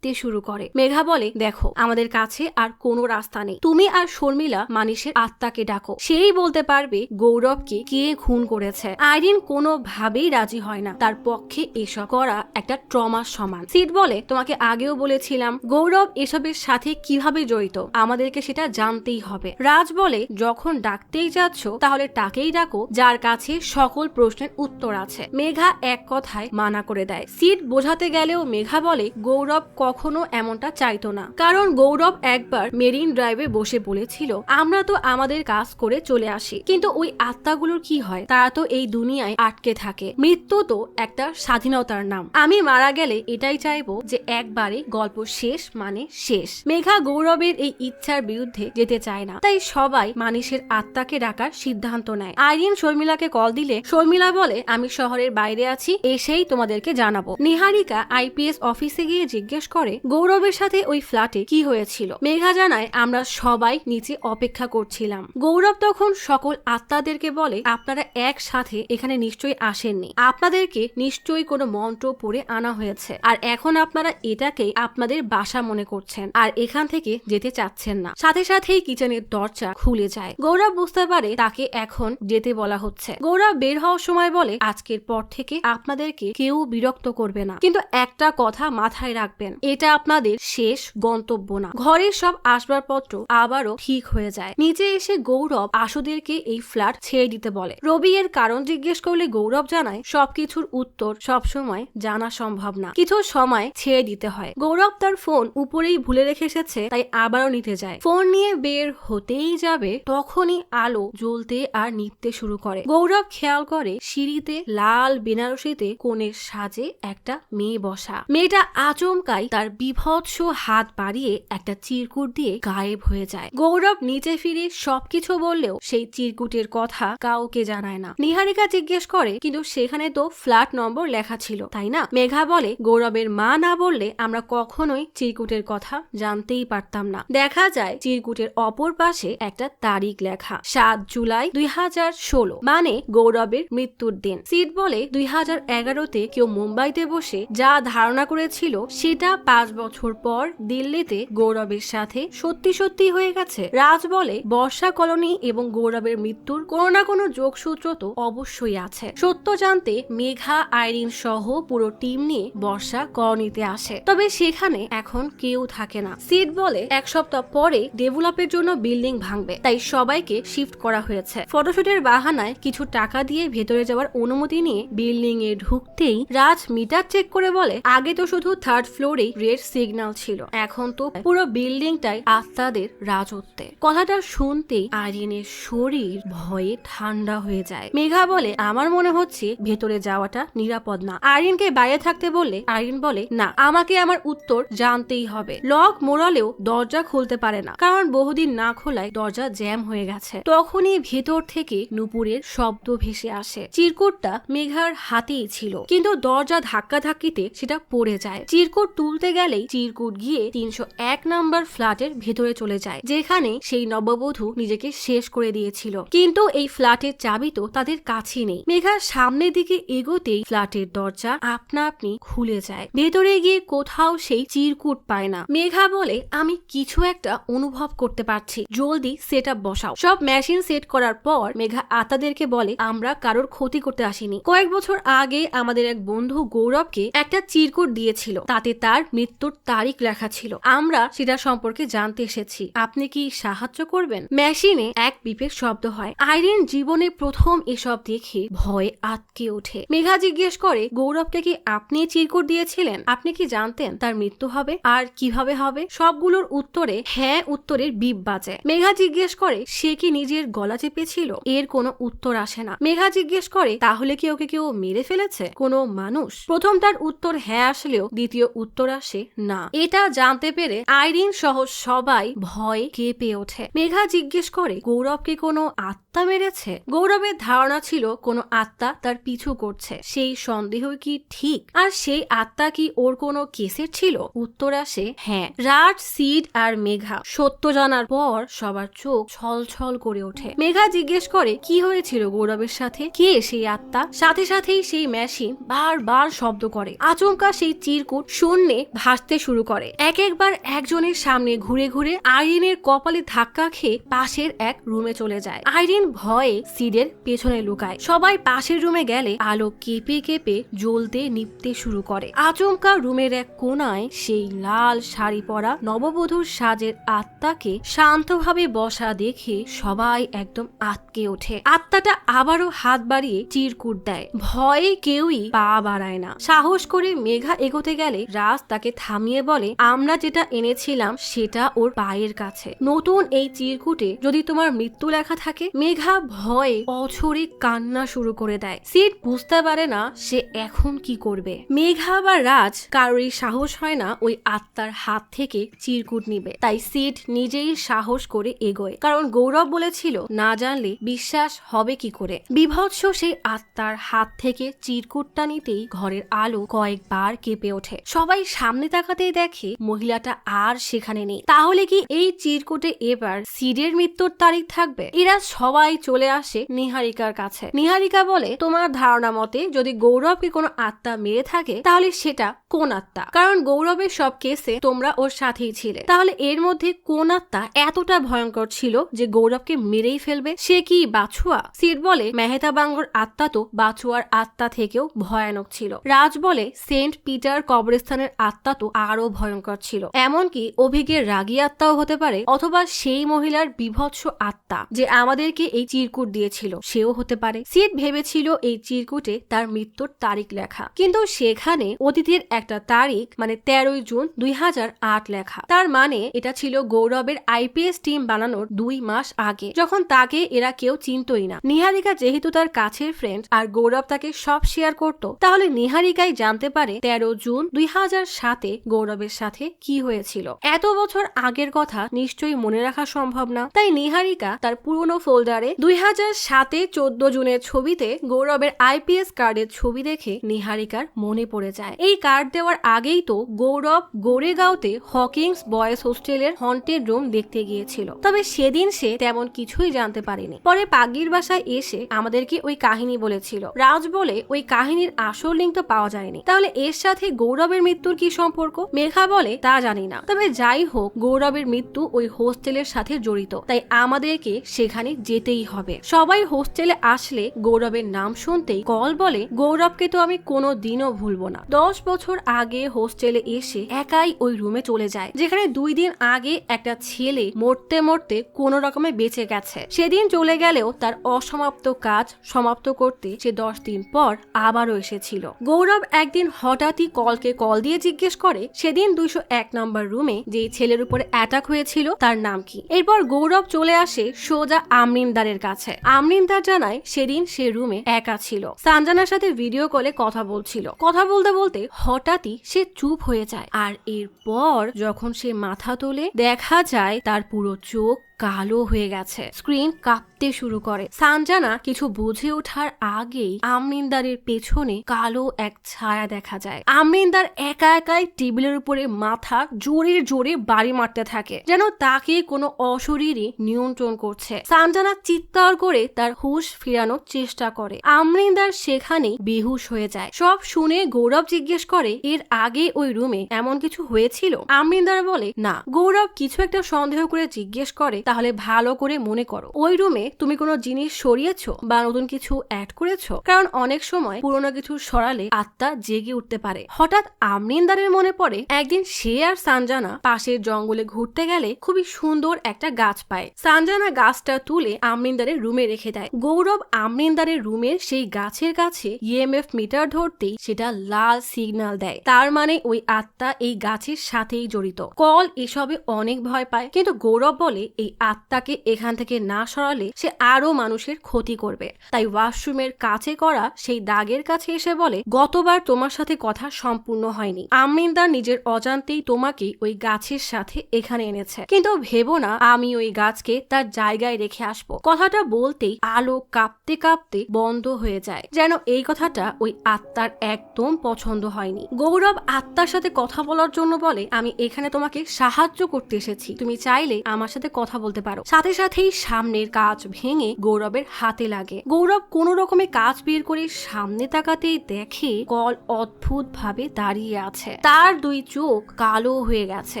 শুরু করে। মেঘা বলে, দেখো, আমাদের কাছে আর কোনো রাস্তা নেই। তুমি আর শর্মিলা মানিশের আত্মাকে ডাকো, সেই বলতে পারবে গৌরবকে কে খুন করেছে। আইরিন কোনোভাবেই রাজি হয় না, তার পক্ষে এসব করা একটা ট্রমার সমান। সিট বলে, তোমাকে আগেও বলেছিলাম গৌরব এসবের সাথে কিভাবে জড়িত, আমাদেরকে সেটা জানতেই হবে। রাজ বলে, যখন ডাকতেই যাচ্ছ তাহলে তাকেই ডাকো যার কাছে সকল প্রশ্নের উত্তর আছে। মেঘা এক কথায় মানা করে দেয়। সিট বোঝাতে গেলেও মেঘা বলে, গৌরব কখনো এমনটা চাইতো না, কারণ গৌরব একবার মেরিন ড্রাইভে বসে বলেছিল, আমরা তো আমাদের কাজ করে চলে আসি, কিন্তু ওই আত্মাগুলোর কি হয়? তারা তো এই দুনিয়ায় আটকে থাকে। মৃত্যু তো একটা স্বাধীনতার নাম। আমি মারা গেলে এটাই চাইবো যে একবারে গল্প শেষ মানে শেষ। মেঘা গৌরবের এই ইচ্ছার বিরুদ্ধে যেতে চায় না, তাই সবাই মানিশের আত্মাকে ডাকার সিদ্ধান্ত নেয়। আইরিন শর্মিলাকে কল দিলে শর্মিলা বলে, আমি শহরের বাইরে আছি, এসেই তোমাদেরকে জানাবো। নিহারিকা আইপিএস অফিসে গিয়ে জিজ্ঞেস করে, করে গৌরবের সাথে ওই ফ্ল্যাটে কি হয়েছিল। মেঘা জানায় আমরা সবাই নিচে অপেক্ষা করছিলাম। গৌরব তখন সকল আত্মাদেরকে বলে আপনারা একসাথে এখানে নিশ্চয়ই আসেননি, আপনাদেরকে নিশ্চয়ই কোনো মন্ত্র পড়ে আনা হয়েছে, আর এখন আপনারা এটাকেই আপনাদের বাসা মনে করছেন আর এখান থেকে যেতে চাচ্ছেন না। সাথে সাথেই কিচেনের দরজা খুলে যায়। গৌরব বুঝতে পারে তাকে এখন যেতে বলা হচ্ছে। গৌরব বের হওয়ার সময় বলে আজকের পর থেকে আপনাদেরকে কেউ বিরক্ত করবে না, কিন্তু একটা কথা মাথায় রাখবেন, এটা আপনাদের শেষ গন্তব্য না। ঘরের সব আসবাবপত্র আবারও ঠিক হয়ে যায়। নিচে এসে গৌরব আশুদেরকে এই ফ্ল্যাট ছেড়ে দিতে বলে। রবি এর কারণ জিজ্ঞেস করলে গৌরব জানায় সবকিছুর উত্তর সবসময় জানা সম্ভব না, কিছু সময় ছেড়ে দিতে হয়। গৌরব তার ফোন উপরেই ভুলে রেখে এসেছে, তাই আবারও নিতে যায়। ফোন নিয়ে বের হতেই যাবে তখনই আলো জ্বলতে আর নিভতে শুরু করে। গৌরব খেয়াল করে সিঁড়িতে লাল বেনারসিতে কোণের সাজে একটা মেয়ে বসা। মেয়েটা আচমকাই তার বিভৎস হাত বাড়িয়ে একটা চিরকুট দিয়ে গায়েব হয়ে যায়। গৌরব নিচে ফিরে সবকিছু বললেও সেই চিরকুটের কথা কাউকে জানায় না। নিহারিকা জিজ্ঞেস করে কিন্তু সেখানে তো ফ্ল্যাট নম্বর লেখা ছিল, তাই না? মেঘা বলে গৌরবের মা না বললে আমরা কখনোই চিরকুটের কথা জানতেই পারতাম না। দেখা যায় চিরকুটের অপর পাশে একটা তারিখ লেখা 7 জুলাই 2016, মানে গৌরবের মৃত্যুর দিন। সিড বলে 2011-তে কেউ মুম্বাইতে বসে যা ধারণা করেছিল সেটা 5 বছর পর দিল্লিতে গৌরবের সাথে সত্যি সত্যি হয়ে গেছে। রাজ বলে বর্ষা কলোনি এবং গৌরবের মৃত্যুর কোনো না কোনো যোগসূত্র তো অবশ্যই আছে। সত্য জানতে মেঘা, আইরিন সহ পুরো টিম নিয়ে বর্ষা কলোনিতে আসে, তবে সেখানে এখন কেউ থাকে না। সিড বলে এক সপ্তাহ পরে ডেভেলপের জন্য বিল্ডিং ভাঙবে, তাই সবাইকে শিফট করা হয়েছে। ফটোশুটের বাহানায় কিছু টাকা দিয়ে ভেতরে যাওয়ার অনুমতি নিয়ে বিল্ডিং এ ঢুকতেই রাজ মিটার চেক করে বলে আগে তো শুধু 3rd ফ্লোরেই রেড সিগন্যাল ছিল, এখন তো পুরো বিল্ডিংটাই আত্মাদের রাজত্বে। কথাটা শুনতেই আইরিনের শরীর ভয়ে ঠান্ডা হয়ে যায়। মেঘা বলে আমার মনে হচ্ছে ভেতরে যাওয়াটা নিরাপদ না। আইরিনকে বাইরে থাকতে বললে আইরিন বলে না, আমাকে আমার উত্তর জানতেই হবে। লক মোড়ালেও দরজা খুলতে পারে না, কারণ বহুদিন না খোলায় দরজা জ্যাম হয়ে গেছে। তখনই ভেতর থেকে নুপুরের শব্দ ভেসে আসে। চিরকুটটা মেঘার হাতেই ছিল, কিন্তু দরজা ধাক্কা ধাক্কিতে সেটা পড়ে যায়। চিরকুট তুলতে গেলেই চিরকুট গিয়ে 301 নাম্বার ফ্ল্যাটের ভেতরে চলে যায়, যেখানে সেই নববধূ নিজেকে শেষ করে দিয়েছিল। কিন্তু এই ফ্ল্যাটের চাবি তো তাদের কাছে নেই। মেঘার সামনের দিকে এগোতেই ফ্ল্যাটের দরজা আপনা আপনি খুলে যায়। ভেতরে গিয়ে কোথাও সেই চিরকুট পায় না। মেঘা বলে আমি কিছু একটা অনুভব করতে পারছি, জলদি সেট আপ বসাও। সব মেশিন সেট করার পর মেঘা আতাদেরকে বলে আমরা কারোর ক্ষতি করতে আসিনি। কয়েক বছর আগে আমাদের এক বন্ধু গৌরবকে একটা চিরকুট দিয়েছিল, তাতে তার মৃত্যুর তারিখ লেখা ছিল। আমরা সেটা সম্পর্কে জানতে এসেছি, আপনি কি সাহায্য করবেন? মেশিনে এক বিপের শব্দ হয়। আইরিন জীবনে প্রথম এসব দেখে ভয়ে আটকে ওঠে। মেঘা জিজ্ঞেস করে গৌরবকে কি আপনি চিরকুট দিয়েছিলেন? আপনি কি জানতেন তার মৃত্যু হবে আর কিভাবে হবে? সবগুলোর উত্তরে হ্যাঁ উত্তরের বিপ বাজে। মেঘা জিজ্ঞেস করে সে কি নিজের গলা চেপেছিল? এর কোনো উত্তর আসে না। মেঘা জিজ্ঞেস করে তাহলে কি ওকে কেউ মেরে ফেলেছে, কোনো মানুষ? প্রথম তার উত্তর হ্যাঁ আসলেও দ্বিতীয় উত্তর আসে না। এটা জানতে পেরে আইরিন সহ সবাই ভয়ে কেঁপে ওঠে। মেঘা জিজ্ঞেস করে গৌরবকে কোনো আত্মা মেরেছে? গৌরবের ধারণা ছিল কোনো আত্মা তার পিছু করছে। সেই সন্দেহ কি ঠিক? আর সেই আত্মা কি ওর কোনো কেসের ছিল? উত্তর আসে হ্যাঁ। রাজ, সিড আর মেঘা সত্য জানার পর সবার চোখ ছলছল করে ওঠে। মেঘা জিজ্ঞেস করে কি হয়েছিল গৌরবের সাথে, কে সেই আত্মা? সাথে সাথেই সেই মেশিন বারবার শব্দ করে। আচমকা সেই চিরকুট শূন্যে ভাসতে শুরু করে। একবার একজনের সামনে ঘুরে ঘুরে আইরিনের কপালে ধাক্কা খেয়ে পাশের এক রুমে চলে যায়। আইরিন ভয়ে সিডের পেছনে লুকায়। সবাই পাশের রুমে গেলে আলো কেঁপে কেঁপে জ্বলতে নিভতে শুরু করে। আচমকা রুমের এক কোনায় সেই লাল শাড়ি পরা নববধূর সাজের আত্মাকে শান্তভাবে বসা দেখে সবাই একদম আটকে ওঠে। আত্মাটা আবারও হাত বাড়িয়ে চিরকুট দেয়। ভয়ে কেউই পা বাড়ায় না। সাহস করে মেঘা এগোতে গেলে রাজ তাকে থামিয়ে বলে আমরা যেটা এনেছিলাম সেটা ওর পায়ের কাছে। নতুন এই চিরকুটে যদি তোমার মৃত্যু লেখা থাকে। মেঘা ভয়ে অঝরে কান্না শুরু করে দেয়। সিড বুঝতে পারে না সে এখন কি করবে। মেঘা বা রাজ কারোরই সাহস হয় না ওই আত্মার হাত থেকে চিরকুট নিবে, তাই সিড নিজেই সাহস করে এগোয়। কারণ গৌরব বলেছিল না জানলে বিশ্বাস হবে কি করে। বিভৎস সেই আত্মার হাত থেকে চিরকুটটা নিতেই ঘরের আলো কয়েকবার কেঁপে ওঠে। সবাই সামনে তাকাতেই দেখে মহিলাটা আর সেখানে নেই। তাহলে কি এই চিরকুটে এবার সিডের মৃত্যুর তারিখ থাকবে? এরা সবাই চলে আসে নিহারিকার কাছে। নিহারিকা বলে, তোমার ধারণা মতে যদি গৌরবকে কোনো আত্মা মেরে থাকে তাহলে সেটা কোন আত্মা? কারণ গৌরবের সব কেসে তোমরা ওর সাথেই ছিলে, তাহলে এর মধ্যে কোন আত্মা এতটা ভয়ঙ্কর ছিল যে গৌরবকে মেরেই ফেলবে? সে কি বাছুয়া? সিড বলে, মেহতা বাঙ্গর আত্মা তো বাছুয়ার আত্মা থেকেও ভয়ানক ছিল। রাজ বলে, সেন্ট পিটার কবরস্থানের আত্মা তো আরো ভয়ঙ্কর ছিল, এমনকি অভিজ্ঞের রাগী আত্মাও হতে পারে, অথবা সেই মহিলার বিভৎস আত্মা যে আমাদেরকে এই চিরকুট দিয়েছিল সেও হতে পারে। সিড ভেবেছিল এই চিরকুটে তার মৃত্যুর তারিখ লেখা, কিন্তু সেখানে অতীতের একটা তারিখ মানে 13 জুন 2008 লেখা। তার মানে এটা ছিল গৌরবের আইপিএস টিম বানানোর 2 মাস আগে, যখন তাকে এরা কেউ চিনতই না। নিহারিকা যেহেতু তার কাছের ফ্রেন্ড আর গৌরব তাকে সব শেয়ার করত, তাহলে নিহারিকাই জানতে পারে 13 জুন 2007-এ গৌরবের সাথে কি হয়েছিল। এত বছর আগের কথা নিশ্চয়ই মনে রাখা সম্ভব না, তাই নিহারিকা তার পুরনো ফোল্ডারে 2007-এ 14 জুনের ছবিতে গৌরবের আইপিএস কার্ডের ছবি দেখে নিহারিকার মনে পড়ে যায় এই কার্ড দেওয়ার আগেই তো গৌরব গোরেগাঁওতে হকিংস বয়েজ হোস্টেলের হন্টেড রুম দেখতে গিয়েছিল। তবে সেদিন সে তেমন কিছুই জানতে পারেনি। পরে পাগলির বাসায় এসে আমাদেরকে ওই কাহিনী বলেছিল। রাজ বলে, ওই কাহিনীর আসল লিঙ্ক তো পাওয়া যায়নি, তাহলে এর সাথে গৌরবের মৃত্যুর কি সম্পর্ক? মেঘা বলে, তা জানি না, তবে যাই হোক গৌরবের মৃত্যু ওই হোস্টেলের সাথে জড়িত, তাই আমাদেরকে সেখানে যেতেই হবে। সবাই হোস্টেলে আসলে গৌরবের নাম শুনতেই কল বলে, গৌরবকে তো আমি কোনো দিনও ভুলবো না। 10 বছর আগে হোস্টেলে এসে একাই ওই রুমে চলে যায়, যেখানে 2 দিন আগে একটা ছেলে মরতে মরতে কোনো রকমে বেঁচে গেছে। সেদিন চলে গেলেও তার অসমাপ্ত কাজ সমাপ্ত করতে সে 10 দিন পর আবারও এসেছিল। গৌরব একদিন হঠাৎই কলকে কল দিয়ে জিজ্ঞেস করে সেদিন 201 নম্বর রুমে যে ছেলের উপরে অ্যাটাক হয়েছিল তার নাম কি। এরপর গৌরব চলে আসে সোজা আমরিনদারের কাছে। আমরিনদার জানায় সেদিন সে রুমে একা ছিল, সানজানার সাথে ভিডিও কলে কথা বলছিল। কথা বলতে বলতে হঠাৎই সে চুপ হয়ে যায়, আর এরপর যখন সে মাথা তোলে দেখা যায় তার পুরো চোখ কালো হয়ে গেছে, স্ক্রিন কাঁপতে শুরু করে। সানজানা কিছু বুঝে ওঠার আগেই আমরিনদারের পেছনে কালো এক ছায়া দেখা যায়। আমরিনদার একা একাই টেবিলের উপরে মাথা জোরে জোরে বাড়ি মারতে থাকে, যেন তাকে কোনো অশরীরী নিয়ন্ত্রণ করছে। সানজানা চিৎকার করে তার হুঁশ ফেরানোর চেষ্টা করে। আমরিনদার সেখানে বেহুশ হয়ে যায়। সব শুনে গৌরব জিজ্ঞেস করে, এর আগে ওই রুমে এমন কিছু হয়েছিল? আমরিনদার বলে, না। গৌরব কিছু একটা সন্দেহ করে জিজ্ঞেস করে, তাহলে ভালো করে মনে করো, ওই রুমে তুমি কোনো জিনিস সরিয়েছো বা নতুন কিছু অ্যাড করেছো? কারণ অনেক সময় পুরোনো কিছু সরালে আত্মা জেগে উঠতে পারে। হঠাৎ আমরিনদারের মনে পড়ে একদিন সে আর সানজানা পাশের জঙ্গলে ঘুরতে গেলে খুবই সুন্দর একটা গাছ পায়। সানজানা গাছটা তুলে আমরিনদারের রুমে রেখে দেয়। গৌরব আমরিনদারের রুমের সেই গাছের কাছে ইএমএফ মিটার ধরতেই সেটা লাল সিগন্যাল দেয়, তার মানে ওই আত্মা এই গাছের সাথেই জড়িত। কল এসবে অনেক ভয় পায়, কিন্তু গৌরব বলে এই আত্মাকে এখান থেকে না সরালে সে আরো মানুষের ক্ষতি করবে। তাই ওয়াশরুমের কাছে করা সেই দাগের কাছে এসে বলে, গতবার তোমার সাথে কথা সম্পূর্ণ হয়নি, আমরিনদার নিজের অজান্তেই তোমাকে ওই গাছের সাথে এখানে এনেছে, কিন্তু ভেবো না আমি ওই গাছকে তার জায়গায় রেখে আসবো। কথাটা বলতেই আলো কাঁপতে কাঁপতে বন্ধ হয়ে যায়, যেন এই কথাটা ওই আত্মার একদম পছন্দ হয়নি। গৌরব আত্মার সাথে কথা বলার জন্য বলে, আমি এখানে তোমাকে সাহায্য করতে এসেছি, তুমি চাইলে আমার সাথে কথা বলতে পারো। সাথে সাথেই সামনের কাঁচ ভেঙে গৌরবের হাতে লাগে। গৌরব কোনো রকমে কাঁচ বের করে সামনে তাকাতেই দেখে কল অদ্ভুত ভাবে দাঁড়িয়ে আছে, তার 2 চোখ কালো হয়ে গেছে।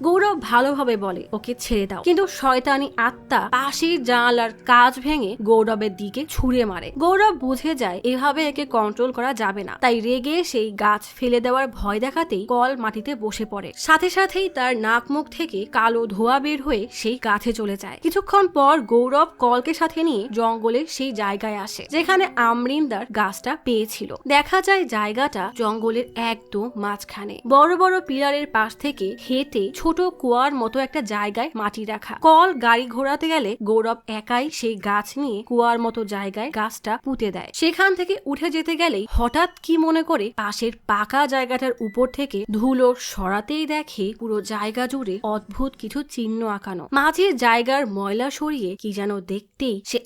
গৌরব ভালোভাবে বলে, ওকে ছেড়ে দাও, কিন্তু শয়তানি আত্মা পাশের জানালার কাঁচ ভেঙে গৌরবের দিকে ছুঁড়ে মারে। গৌরব বুঝে যায় এভাবে একে কন্ট্রোল করা যাবে না, তাই রেগে সেই গাছ ফেলে দেওয়ার ভয় দেখাতেই কল মাটিতে বসে পড়ে। সাথে সাথেই তার নাক মুখ থেকে কালো ধোঁয়া বের হয়ে সেই গাছে চলে যায়। কিছুক্ষণ পর গৌরব কলকে সাথে নিয়ে জঙ্গলের সেই জায়গায় আসে যেখানে আমরিনদার গাছটা পেয়েছিল। দেখা যায় জায়গাটা জঙ্গলের একদম মাঝখানে, বড় বড় পিলারের পাশ থেকে হেঁটে ছোট কুয়ার মতো একটা জায়গায় মাটি রাখা। কল গাড়ি ঘোরাতে গেলে গৌরব একাই সেই গাছ নিয়ে কুয়ার মতো জায়গায় গাছটা পুঁতে দেয়। সেখান থেকে উঠে যেতে গেলেই হঠাৎ কি মনে করে পাশের পাকা জায়গাটার উপর থেকে ধুলো সরাতেই দেখে পুরো জায়গা জুড়ে অদ্ভুত কিছু চিহ্ন আঁকানো। মাঝের জায়গার ময়লা সরিয়ে কি যেন দেখতেই সে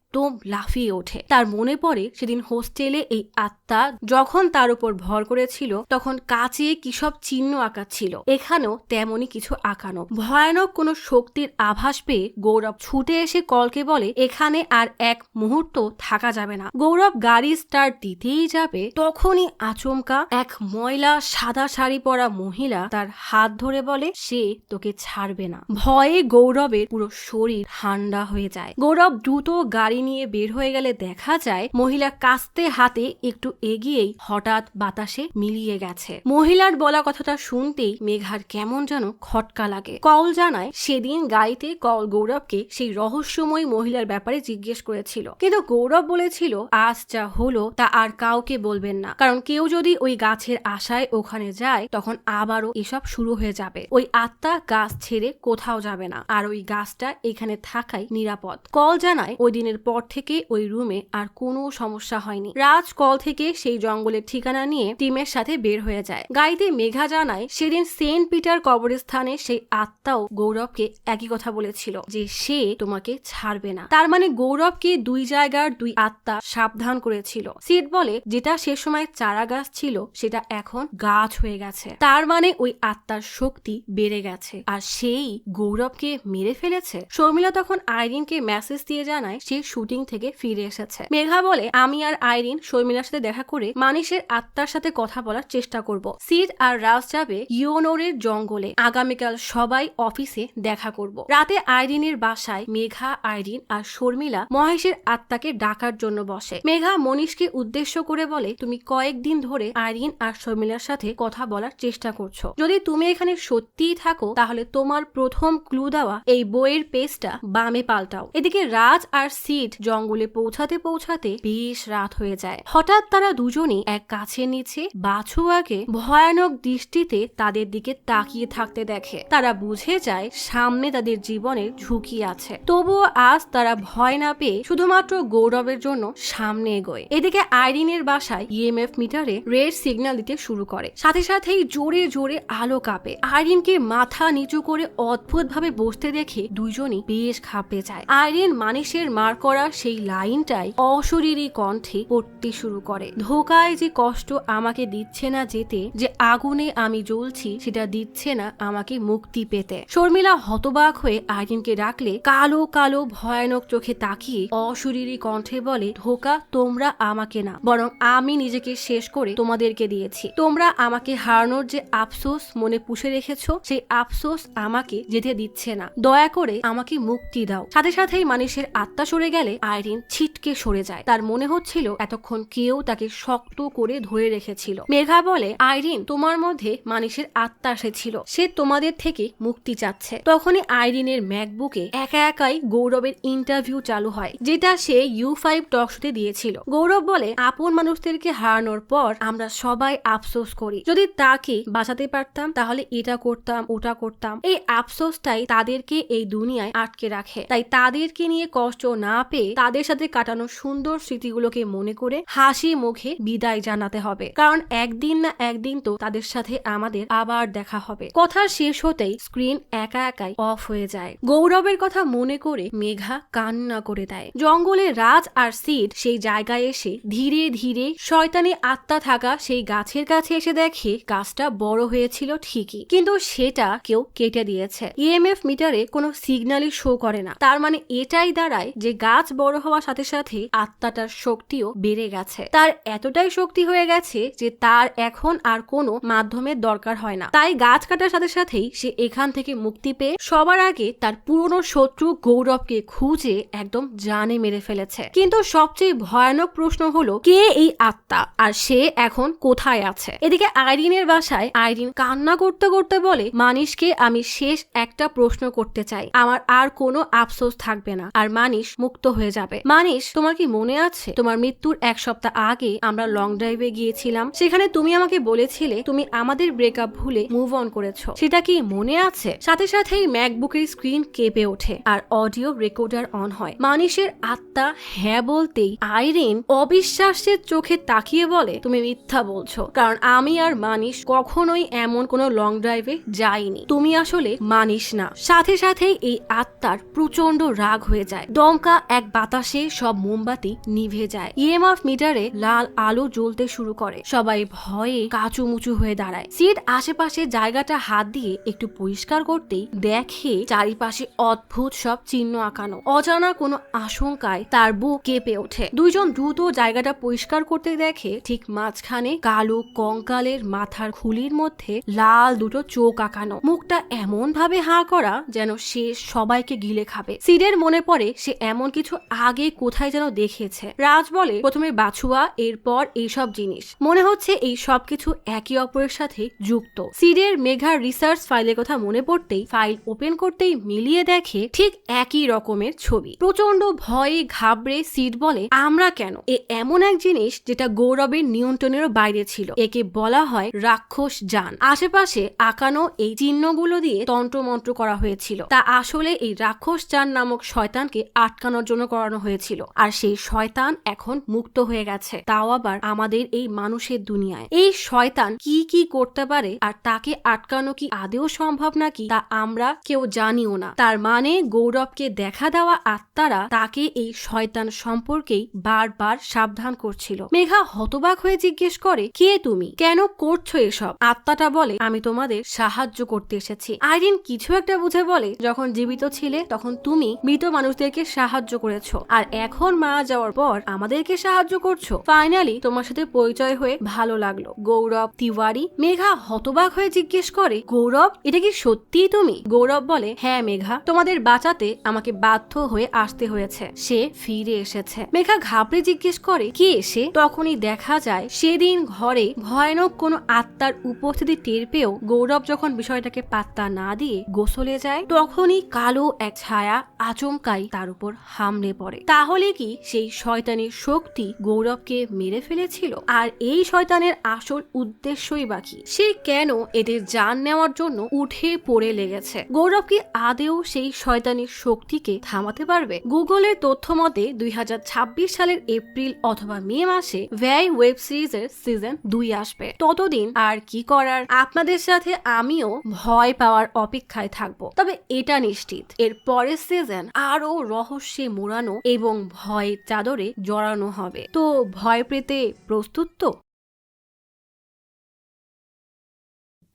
একদম লাফিয়ে ওঠে। তার মনে পড়ে সেদিন হোস্টেলে এই আত্মা যখন তার উপর ভর করেছিল তখন কাচে কি সব চিহ্ন আঁকা ছিল, এখানেও তেমনই কিছু আঁকানো। ভয়ানক কোনো শক্তির আভাস পেয়ে গৌরব ছুটে এসে কলকে বলে এখানে আর এক মুহূর্ত থাকা যাবে না। গৌরব গাড়ি স্টার্ট দিতেই যাবে তখনই আচমকা এক ময়লা সাদা শাড়ি পরা মহিলা তার হাত ধরে বলে সে তোকে ছাড়বে না। ভয়ে গৌরবের পুরো শরীর ঠান্ডা হয়ে যায়। গৌরব দ্রুত গাড়ি নিয়ে বের হয়ে গেলে দেখা যায় মহিলা কাস্তে হাতে একটু এগিয়েই হঠাৎ বাতাসে মিলিয়ে গেছে। মহিলার বলা কথাটা শুনতেই মেঘার কেমন যেন খটকা লাগে। কল জানায় সেদিন গাড়িতে কল গৌরবকে সেই রহস্যময় মহিলার ব্যাপারে জিজ্ঞেস করেছিল, কিন্তু গৌরব বলেছিল আজ যা হলো তা আর কাউকে বলবেন না, কারণ কেউ যদি ওই গাছের আশায় ওখানে যায় তখন আবারও এসব শুরু হয়ে যাবে। ওই আত্মা গাছ ছেড়ে কোথাও যাবে না, আর ওই গাছটা এখানে থাকাই নিরাপদ। কল জানায় ওই দিনের পর থেকে ওই রুমে আর কোনো সমস্যা হয়নি। রাজ কল থেকে সেই জঙ্গলের ঠিকানা নিয়ে টিমের সাথে বের হয়ে যায়। গাড়িতে মেঘা জানায় সেদিন সেন্ট পিটার কবরস্থানে সেই আত্মাও গৌরবকে একই কথা বলেছিল যে সে তোমাকে ছাড়বে না। তার মানে গৌরবকে দুই জায়গার দুই আত্মা সাবধান করেছিল। সিড বলে যেটা সে সময় চারা গাছ ছিল সেটা এখন গাছ হয়ে গেছে, তার মানে ওই আত্মার শক্তি বেড়ে গেছে আর সেই গৌরবকে মেরে ফেলেছে। শর্মিলা তখন আইরিনকে মেসেজ দিয়ে জানায় সে শুটিং থেকে ফিরে এসেছে। মেঘা বলে আমি আর আইরিন শর্মিলার সাথে দেখা করে মানুষের আত্মার সাথে কথা বলার চেষ্টা করব। সিড আর রাজ যাবে ইয়োনোরের জঙ্গলে। আগামীকাল সবাই অফিসে দেখা করব। রাতে আইরিনের বাসায় মেঘা, আইরিন আর শর্মিলা মহেশের আত্মাকে ডাকার জন্য বসে। মেঘা মনীষকে উদ্দেশ্য করে বলে তুমি কয়েকদিন ধরে আইরিন আর শর্মিলার সাথে কথা বলার চেষ্টা করছো, যদি তুমি এখানে সত্যিই থাকো তাহলে তোমার প্রথম ক্লু দেওয়া এই বইয়ের পেজটা বামে পাল্টাও। এদিকে রাজ আর সিড জঙ্গলে পৌঁছাতে পৌঁছাতে বেশ রাত হয়ে যায়। হঠাৎ তারা দুজনই এক গাছের নিচে বাছুয়াকে ভয়ানক দৃষ্টিতে তাদের দিকে তাকিয়ে থাকতে দেখে। তারা বুঝে যায় সামনে তাদের জীবনের ঝুঁকি আছে, তবুও আজ তারা ভয় না পেয়ে শুধুমাত্র গৌরবের জন্য সামনে এগোয়। এদিকে আইরিনের বাসায় ইএমএফ মিটারে রেড সিগন্যাল দিতে শুরু করে, সাথে সাথেই জোরে জোরে আলো কাঁপে। আইরিনকে মাথা নিচু করে অদ্ভুত ভাবে বসতে দেখে দুইজনই বেশ ঘাবড়ে যায়। আইরিন মানুষের মার করা সেই লাইনটাই অশরীরী কণ্ঠে পড়তে শুরু করে, ধোকায় যে কষ্ট আমাকে দিচ্ছে না যেতে, যে আগুনে আমি জ্বলছি সেটা দিচ্ছে না আমাকে মুক্তি পেতে। শর্মিলা হতবাক হয়ে আইরিনকে ডাকলে কালো কালো ভয়ানক চোখে তাকিয়ে অশরীরী কণ্ঠে বলে ধোকা তোমরা আমাকে না, বরং আমি নিজেকে শেষ করে তোমাদেরকে দিয়েছি। তোমরা আমাকে হারানোর যে আফসোস মনে পুষে রেখেছো সেই আফসোস আমাকে যেতে দিচ্ছে না, দয়া করে আমাকে মুক্তি দাও। সাথে সাথেই মানুষের আত্মা সরে গেলে আইরিন ছিটকে সরে যায়। তার মনে হচ্ছিল এতক্ষণ কেউ তাকে শক্ত করে ধরে রেখেছিল। মেঘা বলে আইরিন তোমার মধ্যে মানুষের আত্মা এসেছিল, সে তোমাদের থেকে মুক্তি চাচ্ছে। তখনই আইরিনের ম্যাকবুকে একা একাই গৌরবের ইন্টারভিউ চালু হয়, যেটা সে U5 টক শোতে দিয়েছিল। গৌরব বলে আপন মানুষদেরকে হারানোর পর আমরা সবাই আফসোস করি, যদি তাকে বাঁচাতে পারতাম তাহলে এটা করতাম ওটা করতাম। এই আফসোসটাই তাদেরকে এই দুনিয়ায় আটকে রাখে, তাই তাদেরকে নিয়ে কষ্ট না পেয়ে তাদের সাথে কাটানো সুন্দর স্মৃতিগুলোকে মনে করে হাসি মুখে বিদায় জানাতে হবে, কারণ একদিন না একদিন তো তাদের সাথে আমাদের আবার দেখা হবে। কথা শেষ হতেই স্ক্রিন একা একাই অফ হয়ে যায়। গৌরবের কথা মনে করে মেঘা কান্না করে দেয়। জঙ্গলে রাজ আর সিড সেই জায়গায় এসে ধীরে ধীরে শয়তানি আত্মা থাকা সেই গাছের কাছে এসে দেখে গাছটা বড় হয়েছিল ঠিকই, কিন্তু সেটা কেউ কেটে দিয়েছে। ইএমএফ মিটারে কোনো সিগন্যালই শো করে না, তার মানে এটাই দাঁড়ায় যে গাছ বড় হওয়ার সাথে সাথে আত্মাটার শক্তিও বেড়ে গেছে। তার এতটাই শক্তি হয়ে গেছে যে তার এখন আর কোনো মাধ্যমের দরকার হয় না। তাই গাছ কাটার সাথে সাথেই সে এখান থেকে মুক্তি পেয়ে সবার আগে তার পুরনো শত্রু গৌরবকে খুঁজে একদম জানে মেরে ফেলেছে। কিন্তু সবচেয়ে ভয়ানক প্রশ্ন হলো কে এই আত্মা আর সে এখন কোথায় আছে? এদিকে আইরিনের বাসায় আইরিন কান্না করতে করতে বলে মানিশকে আমি শেষ একটা প্রশ্ন করতে চাই, আমার আর কোনো আফসোস থাকবে না আর মানিশ মুক্ত হয়ে যাবে। মানিশ তোমার কি মনে আছে তোমার মৃত্যুর এক সপ্তাহ আগে আমরা লং ড্রাইভে গিয়েছিলাম, সেখানে তুমি আমাকে বলেছিলে তুমি আমাদের ব্রেকআপ ভুলে মুভ অন করেছো, সেটা কি মনে আছে? সাথে সাথেই ম্যাকবুকের স্ক্রিন কেঁপে ওঠে আর অডিও রেকর্ডার অন হয়। মানিশের আত্মা হ্যাঁ বলতেই আইরিন অবিশ্বাসের চোখে তাকিয়ে বলে তুমি মিথ্যা বলছো, কারণ আমি আর মানিশ কখনোই এমন কোনো লং ড্রাইভে যাইনি, তুমি আসলে মানিশ না। সাথে সাথেই এই আত্মার প্রচন্ড রাগ হয়ে যায়, দমকা এক বাতাসে সব মোমবাতি নিভে যায়। ইএমএফ মিটারে লাল আলো জ্বলতে শুরু করে। সবাই ভয়ে কাঁচুমুচু হয়ে দাঁড়ায়। সিড আশেপাশে জায়গাটা হাত দিয়ে একটু পরিষ্কার করতেই দেখে চারিপাশে অদ্ভুত সব চিহ্ন আঁকানো। অজানা কোনো আশঙ্কায় তার বুক কেঁপে ওঠে। দুইজন দ্রুত জায়গাটা পরিষ্কার করতে দেখে ঠিক মাঝখানে কালো কঙ্কালের মাথার খুলির মধ্যে লাল দুটো চোখ আঁকানো। মুখটা এমন ভাবে হাঁ করা যেন সে সবাইকে গিলে খাবে। সিডের মনে পড়ে সে এমন কিছু আগে কোথায় যেন দেখেছে। রাজ বলে প্রথমে বাছুয়া, এরপর এইসব জিনিস। মনে হচ্ছে এই সব কিছু একে অপরের সাথে যুক্ত। সিডের মেঘার রিসার্চ ফাইলের কথা মনে পড়তেই ফাইল ওপেন করতেই মিলিয়ে দেখে ঠিক একই রকমের ছবি। প্রচন্ড ভয়ে ঘাবড়ে সিড বলে, আমরা কেন? এমন এক জিনিস যেটা গৌরবের নিয়ন্ত্রণেরও বাইরে ছিল। একে বলা হয় রাক্ষস যান। আশেপাশে আঁকানো এই চিহ্নগুলো দিয়ে তন্ত্রমন্ত্র করা হয়েছিল। তা আসলে এই রাক্ষস যান নামক শয়তানকে আটকানোর জন্য করানো হয়েছিল। আর সেই শয়তান এখন মুক্ত হয়ে গেছে, তাও আবার আমাদের এই মানুষের দুনিয়ায়। এই শয়তান কি কি করতে পারে আর তাকে আটকানো কি আদেও সম্ভব নাকি তা আমরা কেউ জানিও না। তার মানে গৌরবকে দেখা দেওয়া আত্মারা তাকে এই শয়তান সম্পর্কেই বারবার সাবধান করছিল। মেঘা হতবাক হয়ে জিজ্ঞেস করে, কে তুমি? কেন করছো এসব? আত্মাটা বলে, আমি তোমাদের সাহায্য করতে এসেছি। আইরিন কিছু একটা বুঝে বলে, যখন জীবিত ছিলে তখন তুমি মৃত মানুষদেরকে সাহায্য করেছো, আর এখন মারা যাওয়ার পর আমাদেরকে সাহায্য করছো। ফাইনালি তোমার সাথে পরিচয় হয়ে ভালো লাগলো, গৌরব তিওয়ারি। মেঘা হতবাক হয়ে জিজ্ঞেস করে, গৌরব, এটা কি সত্যিই তুমি? গৌরব বলে, হ্যাঁ মেঘা, তোমাদের বাঁচাতে আমাকে বাধ্য হয়ে আসতে হয়েছে। সে ফিরে এসেছে। মেঘা ঘাবড়ে জিজ্ঞেস করে, কি এসে? তখনই দেখা যায় সেদিন ঘরে ভয়ানক কোনো আত্মার উপস্থিতি টের পেয়েও গৌরব যখন বিষয়টাকে পাত্তা না দিয়ে গোসলে যায়, তখনই কালো এক ছায়া আচমকাই তার উপর হামলে পড়ে। তাহলে কি সেই শয়তানের শক্তি গৌরবকে মেরে ফেলেছিল? আর এই শয়তানের আসল উদ্দেশ্যই বাকি, সে কেন এদের জান নেওয়ার জন্য উঠে পড়ে লেগেছে? গৌরব কি আদেও সেই শয়তানের শক্তিকে থামাতে পারবে? গুগলের তথ্য মতে 2026 সালের এপ্রিল অথবা মে মাসে ব্যয় ওয়েব সিরিজের সিজন 2 আসবে। ততদিন আর কি করার, আপনাদের সাথে আমিও ভয় পাওয়ার অপেক্ষায় থাকবো। তবে এটা নিশ্চিত, এর পরের সিজন আরো রহস্যে মোড়ানো এবং ভয়ের চাদরে জড়ানো হবে। তো ভয় পেতে প্রস্তুত তো?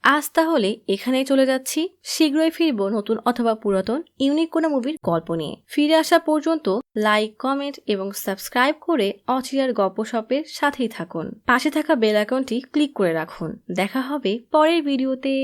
আজ তাহলে এখানেই চলে যাচ্ছি। শীঘ্রই ফিরবো নতুন অথবা পুরাতন ইউনিক কোনো মুভির গল্প নিয়ে। ফিরে আসা পর্যন্ত লাইক, কমেন্ট এবং সাবস্ক্রাইব করে অচিরার গপ্পসপের সাথেই থাকুন। পাশে থাকা বেল আইকনটি ক্লিক করে রাখুন। দেখা হবে পরের ভিডিওতে।